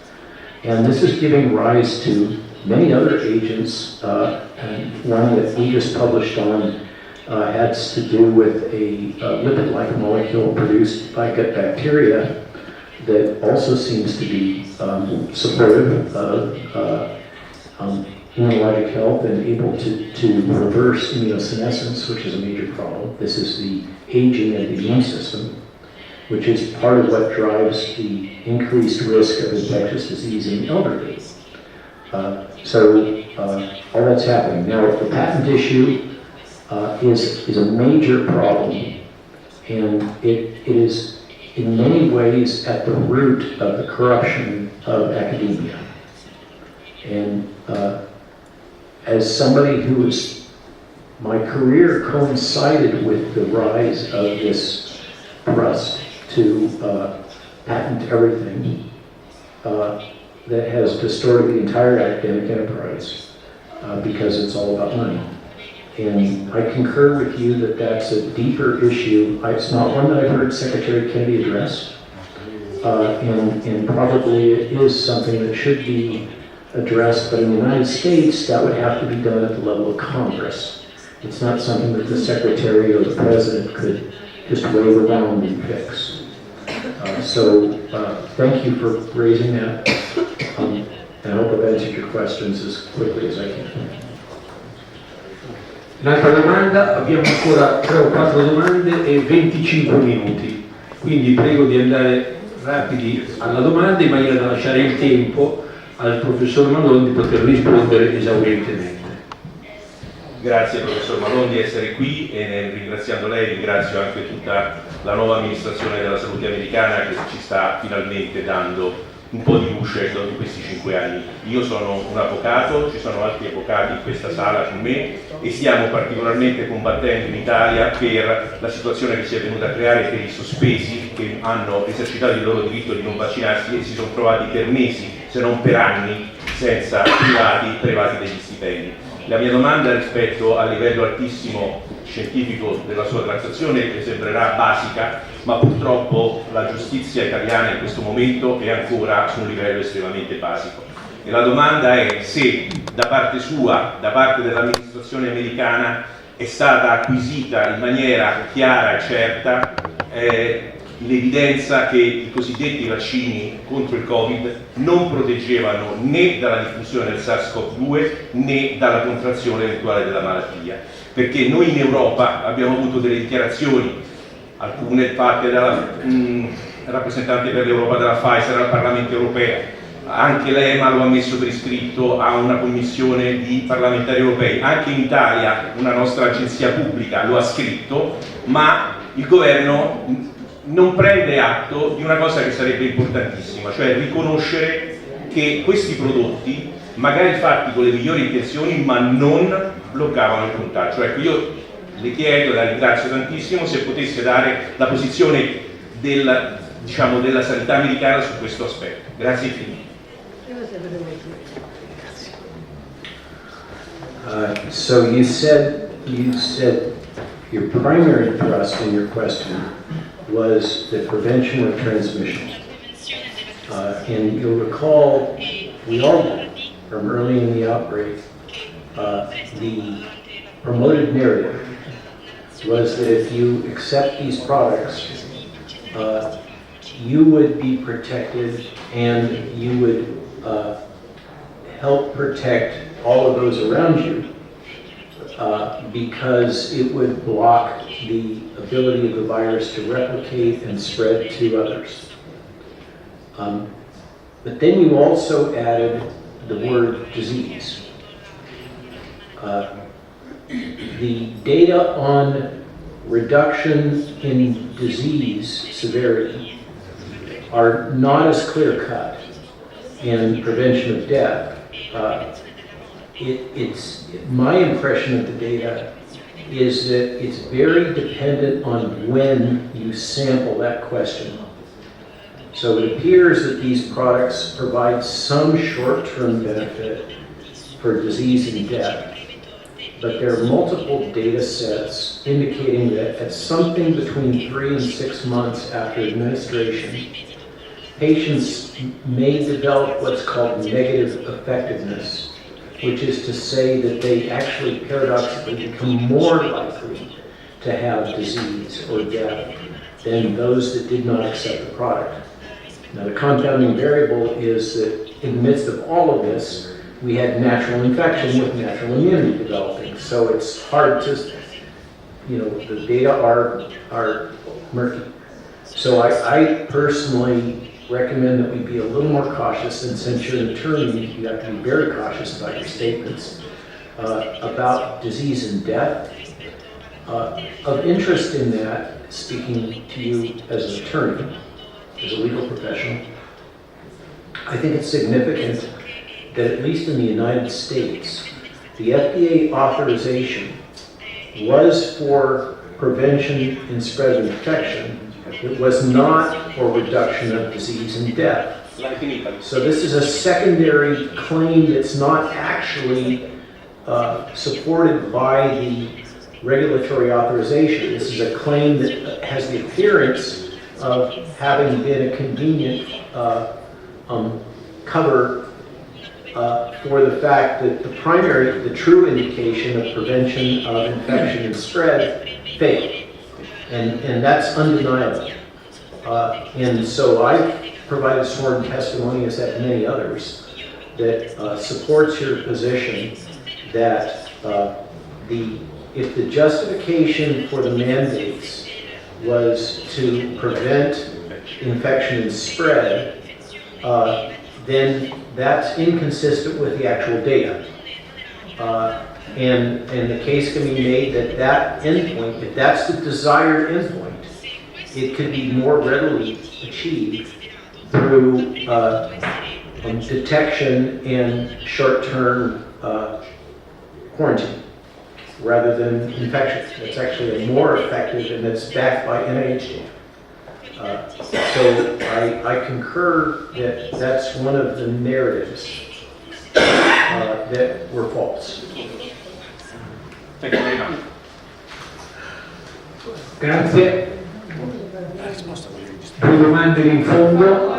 And this is giving rise to many other agents, and one that we just published on has to do with a lipid-like molecule produced by gut bacteria that also seems to be supportive of immunologic health and able to reverse immunosenescence, which is a major problem. This is the aging of the immune system, which is part of what drives the increased risk of infectious disease in the elderly. So all that's happening. Now, the patent issue is a major problem, and it is in many ways at the root of the corruption of academia. And as somebody my career coincided with the rise of this thrust to patent everything that has distorted the entire academic enterprise because it's all about money. And I concur with you that that's a deeper issue. It's not one that I've heard Secretary Kennedy address, and probably it is something that should be addressed, but in the United States, that would have to be done at the level of Congress. It's not something that the Secretary or the President could just wave around and fix. So thank you for raising that, and I hope I've answered your questions as quickly as I can. Un'altra domanda, abbiamo ancora 3 o 4 domande e 25 minuti, quindi prego di andare rapidi alla domanda in maniera da lasciare il tempo al professor Malone di poter rispondere esaurientemente. Grazie professor Malone di essere qui, e ringraziando lei ringrazio anche tutta la nuova amministrazione della salute americana che ci sta finalmente dando un po' di luce in questi 5 anni. Io sono un avvocato, ci sono altri avvocati in questa sala con me e stiamo particolarmente combattendo in Italia per la situazione che si è venuta a creare per i sospesi che hanno esercitato il loro diritto di non vaccinarsi e si sono trovati per mesi, se non per anni, senza privati degli stipendi. La mia domanda rispetto al livello altissimo scientifico della sua trattazione che sembrerà basica, ma purtroppo la giustizia italiana in questo momento è ancora su un livello estremamente basico. E la domanda è se da parte sua, da parte dell'amministrazione americana, è stata acquisita in maniera chiara e certa l'evidenza che i cosiddetti vaccini contro il Covid non proteggevano né dalla diffusione del SARS-CoV-2 né dalla contrazione eventuale della malattia. Perché noi in Europa abbiamo avuto delle dichiarazioni, alcune fatte dalla rappresentante per l'Europa della Pfizer al Parlamento europeo, anche l'EMA lo ha messo per iscritto a una commissione di parlamentari europei, anche in Italia una nostra agenzia pubblica lo ha scritto, ma il governo non prende atto di una cosa che sarebbe importantissima, cioè riconoscere che questi prodotti, magari fatti con le migliori intenzioni, ma non bloccavano il contagio. Ecco, io le chiedo, la ringrazio tantissimo, se potesse dare la posizione della sanità americana su questo aspetto. Grazie infinite. So you said your primary thrust in your question was the prevention of transmission. And you'll recall, we all did, from early in the outbreak, the promoted narrative was that if you accept these products, you would be protected and you would help protect all of those around you because it would block the ability of the virus to replicate and spread to others. But then you also added the word disease. The data on reduction in disease severity are not as clear-cut in prevention of death. My impression of the data is that it's very dependent on when you sample that question. So it appears that these products provide some short-term benefit for disease and death, but there are multiple data sets indicating that at something between 3 and 6 months after administration, patients may develop what's called negative effectiveness, which is to say that they actually paradoxically become more likely to have disease or death than those that did not accept the product. Now, the compounding variable is that in the midst of all of this, we had natural infection with natural immunity developing. So it's hard to, the data are murky. So I personally recommend that we be a little more cautious, and since you're an attorney, you have to be very cautious about your statements about disease and death. Of interest in that, speaking to you as an attorney, as a legal professional, I think it's significant that at least in the United States, the FDA authorization was for prevention and spread of infection. It was not for reduction of disease and death. So this is a secondary claim that's not actually supported by the regulatory authorization. This is a claim that has the appearance of having been a convenient cover for the fact that the true indication of prevention of infection and spread failed. And that's undeniable. And so I provided sworn testimony, as have many others, that supports your position that if the justification for the mandates was to prevent infection and spread, then that's inconsistent with the actual data. And the case can be made that endpoint, if that's the desired endpoint, it could be more readily achieved through detection and short-term quarantine rather than infection. It's actually a more effective, and it's backed by NIH data. So I concur that that's one of the narratives that were false. Thank you very much. Grazie. Due domande in fondo.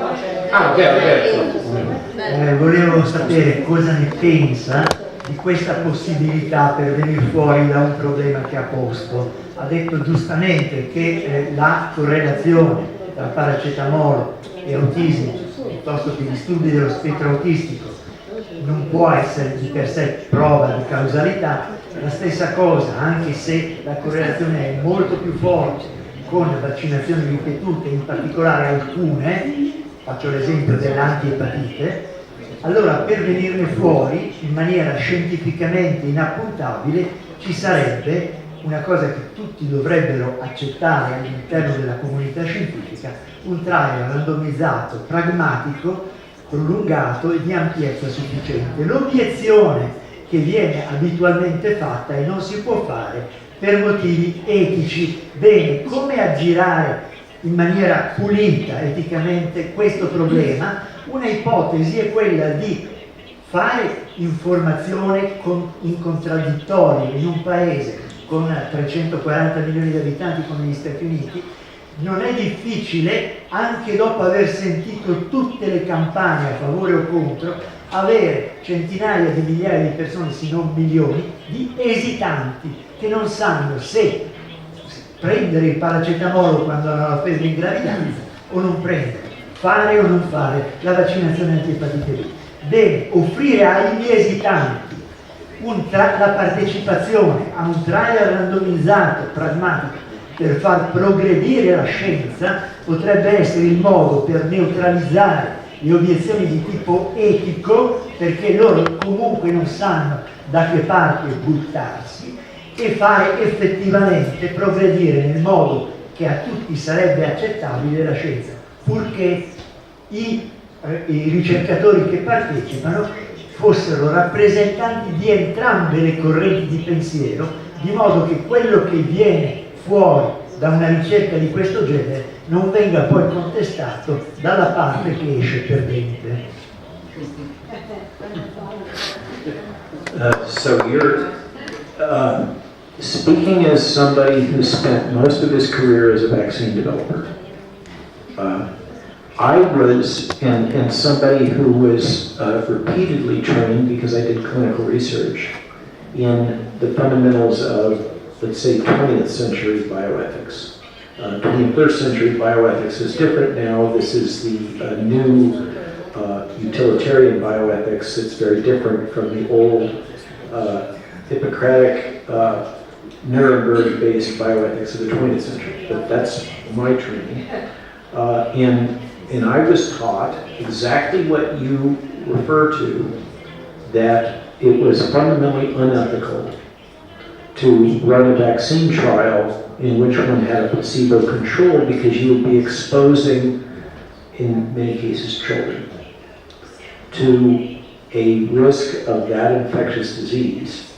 Volevo sapere cosa ne pensa di questa possibilità per venire fuori da un problema che ha posto. Ha detto giustamente che la correlazione tra paracetamolo e autismo, piuttosto che gli studi dello spettro autistico, non può essere di per sé prova di causalità. La stessa cosa, anche se la correlazione è molto più forte con vaccinazioni ripetute, in particolare alcune, faccio l'esempio dell'antiepatite, allora per venirne fuori in maniera scientificamente inappuntabile ci sarebbe una cosa che tutti dovrebbero accettare all'interno della comunità scientifica, un trial randomizzato, pragmatico, prolungato e di ampiezza sufficiente. L'obiezione che viene abitualmente fatta e non si può fare per motivi etici. Bene, come aggirare in maniera pulita eticamente questo problema? Una ipotesi è quella di fare informazione in contraddittorio in un paese con 340 milioni di abitanti come gli Stati Uniti. Non è difficile, anche dopo aver sentito tutte le campagne a favore o contro, avere centinaia di migliaia di persone, se non milioni, di esitanti che non sanno se prendere il paracetamolo quando hanno la febbre in gravidanza o non prendere, fare o non fare la vaccinazione antiepatite B. Bene, offrire agli esitanti la partecipazione a un trial randomizzato, pragmatico, per far progredire la scienza, potrebbe essere il modo per neutralizzare le obiezioni di tipo etico, perché loro comunque non sanno da che parte buttarsi, e fare effettivamente progredire nel modo che a tutti sarebbe accettabile la scienza, purché i ricercatori che partecipano fossero rappresentanti di entrambe le correnti di pensiero, di modo che quello che viene fuori da una ricerca di questo genere non venga poi contestato dalla parte che esce perdente. So you're speaking as somebody who spent most of his career as a vaccine developer. I was, and somebody who was repeatedly trained, because I did clinical research, in the fundamentals of, let's say, 20th century bioethics. 21st century bioethics is different now. This is the new utilitarian bioethics. It's very different from the old Hippocratic, Nuremberg-based bioethics of the 20th century. But that's my training. And I was taught exactly what you refer to, that it was fundamentally unethical to run a vaccine trial in which one had a placebo control, because you would be exposing, in many cases, children to a risk of that infectious disease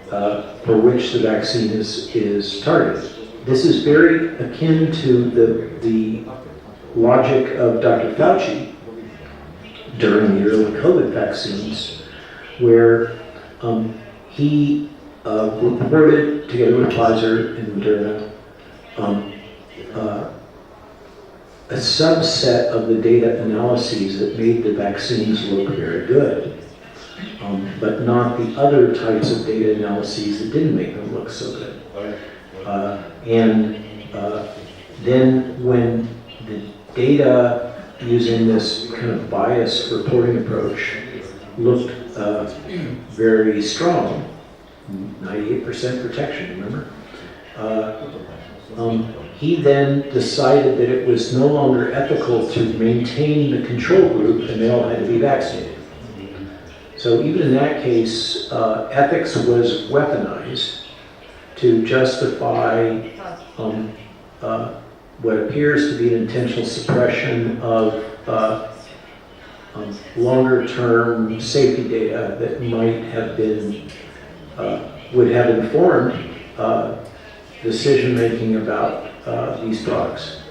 for which the vaccine is targeted. This is very akin to the logic of Dr. Fauci during the early COVID vaccines, where he reported, together with Pfizer and Moderna, a subset of the data analyses that made the vaccines look very good, but not the other types of data analyses that didn't make them look so good. Then when the data using this kind of biased reporting approach looked very strong, 98% protection, remember? He then decided that it was no longer ethical to maintain the control group, and they all had to be vaccinated. So even in that case, ethics was weaponized to justify what appears to be an intentional suppression of longer-term safety data that might have been, would have informed decision-making about these drugs.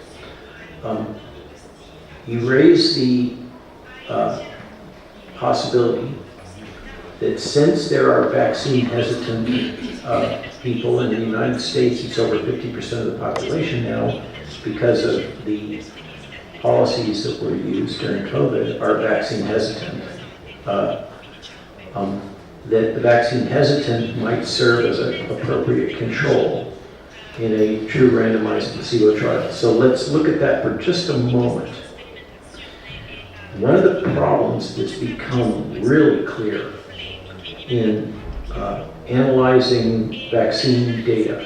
You raise the possibility that since there are vaccine-hesitant people in the United States, it's over 50% of the population now, because of the policies that were used during COVID, are vaccine hesitant. That the vaccine hesitant might serve as an appropriate control in a true randomized placebo trial. So let's look at that for just a moment. One of the problems that's become really clear in analyzing vaccine data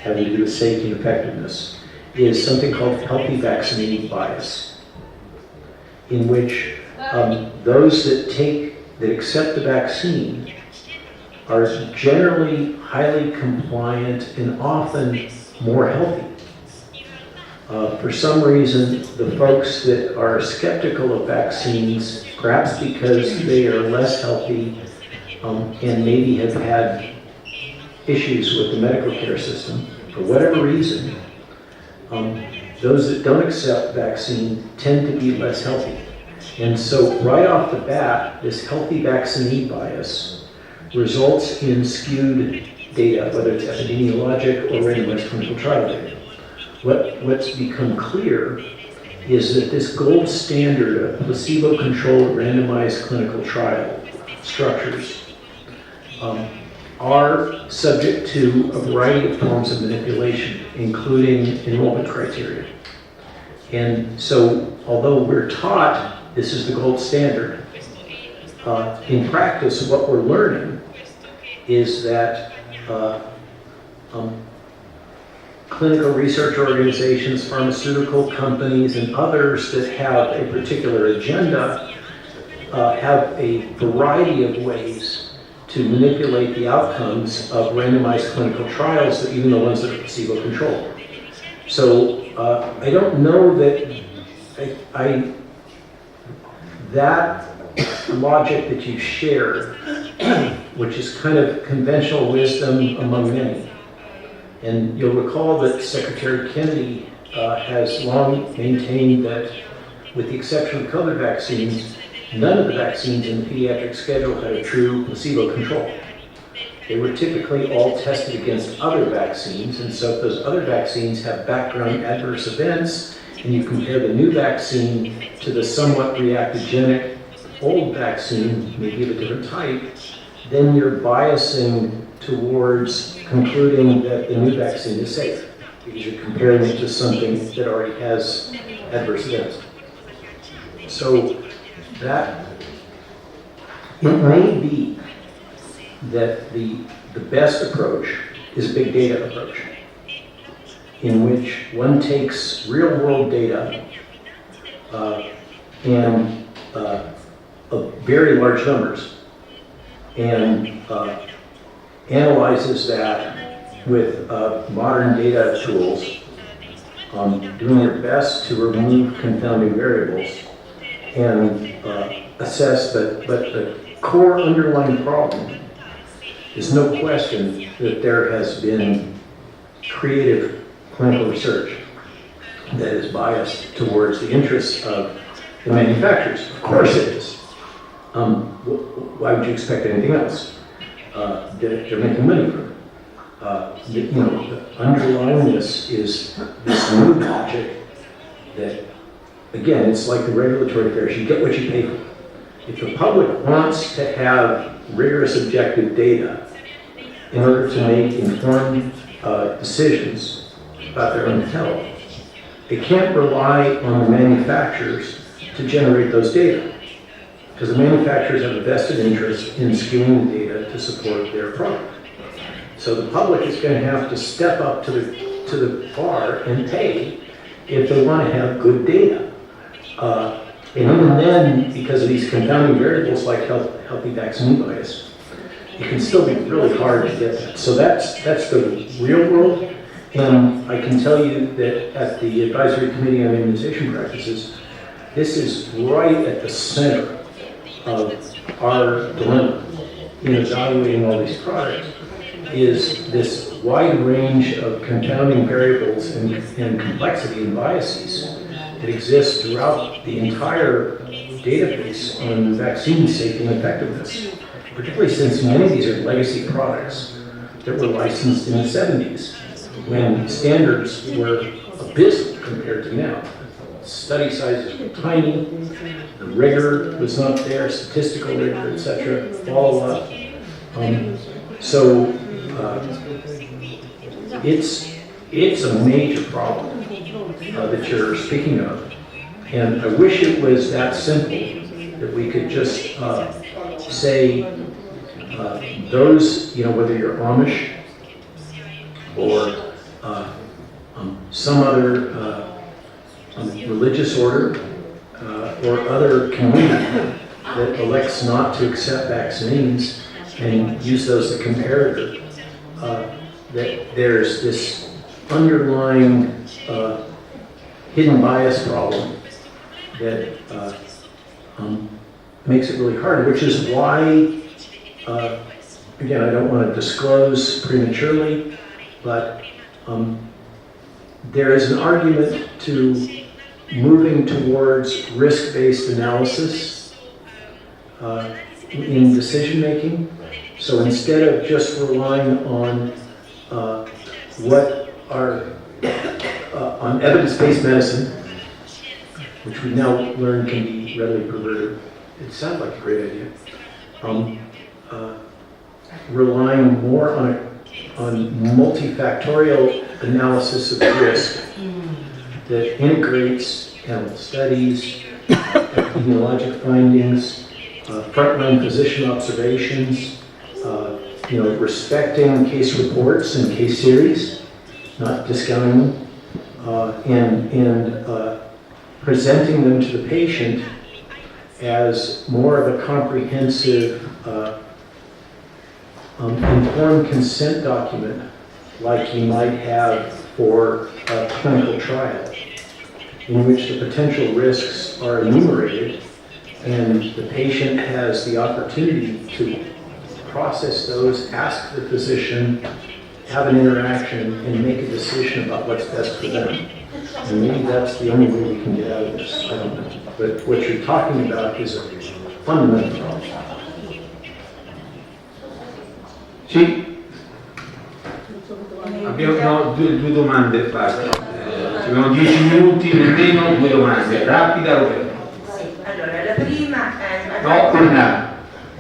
having to do with safety and effectiveness is something called healthy vaccinating bias, in which those that accept the vaccine are generally highly compliant and often more healthy. For some reason, the folks that are skeptical of vaccines, perhaps because they are less healthy and maybe have had issues with the medical care system, for whatever reason, those that don't accept vaccine tend to be less healthy. And so right off the bat, this healthy vaccinee bias results in skewed data, whether it's epidemiologic or randomized clinical trial data. What's become clear is that this gold standard of placebo-controlled randomized clinical trial structures are subject to a variety of forms of manipulation, including enrollment criteria. And so, although we're taught this is the gold standard, in practice, what we're learning is that clinical research organizations, pharmaceutical companies, and others that have a particular agenda have a variety of ways to manipulate the outcomes of randomized clinical trials, even the ones that are placebo-controlled. So I don't know that that logic that you shared, which is kind of conventional wisdom among many. And you'll recall that Secretary Kennedy has long maintained that, with the exception of COVID vaccines, none of the vaccines in the pediatric schedule had a true placebo control. They were typically all tested against other vaccines, and so if those other vaccines have background adverse events, and you compare the new vaccine to the somewhat reactogenic old vaccine, maybe of a different type, then you're biasing towards concluding that the new vaccine is safe, because you're comparing it to something that already has adverse events. So that it may be that the best approach is a big data approach, in which one takes real world data and of very large numbers and analyzes that with modern data tools, doing their best to remove confounding variables and assess but the core underlying problem is no question that there has been creative clinical research that is biased towards the interests of the manufacturers. Of course it is. Why would you expect anything else? They're making money from it. Underlying this is this new logic that, again, it's like the regulatory affairs. You get what you pay for. If the public wants to have rigorous objective data in order to make informed decisions about their own health, they can't rely on the manufacturers to generate those data, because the manufacturers have a vested interest in skewing the data to support their product. So the public is going to have to step up to the bar and pay if they want to have good data. And even then, because of these confounding variables like healthy vaccine bias, it can still be really hard to get that. So that's the real world. And I can tell you that at the Advisory Committee on Immunization Practices, this is right at the center of our dilemma in evaluating all these products, is this wide range of confounding variables and complexity and biases that exist throughout the entire database on vaccine safety and effectiveness, particularly since many of these are legacy products that were licensed in the 70s, when standards were abysmal compared to now. Study sizes were tiny, the rigor was not there, statistical rigor, etc., follow-up. It's a major problem that you're speaking of, and I wish it was that simple that we could just say those, whether you're Amish or some other religious order, or other community that elects not to accept vaccines and use those as a comparator, that there's this underlying hidden bias problem that makes it really hard, which is why, again, I don't want to disclose prematurely, but there is an argument to moving towards risk-based analysis in decision-making. So instead of just relying on on evidence-based medicine, which we now learn can be readily perverted, it sounds like a great idea, relying more on multifactorial analysis of risk that integrates animal studies, epidemiologic findings, frontline physician observations, respecting case reports and case series, not discounting them, and presenting them to the patient as more of a comprehensive informed consent document like you might have for a clinical trial, in which the potential risks are enumerated and the patient has the opportunity to process those, ask the physician, have an interaction, and make a decision about what's best for them. And maybe that's the only way we can get out of this, I don't know. But what you're talking about is a fundamental problem. Sì, abbiamo due domande fatte. Abbiamo 10 minuti nemmeno, 2 domande. Rapida o Allora, la prima è... no, una.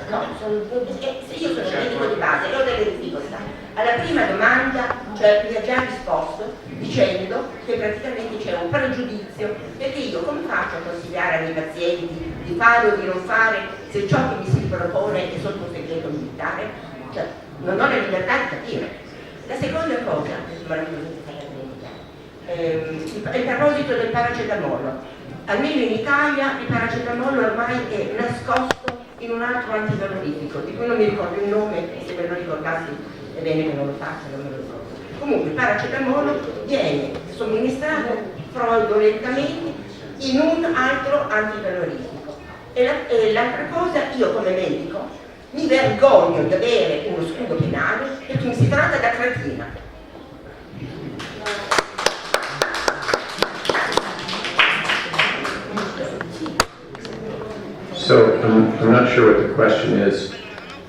No, io sono medico di base, ho delle difficoltà. Alla prima domanda, cioè, mi ha già risposto dicendo che praticamente c'è un pregiudizio, perché io come faccio a consigliare ai miei pazienti di fare o di non fare se ciò che mi si propone è sotto segreto militare? Cioè, non ho la libertà di capire. La seconda cosa, il proposito del paracetamolo. Almeno in Italia il paracetamolo ormai è nascosto in un altro antidolorifico, di cui non mi ricordo il nome, se me lo ricordassi è bene che non lo faccia, non me lo ricordo. Comunque il paracetamolo viene somministrato fraudolentemente in un altro antidolorifico. E l'altra cosa, io come medico mi vergogno di avere uno scudo penale perché mi si tratta da cretina. So I'm not sure what the question is.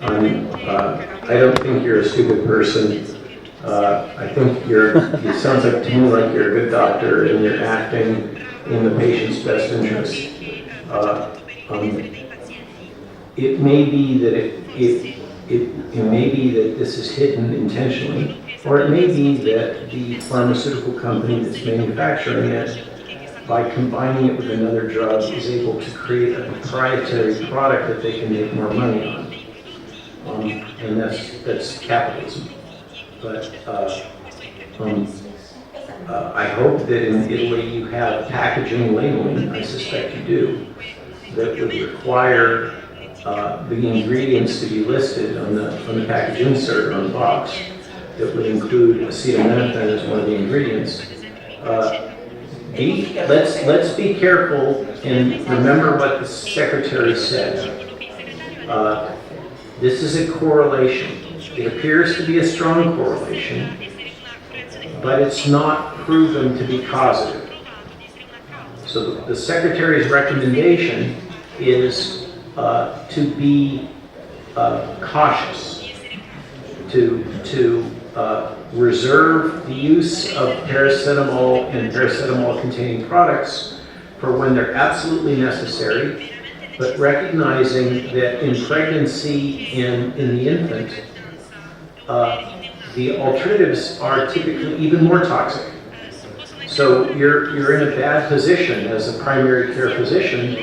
I don't think you're a stupid person. I think it sounds like to me like you're a good doctor and you're acting in the patient's best interest. It may be that it may be that this is hidden intentionally, or it may be that the pharmaceutical company that's manufacturing it, by combining it with another drug, is able to create a proprietary product that they can make more money on. And that's capitalism. But I hope that in Italy you have packaging labeling, I suspect you do, that would require the ingredients to be listed on the package insert on the box that would include acetaminophen as one of the ingredients. Let's be careful and remember what the secretary said. This is a correlation. It appears to be a strong correlation, but it's not proven to be causative. So the secretary's recommendation is to be cautious, to reserve the use of paracetamol and paracetamol-containing products for when they're absolutely necessary, but recognizing that in pregnancy and in the infant, the alternatives are typically even more toxic. So you're in a bad position as a primary care physician.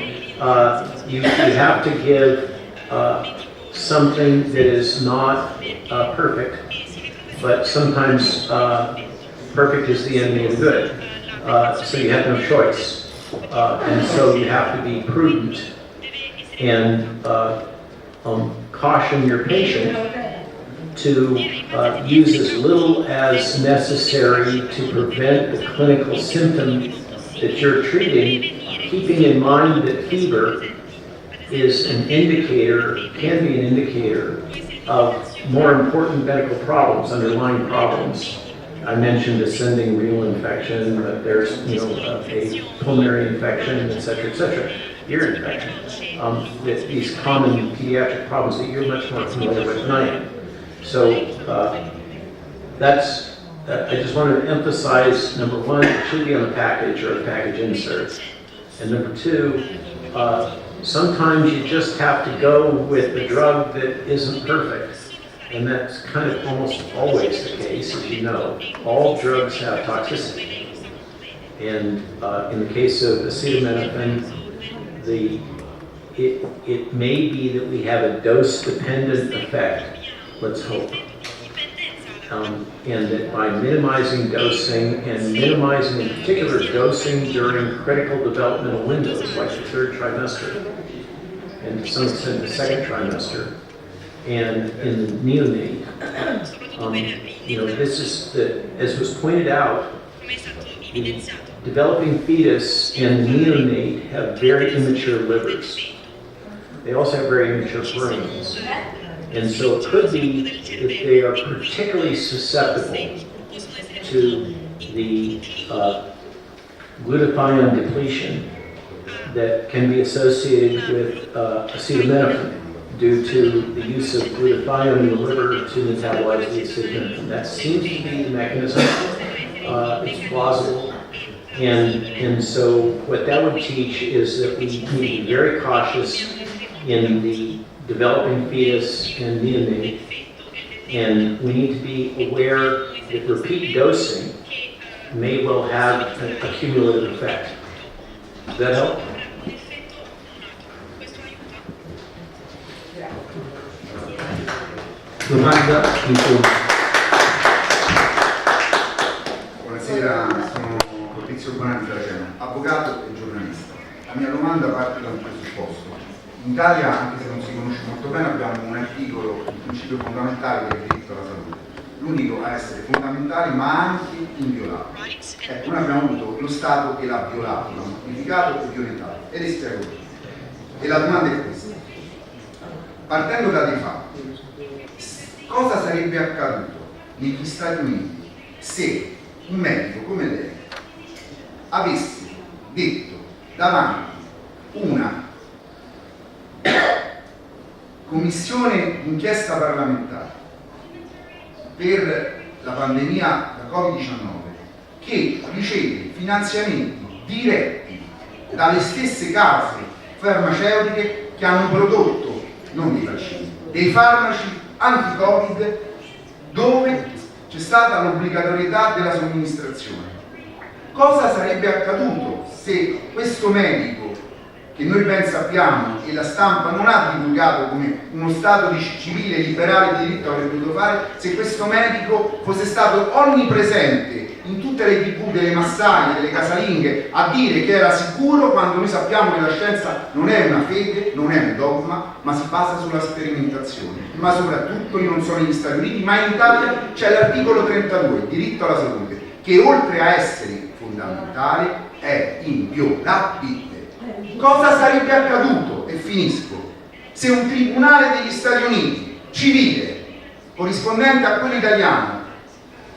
You have to give something that is not perfect, but sometimes perfect is the enemy of good. So you have no choice. And so you have to be prudent and caution your patient to use as little as necessary to prevent the clinical symptom that you're treating, keeping in mind that fever is an indicator, can be an indicator of more important medical problems, underlying problems. I mentioned ascending renal infection, but there's a pulmonary infection, et cetera, ear infection. These common pediatric problems that you're much more familiar with than I am. So I just wanted to emphasize, number one, it should be on the package or a package insert. And number two, sometimes you just have to go with a drug that isn't perfect. And that's kind of almost always the case, as you know. All drugs have toxicity. And in the case of acetaminophen, it may be that we have a dose-dependent effect, let's hope. And that by minimizing dosing, and minimizing in particular dosing during critical developmental windows, like the 3rd trimester, and to some extent the 2nd trimester, and in the neonate, this is as was pointed out, the developing fetus and neonate have very immature livers. They also have very immature brains. And so it could be that they are particularly susceptible to the glutathione depletion that can be associated with acetaminophen due to the use of glutathione in the liver to metabolize the acetaminophen. That seems to be the mechanism. It's plausible. And so what that would teach is that we need to be very cautious in the developing fetus and neonate, and we need to be aware that repeat dosing may well have a cumulative effect. Does that help? Domanda in fondo. Buonasera, sono Fabrizio Bonanni della Cena, avvocato e giornalista. La mia domanda parte da un presupposto. In Italia, anche se non si conosce molto bene, abbiamo un articolo, il principio fondamentale del diritto alla salute, l'unico a essere fondamentale ma anche inviolabile. Ecco, noi abbiamo avuto lo Stato che l'ha violato, l'ha modificato e violentato, ed è spiego. E la domanda è questa. Partendo da dei fatti, cosa sarebbe accaduto negli Stati Uniti se un medico come lei avesse detto davanti una commissione d'inchiesta parlamentare per la pandemia da Covid-19 che riceve finanziamenti diretti dalle stesse case farmaceutiche che hanno prodotto, non dei vaccini, dei farmaci anti-Covid, dove c'è stata l'obbligatorietà della somministrazione. Cosa sarebbe accaduto se questo medico, che noi ben sappiamo e la stampa non ha divulgato come uno Stato civile, liberale e diritto avrebbe dovuto fare, se questo medico fosse stato onnipresente in tutte le TV delle massaie, delle casalinghe, a dire che era sicuro, quando noi sappiamo che la scienza non è una fede, non è un dogma, ma si basa sulla sperimentazione. Ma soprattutto, io non sono negli Stati Uniti, ma in Italia c'è l'articolo 32, il diritto alla salute, che oltre a essere fondamentale è inviolabile. Cosa sarebbe accaduto, e finisco, se un tribunale degli Stati Uniti, civile, corrispondente a quello italiano,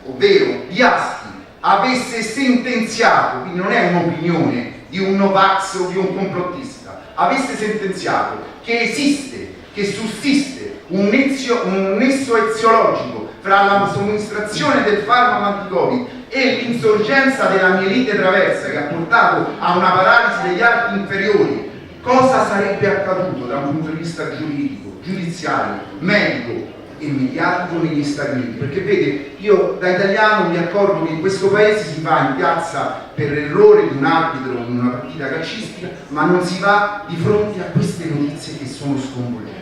ovvero Piasti, avesse sentenziato, quindi non è un'opinione di un Novax o di un complottista, avesse sentenziato che esiste, che sussiste un nesso eziologico fra la somministrazione del farmaco anti-Covid e l'insorgenza della mielite traversa che ha portato a una paralisi degli arti inferiori, cosa sarebbe accaduto da un punto di vista giuridico, giudiziario, medico e mediatico negli Stati Uniti? Perché vede, io da italiano mi accorgo che in questo paese si va in piazza per errore di un arbitro in una partita calcistica, ma non si va di fronte a queste notizie che sono sconvolgenti.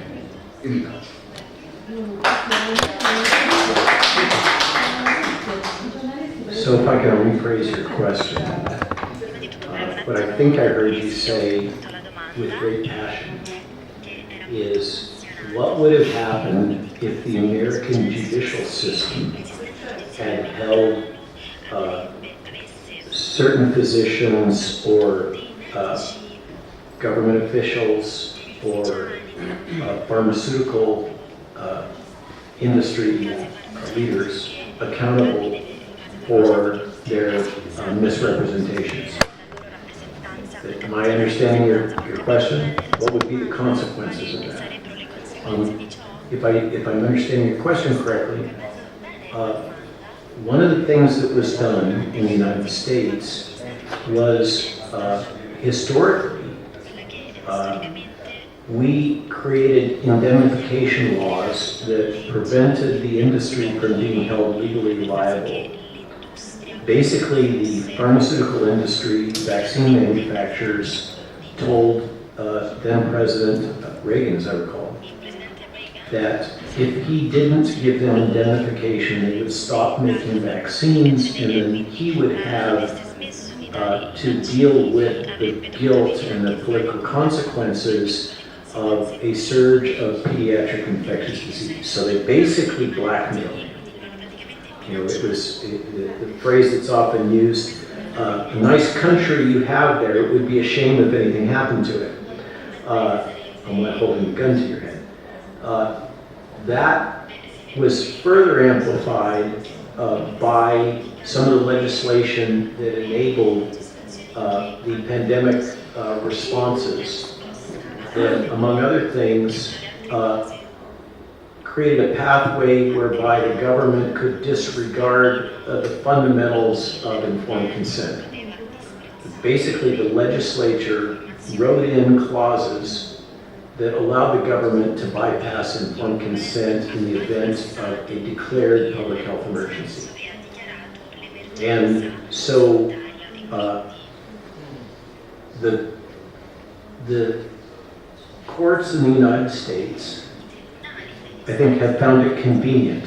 E mi taccio. So if I can rephrase your question, what I think I heard you say with great passion is, what would have happened if the American judicial system had held certain physicians or government officials or pharmaceutical industry leaders accountable for their misrepresentations? Am I understanding your question? What would be the consequences of that? If I'm understanding your question correctly, one of the things that was done in the United States was historically we created indemnification laws that prevented the industry from being held legally liable. Basically, the pharmaceutical industry, vaccine manufacturers, told then President Reagan, as I recall, that if he didn't give them indemnification, they would stop making vaccines, and then he would have to deal with the guilt and the political consequences of a surge of pediatric infectious disease. So they basically blackmailed him. You know, it was the phrase that's often used, a nice country you have there, it would be a shame if anything happened to it. I'm not holding a gun to your head. That was further amplified by some of the legislation that enabled the pandemic responses that, among other things, created a pathway whereby the government could disregard the fundamentals of informed consent. Basically, the legislature wrote in clauses that allowed the government to bypass informed consent in the event of a declared public health emergency. And so the courts in the United States, I think, have found it convenient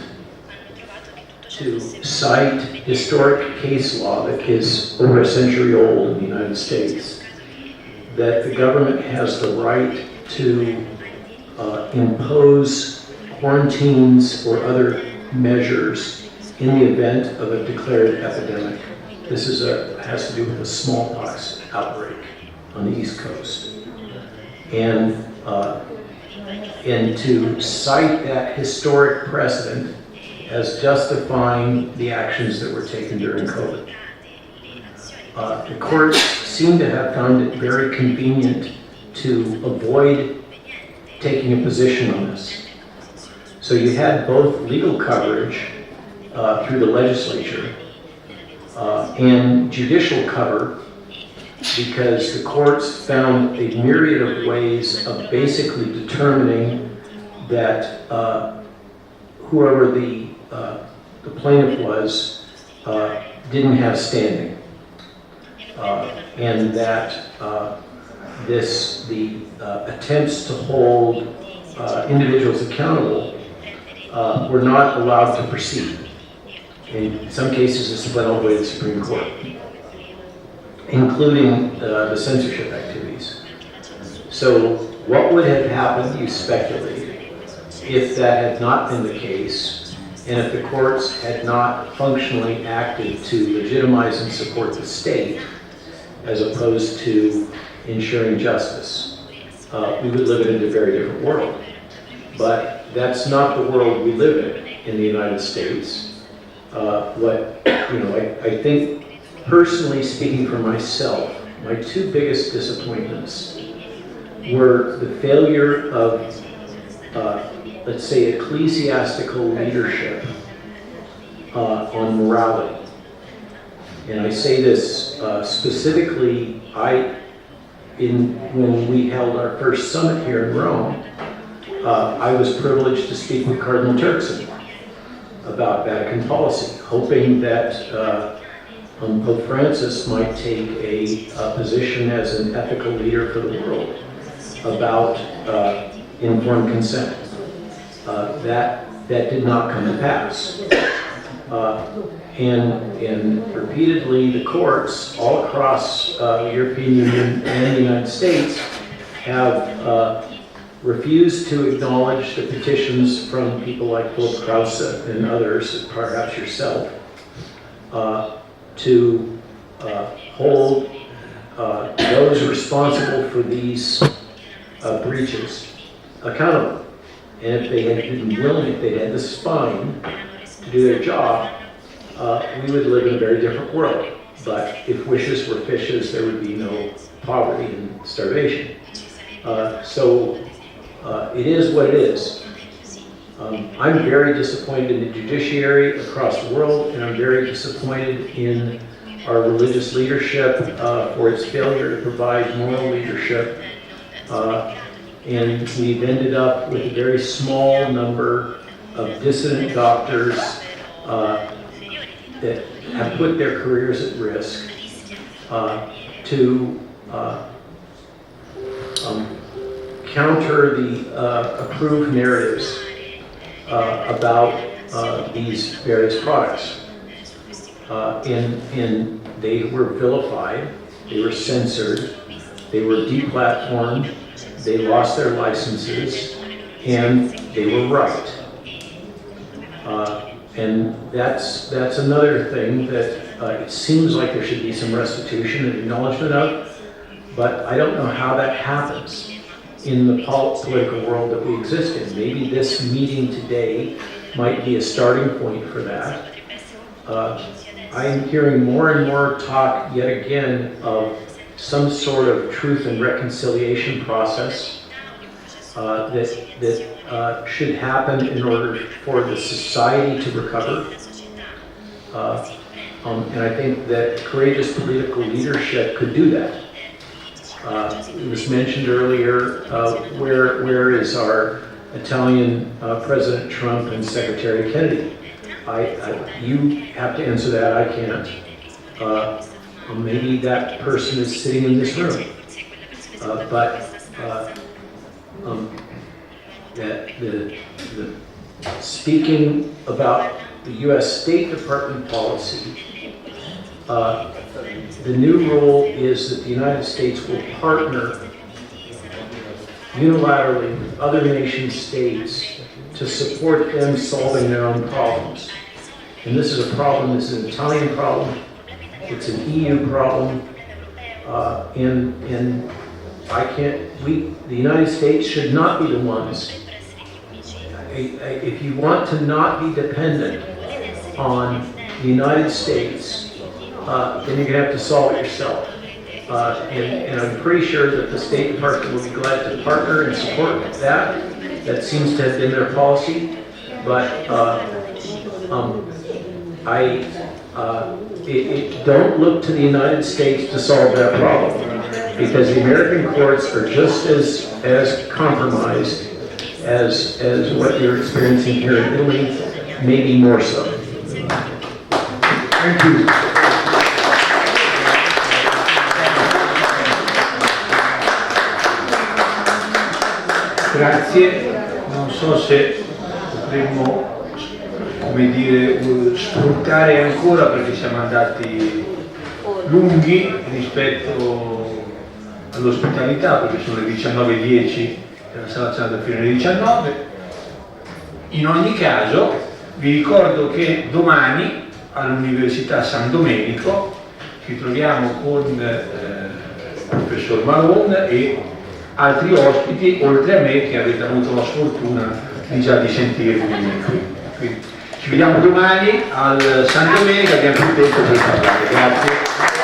to cite historic case law that is over a century old in the United States, that the government has the right to impose quarantines or other measures in the event of a declared epidemic. This has to do with a smallpox outbreak on the East Coast. And to cite that historic precedent as justifying the actions that were taken during COVID. The courts seem to have found it very convenient to avoid taking a position on this. So you had both legal coverage through the legislature and judicial cover, because the courts found a myriad of ways of basically determining that whoever the plaintiff was didn't have standing, and that the attempts to hold individuals accountable were not allowed to proceed. In some cases, this went all the way to the Supreme Court, including the censorship activities. So what would have happened, you speculate, if that had not been the case, and if the courts had not functionally acted to legitimize and support the state, as opposed to ensuring justice? We would live in a very different world. But that's not the world we live in the United States. I think, personally speaking for myself, my two biggest disappointments were the failure of, let's say, ecclesiastical leadership on morality. And I say this specifically, when we held our first summit here in Rome, I was privileged to speak with Cardinal Turkson about Vatican policy, hoping that Pope Francis might take a position as an ethical leader for the world about informed consent. That did not come to pass. And repeatedly, the courts all across the European Union and the United States have refused to acknowledge the petitions from people like Philip Krause and others, perhaps yourself, to hold those responsible for these breaches accountable. And if they had been willing, if they had the spine to do their job, we would live in a very different world. But if wishes were fishes, there would be no poverty and starvation. So it is what it is. I'm very disappointed in the judiciary across the world, and I'm very disappointed in our religious leadership for its failure to provide moral leadership. And we've ended up with a very small number of dissident doctors that have put their careers at risk to counter the approved narratives about these various products. And they were vilified, they were censored, they were deplatformed, they lost their licenses, and they were right. And that's another thing that it seems like there should be some restitution and acknowledgement of, but I don't know how that happens in the political world that we exist in. Maybe this meeting today might be a starting point for that. I'm hearing more and more talk yet again of some sort of truth and reconciliation process that should happen in order for the society to recover. And I think that courageous political leadership could do that. It was mentioned earlier, where is our Italian President Trump and Secretary Kennedy? You have to answer that, I can't. Maybe that person is sitting in this room. Speaking about the U.S. State Department policy, the new rule is that the United States will partner unilaterally with other nation states to support them solving their own problems. And this is a problem, this is an Italian problem, it's an EU problem, and the United States should not be the ones. If you want to not be dependent on the United States, then you're going to have to solve it yourself. And I'm pretty sure that the State Department will be glad to partner and support that. That seems to have been their policy. But don't look to the United States to solve that problem, because the American courts are just as compromised as what you're experiencing here in Italy, maybe more so. Thank you. Grazie, non so se potremmo, come dire, sfruttare ancora, perché siamo andati lunghi rispetto all'ospitalità, perché sono le 19:10 e la sala c'è da fino alle 19. In ogni caso vi ricordo che domani all'Università San Domenico ci troviamo con il professor Malone e altri ospiti, oltre a me, che avete avuto la sfortuna di sentirmi qui. Quindi ci vediamo domani al San Domenico, abbiamo più tempo per parlare. Grazie.